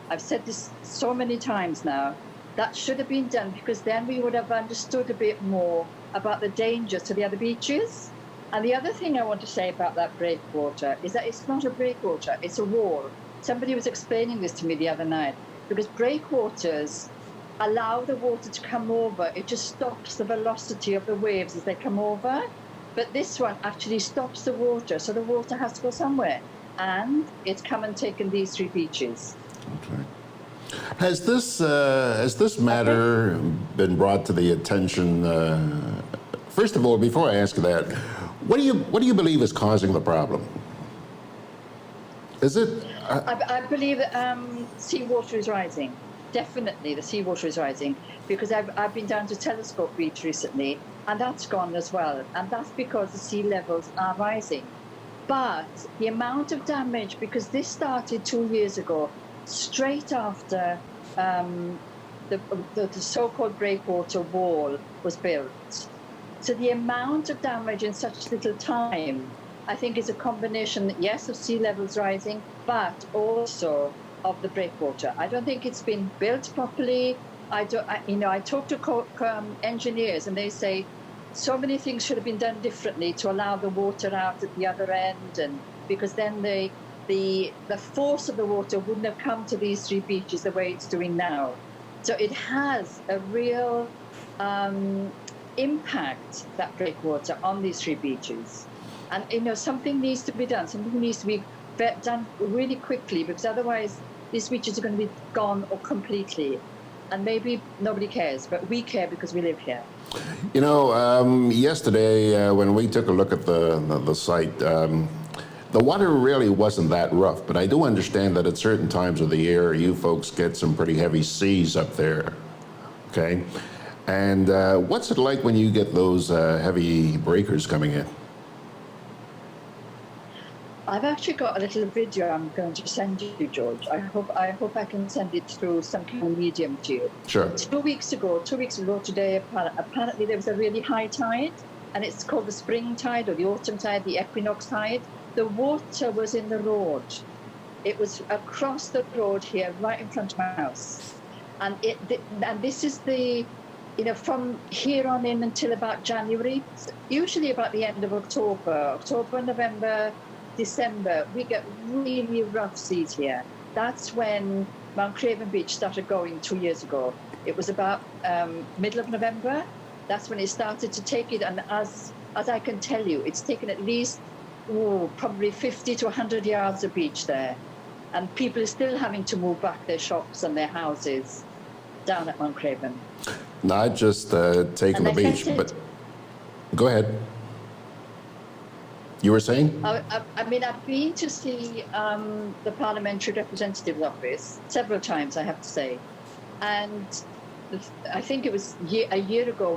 I've said this so many times now. That should have been done because then we would have understood a bit more about the dangers to the other beaches. And the other thing I want to say about that breakwater is that it's not a breakwater, it's a wall. Somebody was explaining this to me the other night because breakwaters allow the water to come over. It just stops the velocity of the waves as they come over. But this one actually stops the water, so the water has to go somewhere. And it's come and taken these 3 beaches. Okay. Has this matter been brought to the attention? First of all, before I ask that, what do you believe is causing the problem? Is it? I believe that seawater is rising. Definitely, the seawater is rising because I've been down to Telescope Beach recently, and that's gone as well. And that's because the sea levels are rising. But the amount of damage, because this started 2 years ago, straight after the so-called breakwater wall was built. So the amount of damage in such little time, I think, is a combination, yes, of sea levels rising, but also of the breakwater. I don't think it's been built properly. I talk to engineers and they say so many things should have been done differently to allow the water out at the other end, and because then the force of the water wouldn't have come to these 3 beaches the way it's doing now. So it has a real impact, that breakwater, on these 3 beaches. And something needs to be done. Something needs to be done really quickly, because otherwise these beaches are going to be gone or completely. And maybe nobody cares, but we care because we live here. Yesterday when we took a look at the site, The water really wasn't that rough, but I do understand that at certain times of the year, you folks get some pretty heavy seas up there, okay? And what's it like when you get those heavy breakers coming in? I've actually got a little video I'm going to send you, George. I hope I can send it through some kind of medium to you. Sure. 2 weeks ago today, apparently there was a really high tide, and it's called the spring tide or the autumn tide, the equinox tide. The water was in the road. It was across the road here, right in front of my house. And this is the, from here on in until about January, usually about the end of October, November, December, we get really rough seas here. That's when Mount Craven Beach started going 2 years ago. It was about middle of November. That's when it started to take it. And as I can tell you, it's taken at least probably 50 to 100 yards of beach there. And people are still having to move back their shops and their houses down at Mount Craven. Not just taking the beach, but go ahead. You were saying? I mean, I've been to see the Parliamentary Representative's office several times, I have to say. And I think it was a year ago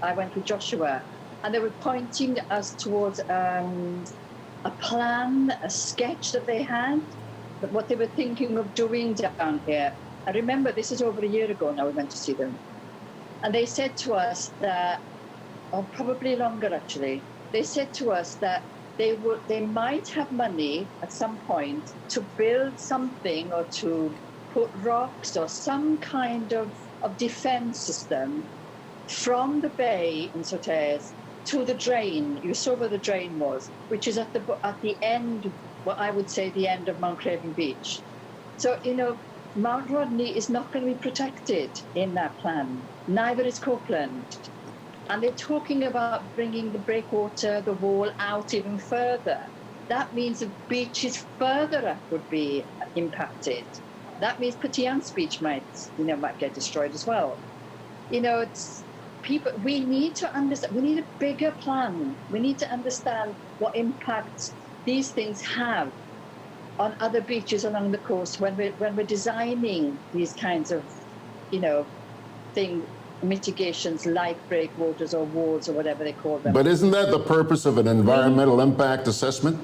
I went with Joshua, and they were pointing us towards a plan, a sketch that they had, what they were thinking of doing down here. I remember this is over a year ago now we went to see them. And they said to us that, or probably longer actually, they said to us that they might have money at some point to build something or to put rocks or some kind of defense system from the bay in Sotaires to the drain. You saw where the drain was, which is at the end, what I would say the end of Mount Craven Beach. So, Mount Rodney is not going to be protected in that plan. Neither is Copeland. And they're talking about bringing the breakwater, the wall out even further. That means the beaches further up would be impacted. That means Petiance Beach might get destroyed as well. It's people. We need to understand. We need a bigger plan. We need to understand what impact these things have on other beaches along the coast when we're designing these kinds of, mitigations like breakwaters or walls or whatever they call them. But isn't that the purpose of an environmental impact assessment?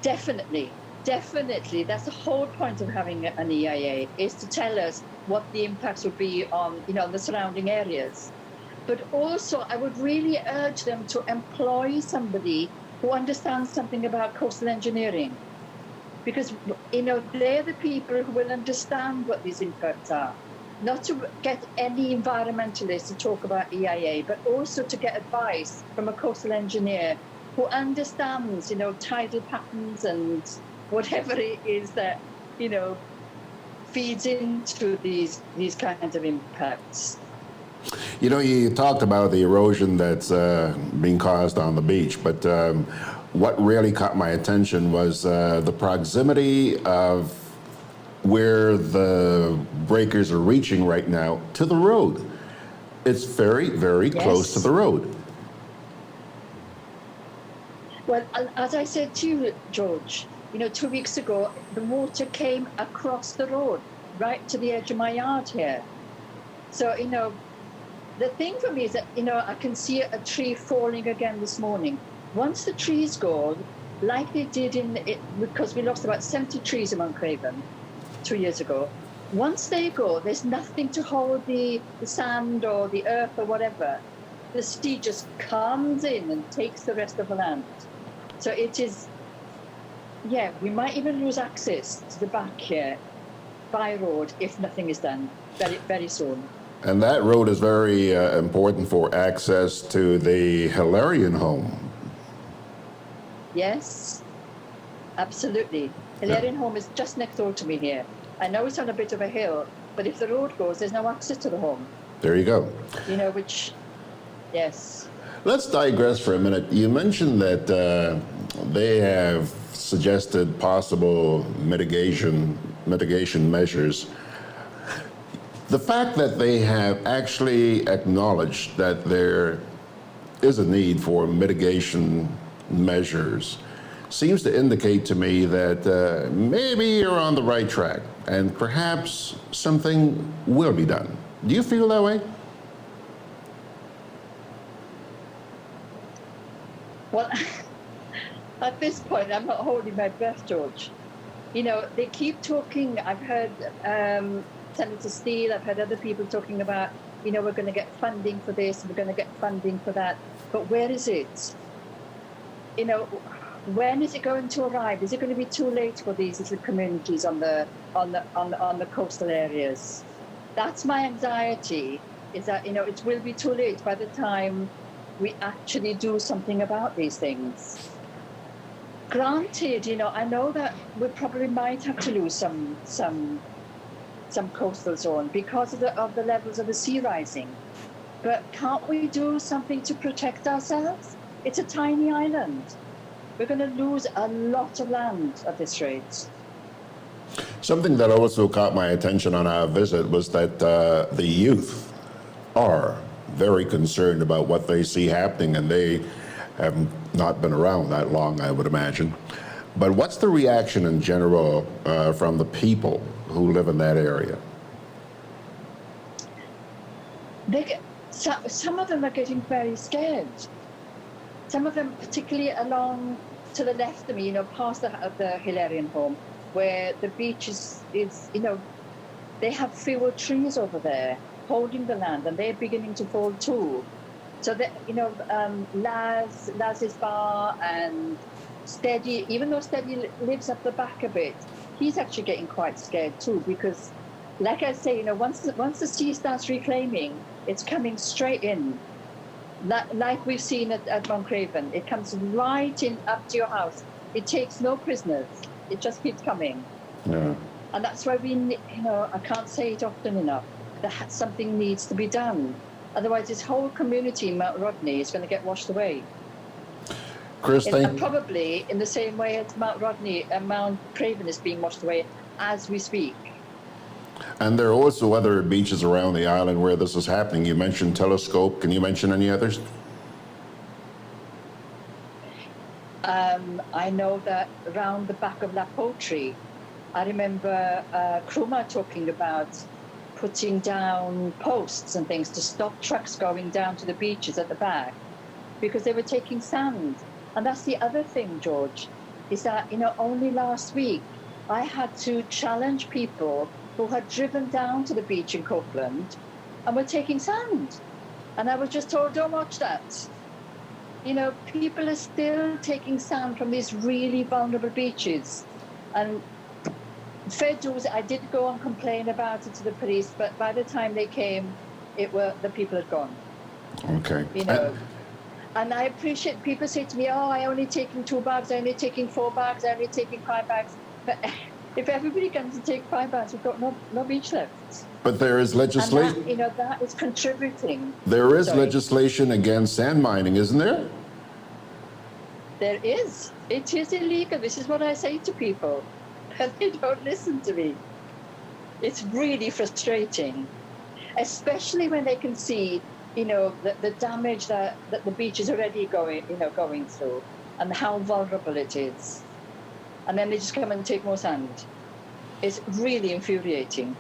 Definitely. That's the whole point of having an EIA, is to tell us what the impacts would be on, the surrounding areas. But also, I would really urge them to employ somebody who understands something about coastal engineering. Because, they're the people who will understand what these impacts are. Not to get any environmentalist to talk about EIA, but also to get advice from a coastal engineer who understands, tidal patterns and whatever it is that, feeds into these kinds of impacts. You talked about the erosion that's being caused on the beach, but what really caught my attention was the proximity of where the breakers are reaching right now to the road. It's very, very close to the road. Well, as I said to you, George, 2 weeks ago, the water came across the road, right to the edge of my yard here. So, the thing for me is that, I can see a tree falling again this morning. Once the trees go, like they did because we lost about 70 trees in Mount Craven 2 years ago. Once they go, there's nothing to hold the sand or the earth or whatever. The sea just comes in and takes the rest of the land. So it is, we might even lose access to the back here by road if nothing is done very, very soon. And that road is very important for access to the Hilarion home. Yes, absolutely. Hilarion home is just next door to me here. I know it's on a bit of a hill, but if the road goes, there's no access to the home. There you go. Yes. Let's digress for a minute. You mentioned that they have suggested possible mitigation measures. The fact that they have actually acknowledged that there is a need for mitigation measures seems to indicate to me that maybe you're on the right track and perhaps something will be done. Do you feel that way? Well, at this point, I'm not holding my breath, George. You know, they keep talking. I've heard Senator Steele, I've heard other people talking about, you know, we're going to get funding for this, we're going to get funding for that. But where is it? You know, when is it going to arrive? Is it going to be too late for these little communities on the coastal areas? That's my anxiety, is that, you know, it will be too late by the time we actually do something about these things. Granted, you know, I know that we probably might have to lose some coastal zone because of the levels of the sea rising. But can't we do something to protect ourselves? It's a tiny island. We're going to lose a lot of land at this rate. Something that also caught my attention on our visit was that the youth are very concerned about what they see happening, and they have not been around that long, I would imagine. But what's the reaction in general from the people who live in that area? Some of them are getting very scared. Some of them, particularly along to the left of me, you know, past the Hilarion home, where the beach is, you know, they have fewer trees over there holding the land, and they're beginning to fall too. So that, you know, Laz's bar and Steady, even though Steady lives up the back a bit, he's actually getting quite scared too, because, like I say, you know, once the sea starts reclaiming, it's coming straight in. Like we've seen at Mount Craven, it comes right in up to your house. It takes no prisoners. It just keeps coming. Yeah. And that's why we, you know, I can't say it often enough, that something needs to be done. Otherwise, this whole community in Mount Rodney is going to get washed away. Kriss, And probably in the same way as Mount Rodney and Mount Craven is being washed away as we speak. And there are also other beaches around the island where this is happening. You mentioned Telescope. Can you mention any others? I know that around the back of La Poultry, I remember Kruma talking about putting down posts and things to stop trucks going down to the beaches at the back because they were taking sand. And that's the other thing, George, is that, you know, only last week I had to challenge people who had driven down to the beach in Copeland and were taking sand. And I was just told, don't watch that. You know, people are still taking sand from these really vulnerable beaches. And fair dues, I did go and complain about it to the police, but by the time they came, the people had gone. Okay. You know, and I appreciate people say to me, oh, I only taking 2 bags, I only taking 4 bags, I only taking 5 bags. But if everybody comes to take 5 bags, we've got no beach left. But there is legislation. And that, you know, that is contributing. There is legislation against sand mining, isn't there? There is. It is illegal. This is what I say to people. And they don't listen to me. It's really frustrating, especially when they can see, you know, the damage that the beach is already going through, and how vulnerable it is. And then they just come and take more sand. It's really infuriating.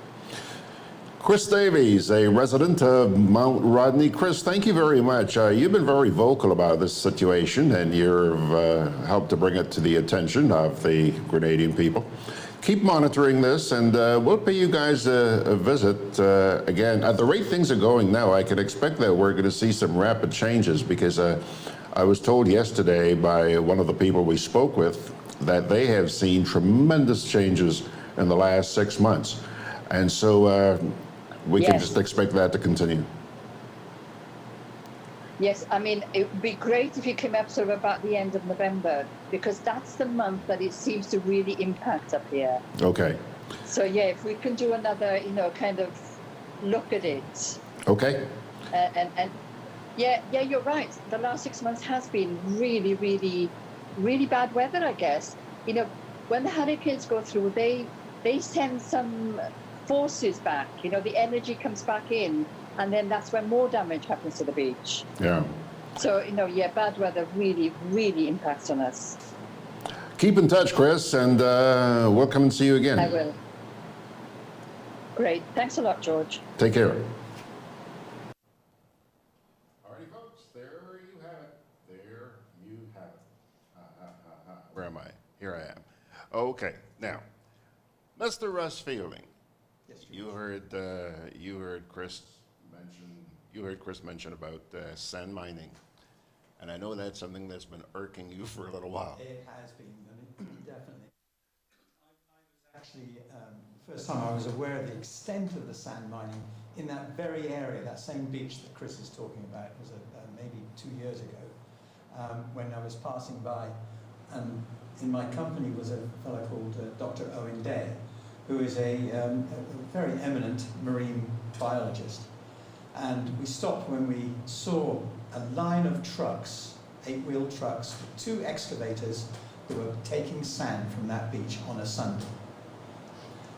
Kriss Davies, a resident of Mount Rodney. Kriss, thank you very much. You've been very vocal about this situation, and you've helped to bring it to the attention of the Grenadian people. Keep monitoring this, and we'll pay you guys a visit again. At the rate things are going now, I can expect that we're going to see some rapid changes, because I was told yesterday by one of the people we spoke with that they have seen tremendous changes in the last 6 months. And so we can just expect that to continue. Yes, I mean, it would be great if you came up sort of about the end of November, because that's the month that it seems to really impact up here. Okay. So yeah, if we can do another, you know, kind of look at it. Okay. And yeah, you're right. The last 6 months has been really, really, really bad weather, I guess. You know, when the hurricanes go through, they send some forces back. You know, the energy comes back in, and then that's when more damage happens to the beach. Yeah. So, yeah, bad weather really, really impacts on us. Keep in touch, Kriss, and we'll come and see you again. I will. Great. Thanks a lot, George. Take care. Alrighty, folks, there you have it. There you have it. Where am I? Here I am. Okay, now, Mr. Russ Fielden. Yes, you heard Kriss mention about sand mining, and I know that's something that's been irking you for a little while. It has been, definitely. I was actually, first time I was aware of the extent of the sand mining in that very area, that same beach that Kriss is talking about. It was maybe 2 years ago when I was passing by. In my company was a fellow called Dr. Owen Day, who is a very eminent marine biologist. And we stopped when we saw a line of trucks, 8-wheel trucks, with 2 excavators that were taking sand from that beach on a Sunday.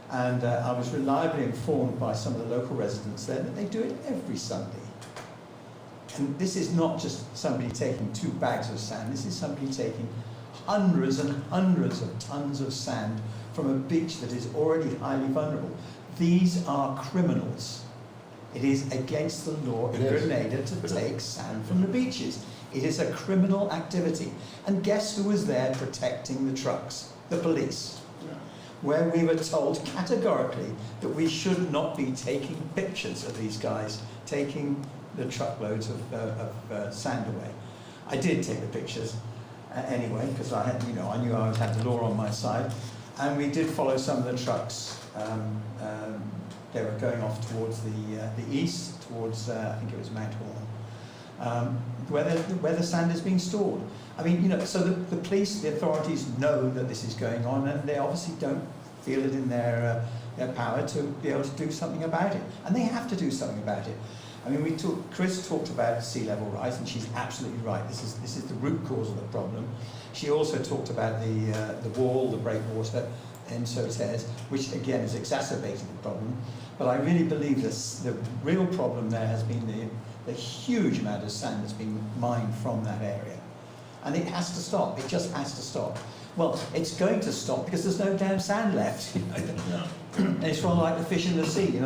And I was reliably informed by some of the local residents there that they do it every Sunday. And this is not just somebody taking 2 bags of sand, this is somebody taking hundreds and hundreds of tons of sand from a beach that is already highly vulnerable. These are criminals. It is against the law in Grenada to take sand from the beaches. It is a criminal activity. And guess who was there protecting the trucks? The police. Where we were told categorically that we should not be taking pictures of these guys taking the truckloads of sand away. I did take the pictures anyway, because I had, I knew I would have the law on my side, and we did follow some of the trucks. They were going off towards the east, towards I think it was Mount Horn, where the sand is being stored. I mean, so the police, the authorities know that this is going on, and they obviously don't feel it in their power to be able to do something about it, and they have to do something about it. I mean, Kriss talked about sea level rise, and she's absolutely right. This is the root cause of the problem. She also talked about the wall, the breakwater in Sotaires, which again has exacerbated the problem. But I really believe the real problem there has been the huge amount of sand that's been mined from that area. And it has to stop. It just has to stop. Well, it's going to stop because there's no damn sand left. And it's rather like the fish in the sea.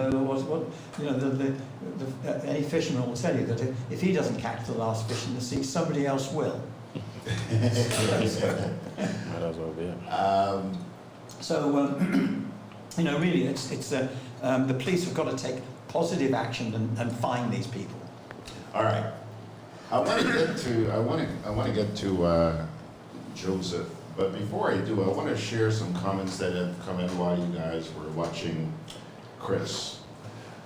Any fisherman will tell you that if he doesn't catch the last fish in the sea, somebody else will. Might as well be. Really, it's the police have got to take positive action and find these people. All right. I want to get to Joseph, but before I do, I want to share some comments that have come in while you guys were watching Kriss.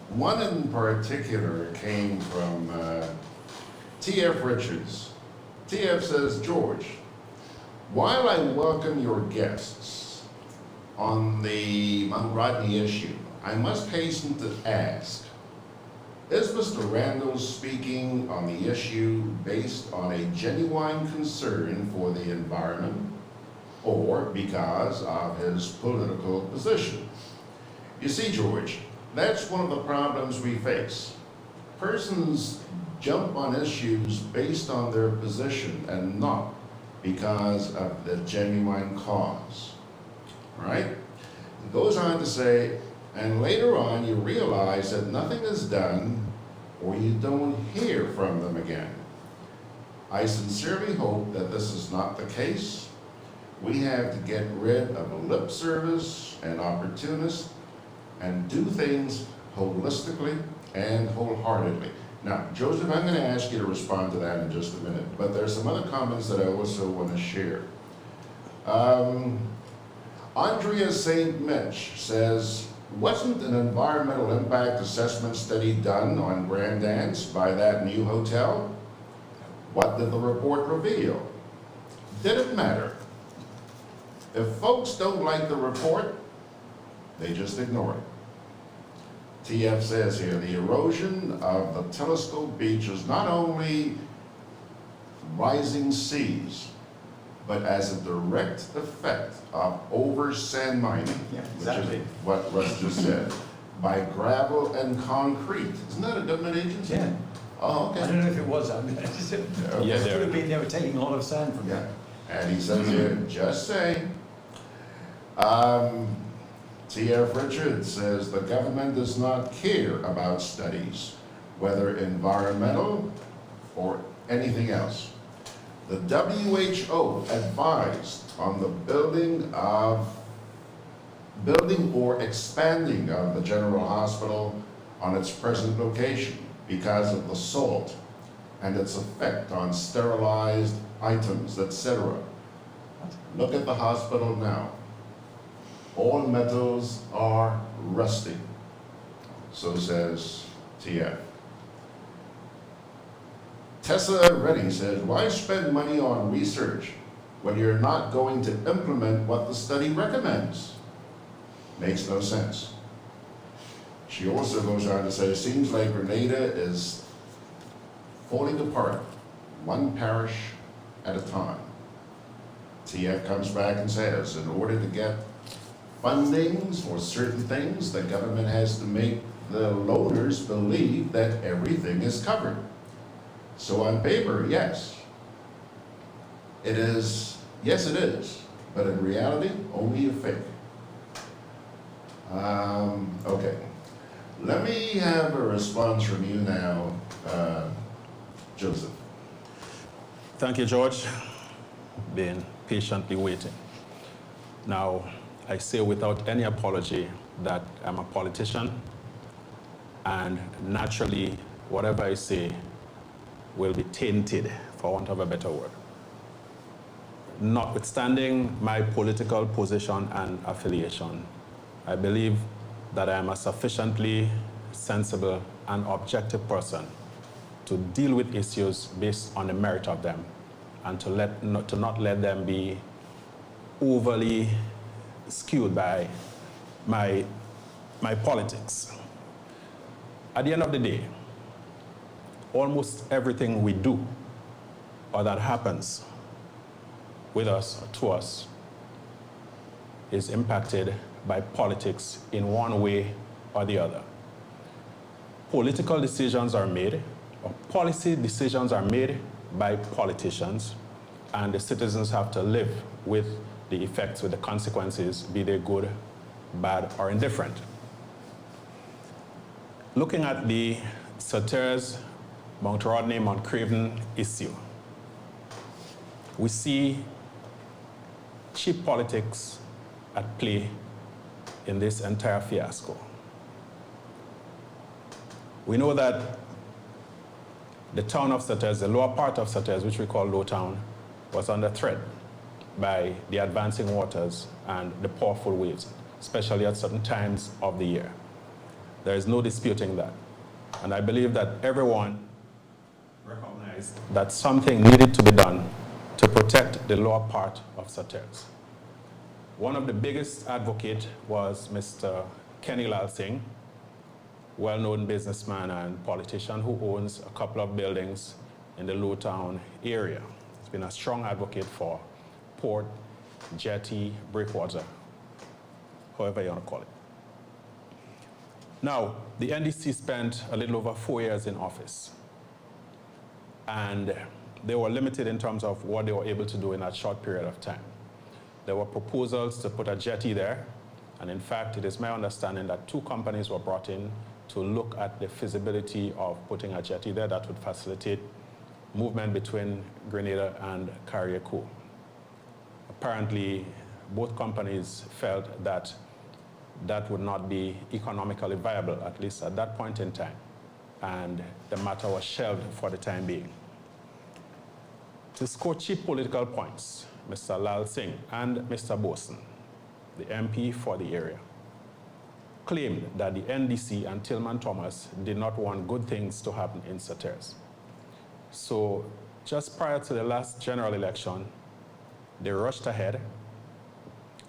One in particular came from T.F. Richards. T.F. says, George, while I welcome your guests on the Mount Rodney issue, I must hasten to ask, is Mr. Randall speaking on the issue based on a genuine concern for the environment or because of his political position? You see, George, that's one of the problems we face. Persons jump on issues based on their position and not because of the genuine cause, right? It goes on to say, and later on you realize that nothing is done or you don't hear from them again. I sincerely hope that this is not the case. We have to get rid of lip service and opportunists and do things holistically and wholeheartedly. Now, Joseph, I'm going to ask you to respond to that in just a minute, but there's some other comments that I also want to share. Andrea St. Mitch says, wasn't an environmental impact assessment study done on Grand Anse by that new hotel? What did the report reveal? Did it matter? If folks don't like the report, they just ignore it. TF says here, the erosion of the Telescope Beach is not only rising seas, but as a direct effect of over sand mining, which is what Russ just said, by gravel and concrete. Isn't that a government agency? Yeah. Oh, okay. I don't know if it was. It could have been they were taking a lot of sand from there. And he says here, just saying. T.F. Richards says the government does not care about studies, whether environmental or anything else. The WHO advised on the building or expanding of the General Hospital on its present location because of the salt and its effect on sterilized items, etc. Look at the hospital now. All metals are rusting. So says TF. Tessa Reddy says, why spend money on research when you're not going to implement what the study recommends? Makes no sense. She also goes on to say, it seems like Grenada is falling apart, one parish at a time. TF comes back and says, in order to get fundings for certain things, the government has to make the loaners believe that everything is covered. So on paper, yes, it is, but in reality, only a fake. Okay, let me have a response from you now, Joseph. Thank you, George. Been patiently waiting. Now, I say without any apology that I'm a politician, and naturally, whatever I say will be tainted, for want of a better word. Notwithstanding my political position and affiliation, I believe that I am a sufficiently sensible and objective person to deal with issues based on the merit of them, and to not let them be overly skewed by my politics. At the end of the day, almost everything we do or that happens with us or to us is impacted by politics in one way or the other. Political decisions are made, or policy decisions are made by politicians, and the citizens have to live with the effects, with the consequences, be they good, bad, or indifferent. Looking at the Soteres, Mount Rodney, Mount Craven issue, we see cheap politics at play in this entire fiasco. We know that the town of Soteres, the lower part of Soteres, which we call Low Town, was under threat by the advancing waters and the powerful waves, especially at certain times of the year. There is no disputing that. And I believe that everyone recognized that something needed to be done to protect the lower part of Soteres. One of the biggest advocates was Mr. Kenny Lal Singh, well-known businessman and politician who owns a couple of buildings in the Low Town area. He's been a strong advocate for port, jetty, breakwater, however you want to call it. Now, the NDC spent a little over 4 years in office, and they were limited in terms of what they were able to do in that short period of time. There were proposals to put a jetty there, and in fact, it is my understanding that 2 companies were brought in to look at the feasibility of putting a jetty there that would facilitate movement between Grenada and Carriacou. Apparently, both companies felt that that would not be economically viable, at least at that point in time, and the matter was shelved for the time being. To score cheap political points, Mr. Lal Singh and Mr. Boson, the MP for the area, claimed that the NDC and Tillman Thomas did not want good things to happen in Soteres. So just prior to the last general election, they rushed ahead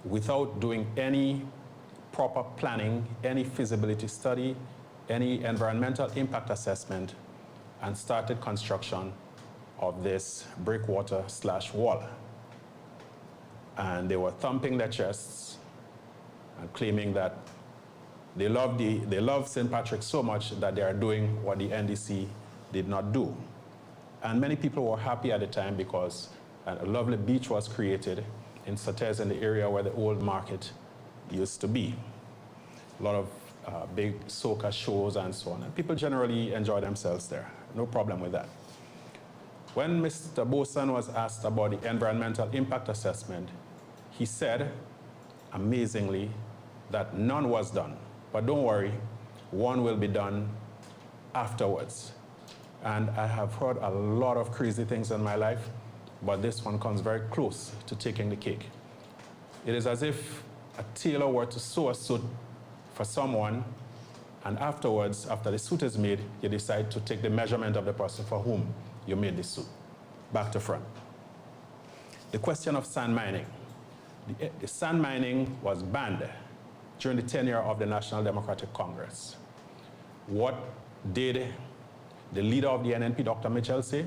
without doing any proper planning, any feasibility study, any environmental impact assessment, and started construction of this breakwater/wall. And they were thumping their chests and claiming that they love St. Patrick so much that they are doing what the NDC did not do. And many people were happy at the time because a lovely beach was created in Sauteurs, in the area where the old market used to be. A lot of big soca shows and so on. And people generally enjoy themselves there. No problem with that. When Mr. Boson was asked about the environmental impact assessment, he said, amazingly, that none was done. But don't worry, one will be done afterwards. And I have heard a lot of crazy things in my life, but this one comes very close to taking the cake. It is as if a tailor were to sew a suit for someone, and afterwards, after the suit is made, you decide to take the measurement of the person for whom you made the suit, back to front. The question of sand mining. The sand mining was banned during the tenure of the National Democratic Congress. What did the leader of the NNP, Dr. Mitchell, say?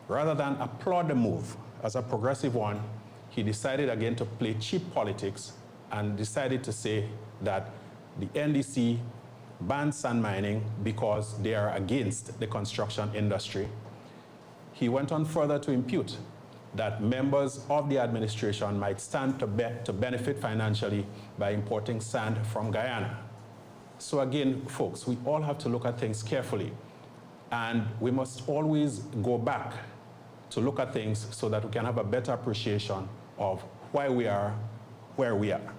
Rather than applaud the move as a progressive one, he decided again to play cheap politics and decided to say that the NDC banned sand mining because they are against the construction industry. He went on further to impute that members of the administration might stand to benefit financially by importing sand from Guyana. So again, folks, we all have to look at things carefully, and we must always go back to look at things so that we can have a better appreciation of why we are where we are.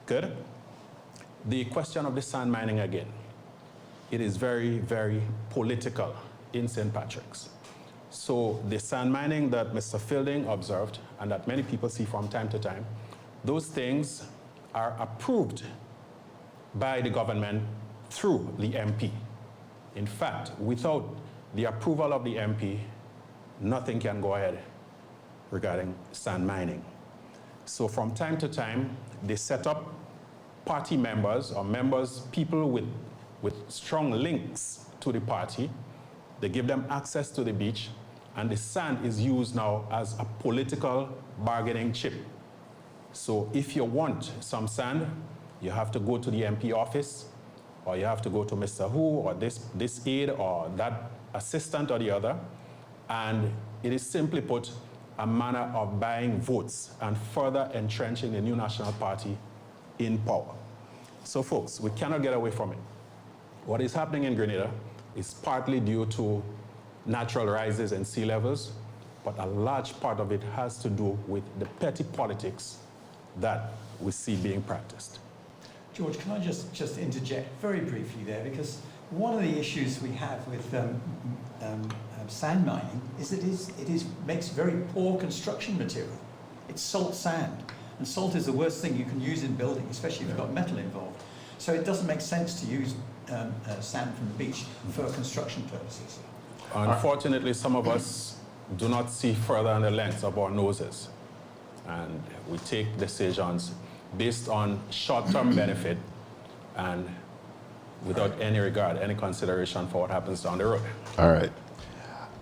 Good? The question of the sand mining again. It is very, very political in St. Patrick's. So the sand mining that Mr. Fielden observed and that many people see from time to time, those things are approved by the government through the MP. In fact, without the approval of the MP, nothing can go ahead regarding sand mining. So from time to time, they set up party members or people with strong links to the party. They give them access to the beach, and the sand is used now as a political bargaining chip. So if you want some sand, you have to go to the MP office, or you have to go to Mr. Who, or this aide, or that assistant or the other, and it is simply put a manner of buying votes and further entrenching the new National Party in power. So folks, we cannot get away from it. What is happening in Grenada is partly due to natural rises in sea levels, but a large part of it has to do with the petty politics that we see being practiced. George, can I just interject very briefly there, because one of the issues we have with sand mining is that it makes very poor construction material. It's salt sand, and salt is the worst thing you can use in building, especially if you've got metal involved. So it doesn't make sense to use sand from the beach for construction purposes. Unfortunately, some of us do not see further than the length of our noses, and we take decisions based on short-term benefit and without any regard, any consideration for what happens down the road. All right.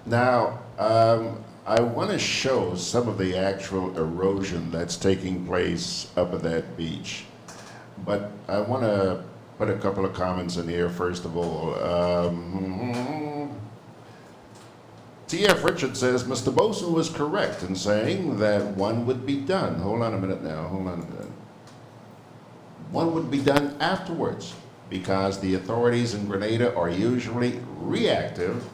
Now, I want to show some of the actual erosion that's taking place up at that beach. But I want to put a couple of comments in here, first of all. T.F. Richard says, Mr. Boson was correct in saying that one would be done. Hold on a minute now, hold on a minute. One would be done afterwards because the authorities in Grenada are usually reactive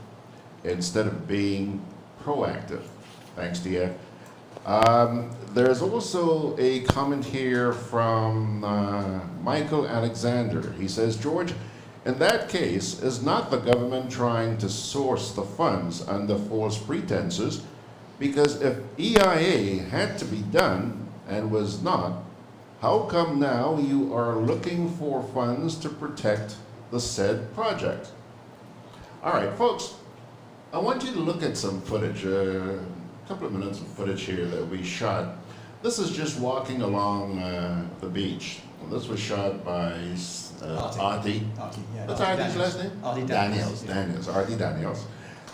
instead of being proactive. Thanks, T.F. There's also a comment here from Michael Alexander. He says, George, in that case, is not the government trying to source the funds under false pretenses? Because if EIA had to be done and was not, how come now you are looking for funds to protect the said project? All right, folks, I want you to look at some footage, a couple of minutes of footage here that we shot. This is just walking along the beach. This was shot by Artie. Yeah. What's Artie's last name? Artie Daniels. Artie Daniels.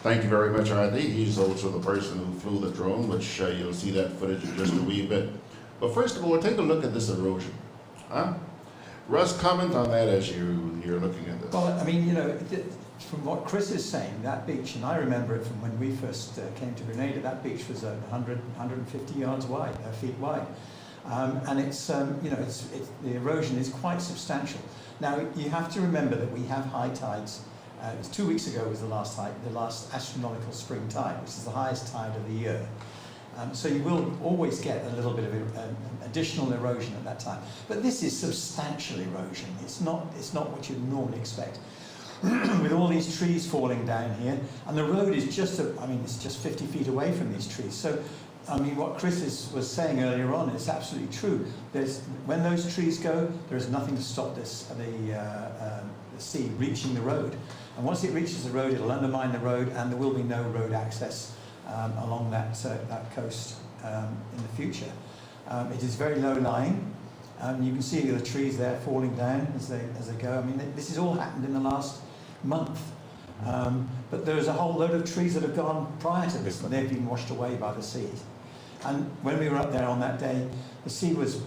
Thank you very much, Artie. He's also the person who flew the drone, which you'll see that footage in just a wee bit. But first of all, take a look at this erosion. Russ, comment on that as you're looking at this. Well, I mean, from what Kriss is saying, that beach, and I remember it from when we first came to Grenada, that beach was 150 yards wide, feet wide. And it's, the erosion is quite substantial. Now, you have to remember that we have high tides. It was 2 weeks ago was the last astronomical spring tide, which is the highest tide of the year. So you will always get a little bit of additional erosion at that time. But this is substantial erosion. It's not what you'd normally expect. With all these trees falling down here, and the road is just, it's just 50 feet away from these trees. So, what Kriss was saying earlier on is absolutely true. When those trees go, there is nothing to stop the sea reaching the road. And once it reaches the road, it'll undermine the road, and there will be no road access along that coast in the future. It is very low lying. You can see the trees there falling down as they go. This has all happened in the last month. But there's a whole load of trees that have gone prior to this, and they've been washed away by the sea. And when we were up there on that day, the sea was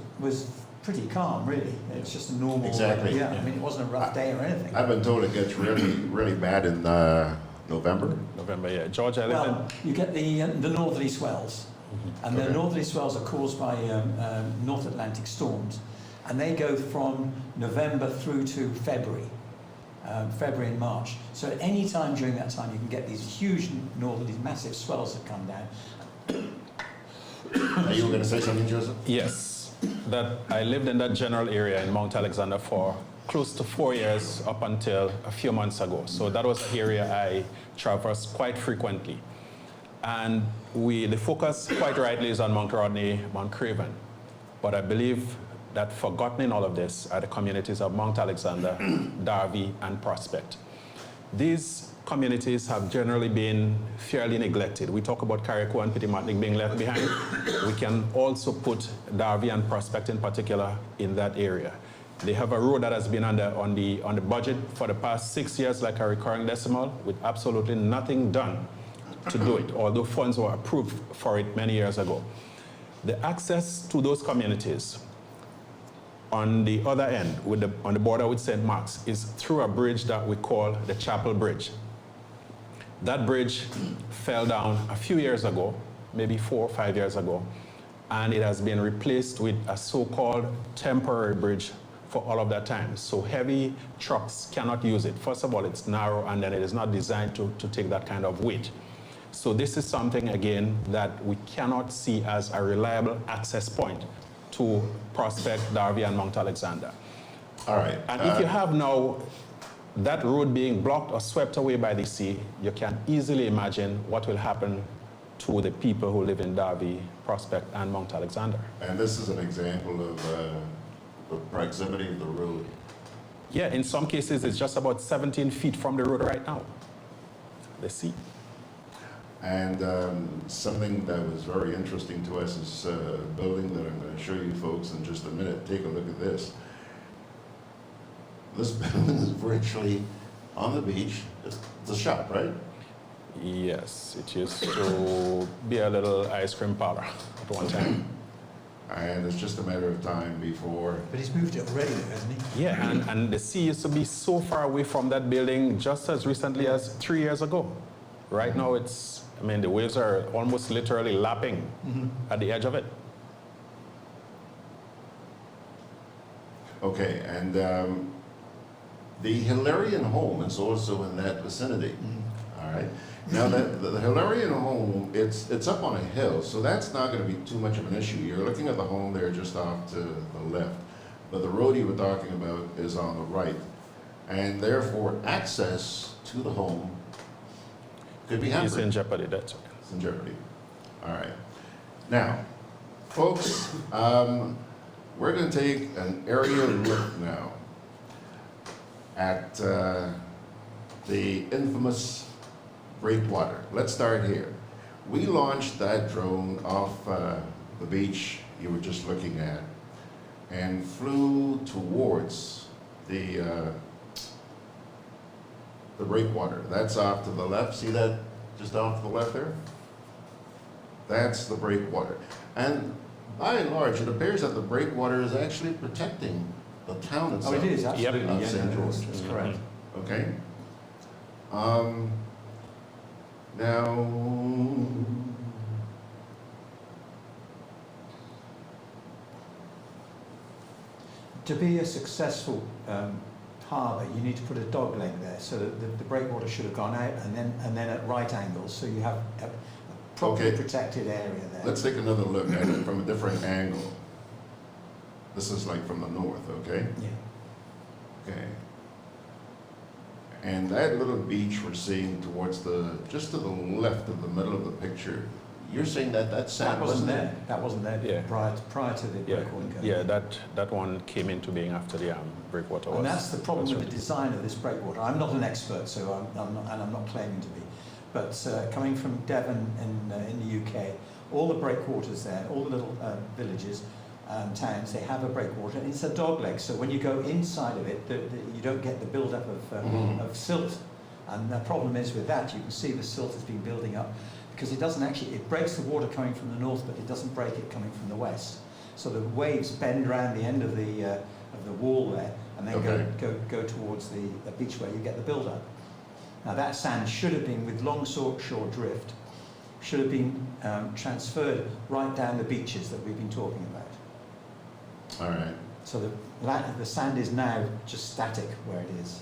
pretty calm, really. It's just a normal. Exactly. Yeah. It wasn't a rough day or anything. I've been told it gets really, really bad in November. November, yeah. George, you get the northerly swells, and the northerly swells are caused by North Atlantic storms, and they go from November through to February and March. So at any time during that time, you can get these huge these massive swells that come down. Are you going to say something, Joseph? Yes, that I lived in that general area in Mount Alexander for close to 4 years up until a few months ago. So that was an area I traversed quite frequently. And the focus, quite rightly, is on Mount Rodney, Mount Craven. But I believe that forgotten in all of this are the communities of Mount Alexander, Davies, and Prospect. These communities have generally been fairly neglected. We talk about Carriacou and Petit being left behind. We can also put Davies and Prospect in particular in that area. They have a road that has been on the budget for the past 6 years, like a recurring decimal, with absolutely nothing done to do it, although funds were approved for it many years ago. The access to those communities on the other end, on the border with St. Mark's, is through a bridge that we call the Chapel Bridge. That bridge fell down a few years ago, maybe 4 or 5 years ago, and it has been replaced with a so-called temporary bridge for all of that time. So heavy trucks cannot use it. First of all, it's narrow, and then it is not designed to take that kind of weight. So this is something, again, that we cannot see as a reliable access point to Prospect, Davies, and Mount Alexander. All right. And if you have now that road being blocked or swept away by the sea, you can easily imagine what will happen to the people who live in Davies, Prospect, and Mount Alexander. And this is an example of the proximity of the road. Yeah, in some cases, it's just about 17 feet from the road right now, the sea. And something that was very interesting to us is a building that I'm going to show you folks in just a minute. Take a look at this. This building is virtually on the beach. It's a shop, right? Yes, it used to be a little ice cream parlor at one time. And it's just a matter of time before... But he's moved it already, hasn't he? Yeah, and the sea used to be so far away from that building just as recently as 3 years ago. Right now it's, the waves are almost literally lapping at the edge of it. Okay, and the Hilarion home is also in that vicinity. All right. Now the Hilarion home, it's up on a hill, so that's not going to be too much of an issue. You're looking at the home there just off to the left, but the road you were talking about is on the right, and therefore access to the home could be hampered. It's in jeopardy. That's okay. It's in jeopardy. All right. Now, folks, we're going to take an aerial look now at the infamous breakwater. Let's start here. We launched that drone off the beach you were just looking at and flew towards the breakwater. That's off to the left. See that just off to the left there? That's the breakwater. And by and large, it appears that the breakwater is actually protecting the town itself. Oh, it is, absolutely. Of St. George. That's correct. Okay. Now, to be a successful harbour, you need to put a dog leg there, so that the breakwater should have gone out and then at right angles, so you have a properly protected area there. let's take another look at it from a different angle. This is like from the north, okay? Yeah. Okay. And that little beach we're seeing towards just to the left of the middle of the picture, you're saying that sand wasn't there. That wasn't there Yeah. prior to the breakwater going. Yeah, that one came into being after the breakwater was. And that's the problem with the design of this breakwater. I'm not an expert, so I'm not claiming to be. But coming from Devon in the UK, all the breakwaters there, all the little villages, towns, they have a breakwater, and it's a dog leg. So when you go inside of it, you don't get the build-up of silt. And the problem is with that, you can see the silt has been building up, because it doesn't actually, it breaks the water coming from the north, but it doesn't break it coming from the west. So the waves bend around the end of the wall there, and then go towards the beach where you get the build-up. Now that sand should have been, with long shore drift, should have been transferred right down the beaches that we've been talking about. All right. So the sand is now just static where it is.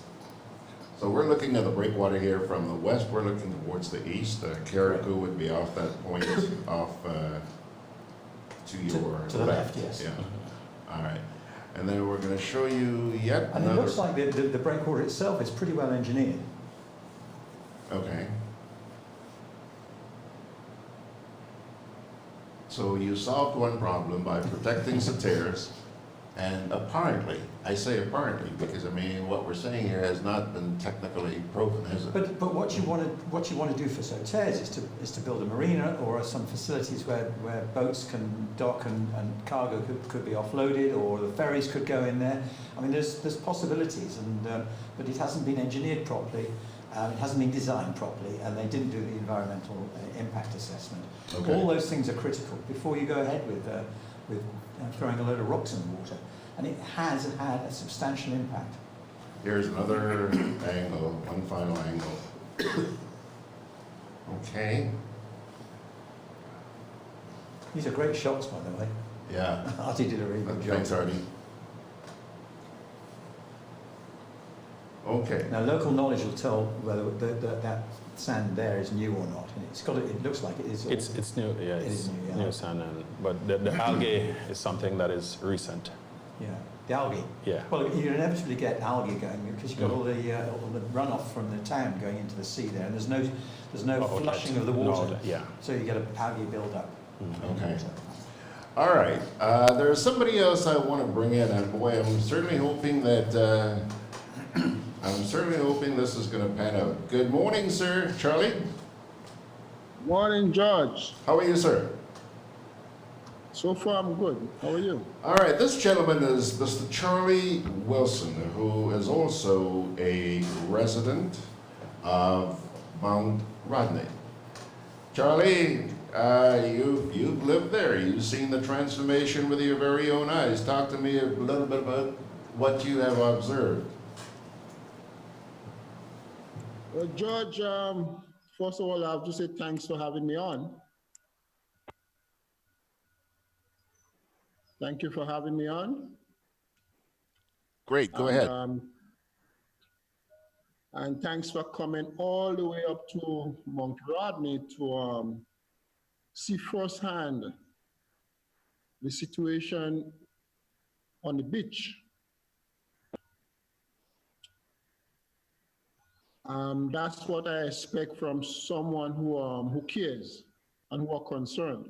So we're looking at the breakwater here from the west. We're looking towards the east. Caretaker would be off that point, off to your to the left, yes. Yeah. All right. And then we're going to show you yet And another. it looks like the breakwater itself is pretty well engineered. Okay. So you solved one problem by protecting satyrs, and apparently, I say apparently because I mean what we're saying here has not been technically proven, has it? But what you want to do for satyrs is to build a marina or some facilities where boats can dock and cargo could be offloaded, or the ferries could go in there. I mean, there's possibilities, and but it hasn't been engineered properly. It hasn't been designed properly, and they didn't do the environmental impact assessment. Okay. All those things are critical before you go ahead with throwing a load of rocks in the water, and it has had a substantial impact. Here's another angle, one final angle. Okay. These are great shots, by the way. Yeah. Artie did a really good job. Thanks, Artie. Okay. Now, local knowledge will tell whether that sand there is new or not. And it looks like it is. It's new, yeah. It's new sand, but the algae is something that is recent. Yeah, the algae. Yeah. Well, you inevitably get algae going because you've got all the runoff from the town going into the sea there, and there's no flushing of the water. Yeah. So you get an algae build-up. Okay. All right. There's somebody else I want to bring in, and boy, I'm certainly hoping that. I'm certainly hoping this is going to pan out. Good morning, sir. Charlie? Morning, George. How are you, sir? So far, I'm good. How are you? All right. This gentleman is Mr. Charlie Wilson, who is also a resident of Mount Rodney. Charlie, you've lived there. You've seen the transformation with your very own eyes. Talk to me a little bit about what you have observed. Well, George, first of all, I have to say thanks for having me on. Thank you for having me on. Great, go ahead. And thanks for coming all the way up to Mount Rodney to see firsthand the situation on the beach. That's what I expect from someone who cares and who are concerned.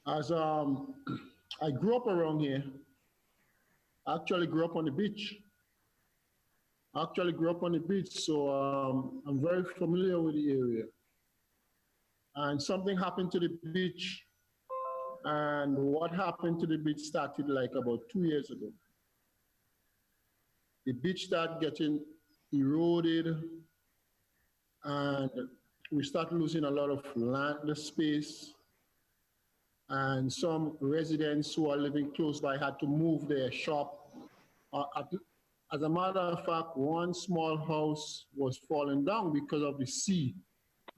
As I grew up around here, I actually grew up on the beach. So I'm very familiar with the area. And something happened to the beach, and what happened to the beach started like about 2 years ago. The beach started getting eroded, and we started losing a lot of land space. And some residents who are living close by had to move their shop, As a matter of fact, one small house was falling down because of the sea.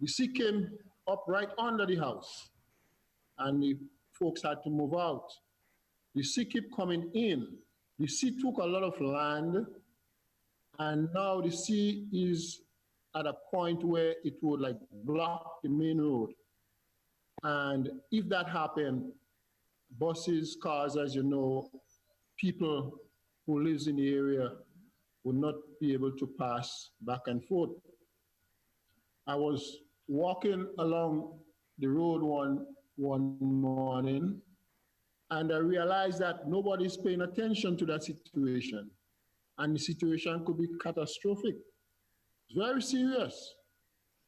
The sea came up right under the house, and the folks had to move out. The sea kept coming in. The sea took a lot of land, and now the sea is at a point where it would like block the main road. And if that happened, buses, cars, as you know, people who lives in the area would not be able to pass back and forth. I was walking along the road one morning, and I realized that nobody's paying attention to that situation, and the situation could be catastrophic. It's very serious,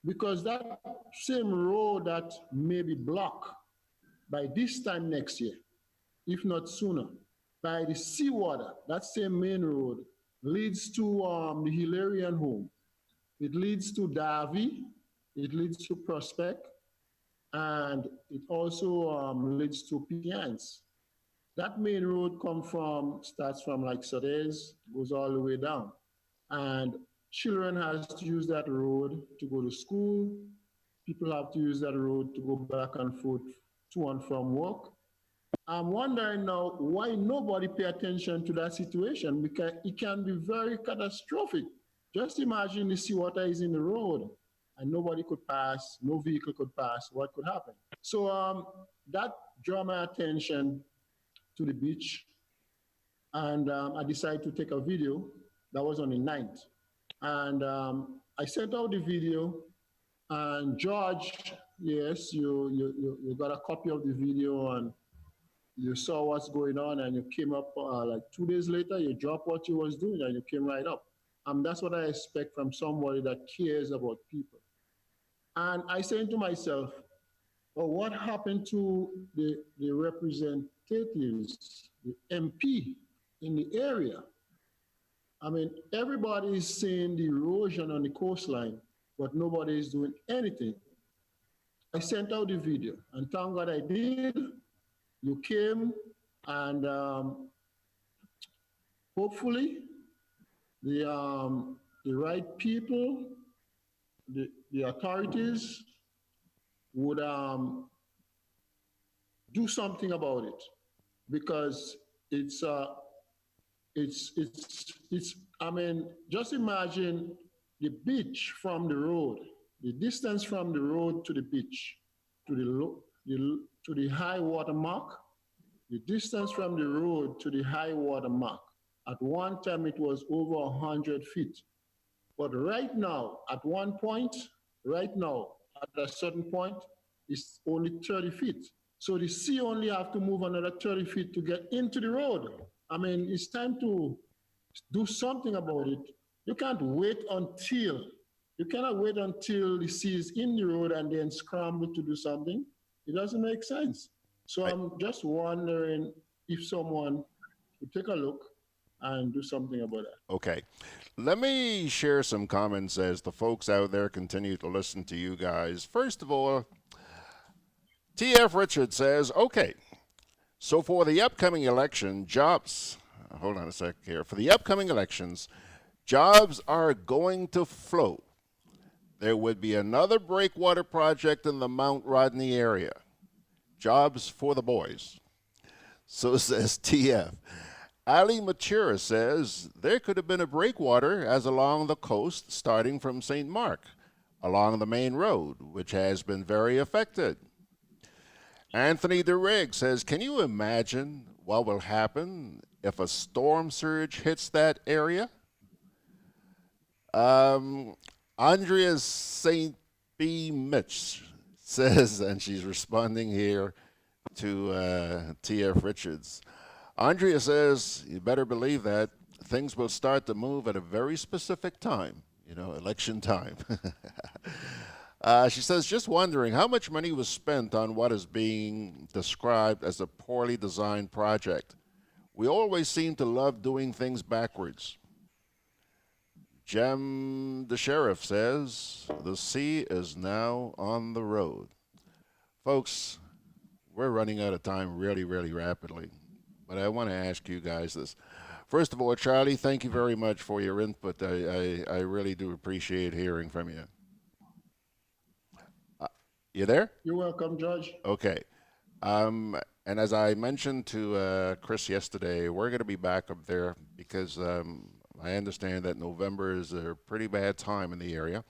because that same road that may be blocked by this time next year, if not sooner, by the seawater, that same main road leads to the Hilarion home. It leads to Davies, it leads to Prospect, and it also leads to Pians. That main road starts from like Sodez, goes all the way down. And children has to use that road to go to school. People have to use that road to go back and forth to and from work. I'm wondering now why nobody pay attention to that situation, because it can be very catastrophic. Just imagine the seawater is in the road and nobody could pass, no vehicle could pass, what could happen? So that drew my attention to the beach, and I decided to take a video. That was on the 9th. And I sent out the video, and George, yes, you got a copy of the video, and you saw what's going on, and you came up like 2 days later, you dropped what you was doing, and you came right up. That's what I expect from somebody that cares about people. And I said to myself, well, what happened to the representatives, the MP in the area? I mean, everybody is saying the erosion on the coastline, but nobody is doing anything. I sent out the video, and thank God I did. You came, and hopefully the right people, the authorities would do something about it, because it's I mean, just imagine the beach from the road, the distance from the road to the beach, to the high water mark, the distance from the road to the high water mark. At one time, it was over 100 feet. But right now, at one point, right now, at a certain point, it's only 30 feet. So the sea only have to move another 30 feet to get into the road. I mean, it's time to do something about it. You cannot wait until the sea is in the road and then scramble to do something. It doesn't make sense. So I'm just wondering if someone would take a look and do something about that. Okay. Let me share some comments as the folks out there continue to listen to you guys. First of all, T.F. Richard says, okay, so for the upcoming election, hold on a sec here. For the upcoming elections, jobs are going to flow. There would be another breakwater project in the Mount Rodney area. Jobs for the boys. So says TF. Ali Matura says there could have been a breakwater as along the coast starting from St. Mark, along the main road, which has been very affected. Anthony DeRig says, can you imagine what will happen if a storm surge hits that area? Andrea St. B. Mitch says, and she's responding here to T.F. Richards. Andrea says, you better believe that things will start to move at a very specific time, election time. She says, just wondering how much money was spent on what is being described as a poorly designed project. We always seem to love doing things backwards. Jem the Sheriff says, the sea is now on the road. Folks, we're running out of time really, really rapidly. But I want to ask you guys this. First of all, Charlie, thank you very much for your input. I really do appreciate hearing from you. You there? You're welcome, Judge. Okay. And as I mentioned to Kriss yesterday, we're going to be back up there because I understand that November is a pretty bad time in the area,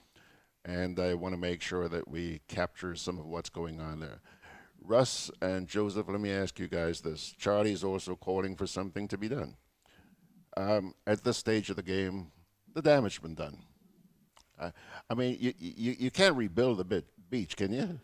and I want to make sure that we capture some of what's going on there. Russ and Joseph, let me ask you guys this. Charlie's also calling for something to be done. At this stage of the game, the damage has been done. I mean, you can't rebuild the beach, can you?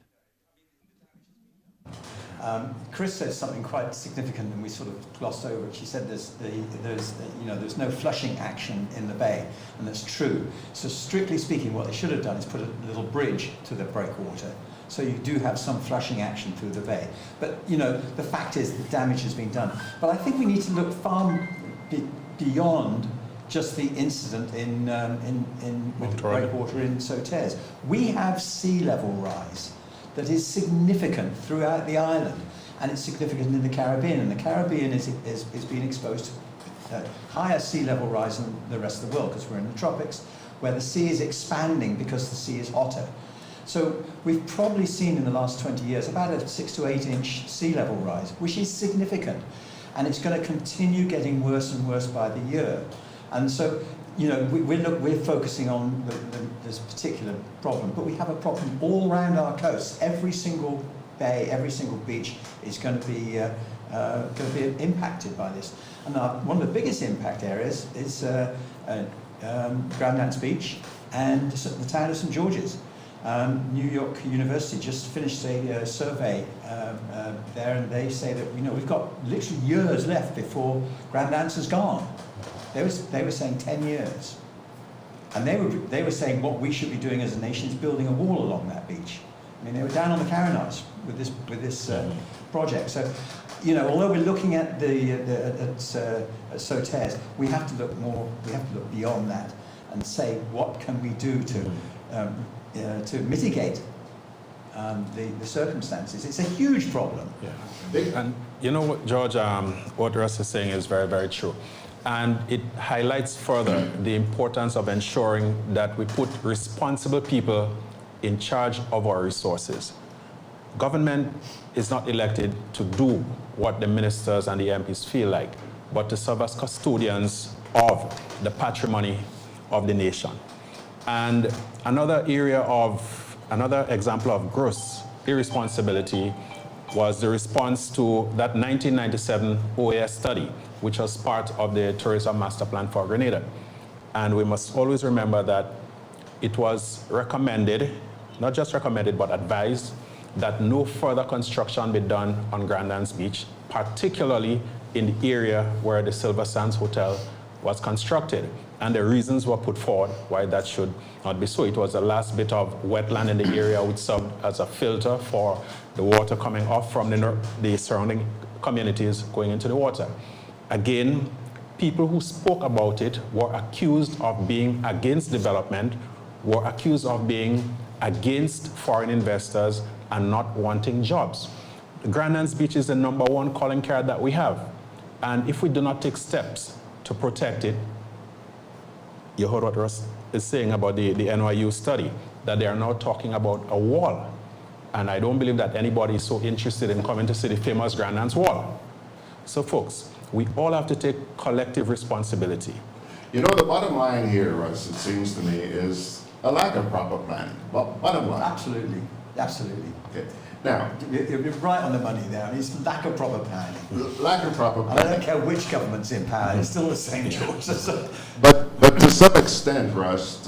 Kriss said something quite significant, and we sort of glossed over it. She said there's no flushing action in the bay, and that's true. So strictly speaking, what they should have done is put a little bridge to the breakwater, so you do have some flushing action through the bay. But the fact is the damage has been done. But I think we need to look far beyond just the incident with the breakwater in Sotares. We have sea level rise that is significant throughout the island, and it's significant in the Caribbean, and the Caribbean is being exposed to higher sea level rise than the rest of the world, because we're in the tropics, where the sea is expanding because the sea is hotter. So we've probably seen in the last 20 years about a 6 to 8 inch sea level rise, which is significant, and it's going to continue getting worse and worse by the year. And so we're focusing on this particular problem, but we have a problem all around our coast. Every single bay, every single beach is going to be impacted by this. And one of the biggest impact areas is Grandlands Beach and the town of St. George's. New York University just finished a survey there, and they say that we've got literally years left before Grandlands is gone. They were saying 10 years, and they were saying what we should be doing as a nation is building a wall along that beach. I mean, they were down on the Carolinas with this project. So, although we're looking at Sotares, we have to look more. We have to look beyond that and say what can we do to mitigate the circumstances. It's a huge problem. Yeah. And you know what, George, what Russ is saying is very, very true. And it highlights further the importance of ensuring that we put responsible people in charge of our resources. Government is not elected to do what the ministers and the MPs feel like, but to serve as custodians of the patrimony of the nation. And another example of gross irresponsibility was the response to that 1997 OAS study, which was part of the Tourism Master Plan for Grenada. And we must always remember that it was recommended, not just recommended, but advised that no further construction be done on Grandlands Beach, particularly in the area where the Silver Sands Hotel was constructed. And the reasons were put forward why that should not be so. It was the last bit of wetland in the area which served as a filter for the water coming off from the surrounding communities going into the water. Again, people who spoke about it were accused of being against development, were accused of being against foreign investors and not wanting jobs. Grandlands Beach is the #1 calling card that we have. And if we do not take steps to protect it, you heard what Russ is saying about the NYU study, that they are now talking about a wall. And I don't believe that anybody is so interested in coming to see the famous Grandlands Wall. So folks, we all have to take collective responsibility. You know, the bottom line here, Russ, it seems to me, is a lack of proper planning. Bottom line. Absolutely. Okay. Now, you're right on the money there. I mean, it's lack of proper planning. Lack of proper planning. I don't care which government's in power, it's still the same, George. But to some extent, Russ,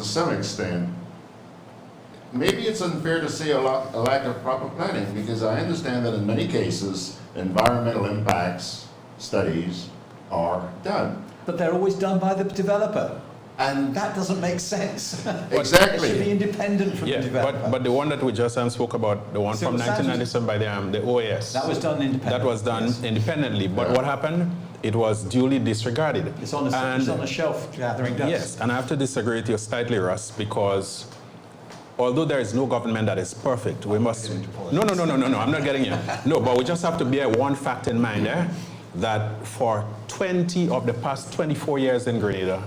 maybe it's unfair to say a lack of proper planning, because I understand that in many cases, environmental impacts studies are done. But they're always done by the developer. And that doesn't make sense. Exactly. It should be independent from the developer. But the one that we just spoke about, the one from 1997 by the OAS. That was done independently. That was done independently. But what happened? It was duly disregarded. It's on the shelf gathering dust. Yes, and I have to disagree with you slightly, Russ, because although there is no government that is perfect, we must... No, I'm not getting you. No, but we just have to bear one fact in mind, that for 20 of the past 24 years in Grenada,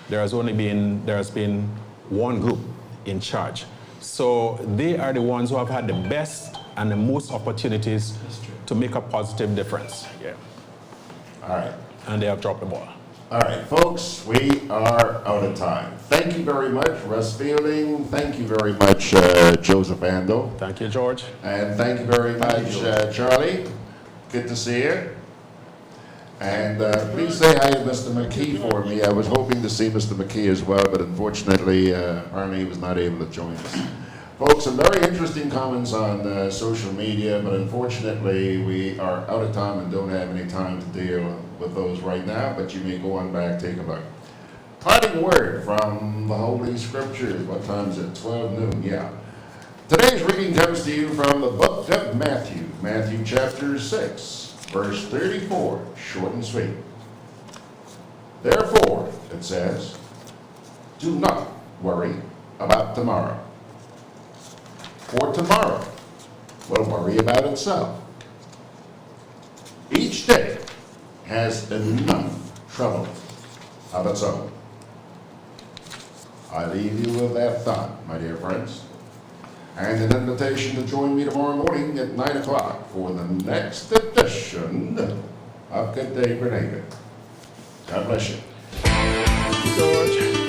there has been one group in charge. So they are the ones who have had the best and the most opportunities to make a positive difference. Yeah. All right. And they have dropped the ball. All right, folks, we are out of time. Thank you very much, Russ Fielden. Thank you very much, Joseph Andall. Thank you, George. And thank you very much, Charlie. Good to see you. And please say hi to Mr. McKee for me. I was hoping to see Mr. McKee as well, but unfortunately, apparently he was not able to join us. Folks, some very interesting comments on social media, but unfortunately, we are out of time and don't have any time to deal with those right now, but you may go on back, take a look. Parting word from the Holy Scriptures. What time is it? 12 noon, yeah. Today's reading comes to you from the book of Matthew, Matthew chapter 6, verse 34, short and sweet. Therefore, it says, do not worry about tomorrow, for tomorrow will worry about itself. Each day has enough trouble of its own. I leave you with that thought, my dear friends, and an invitation to join me tomorrow morning at 9 o'clock for the next edition of Good Day, Grenada. God bless you. Thank you, George.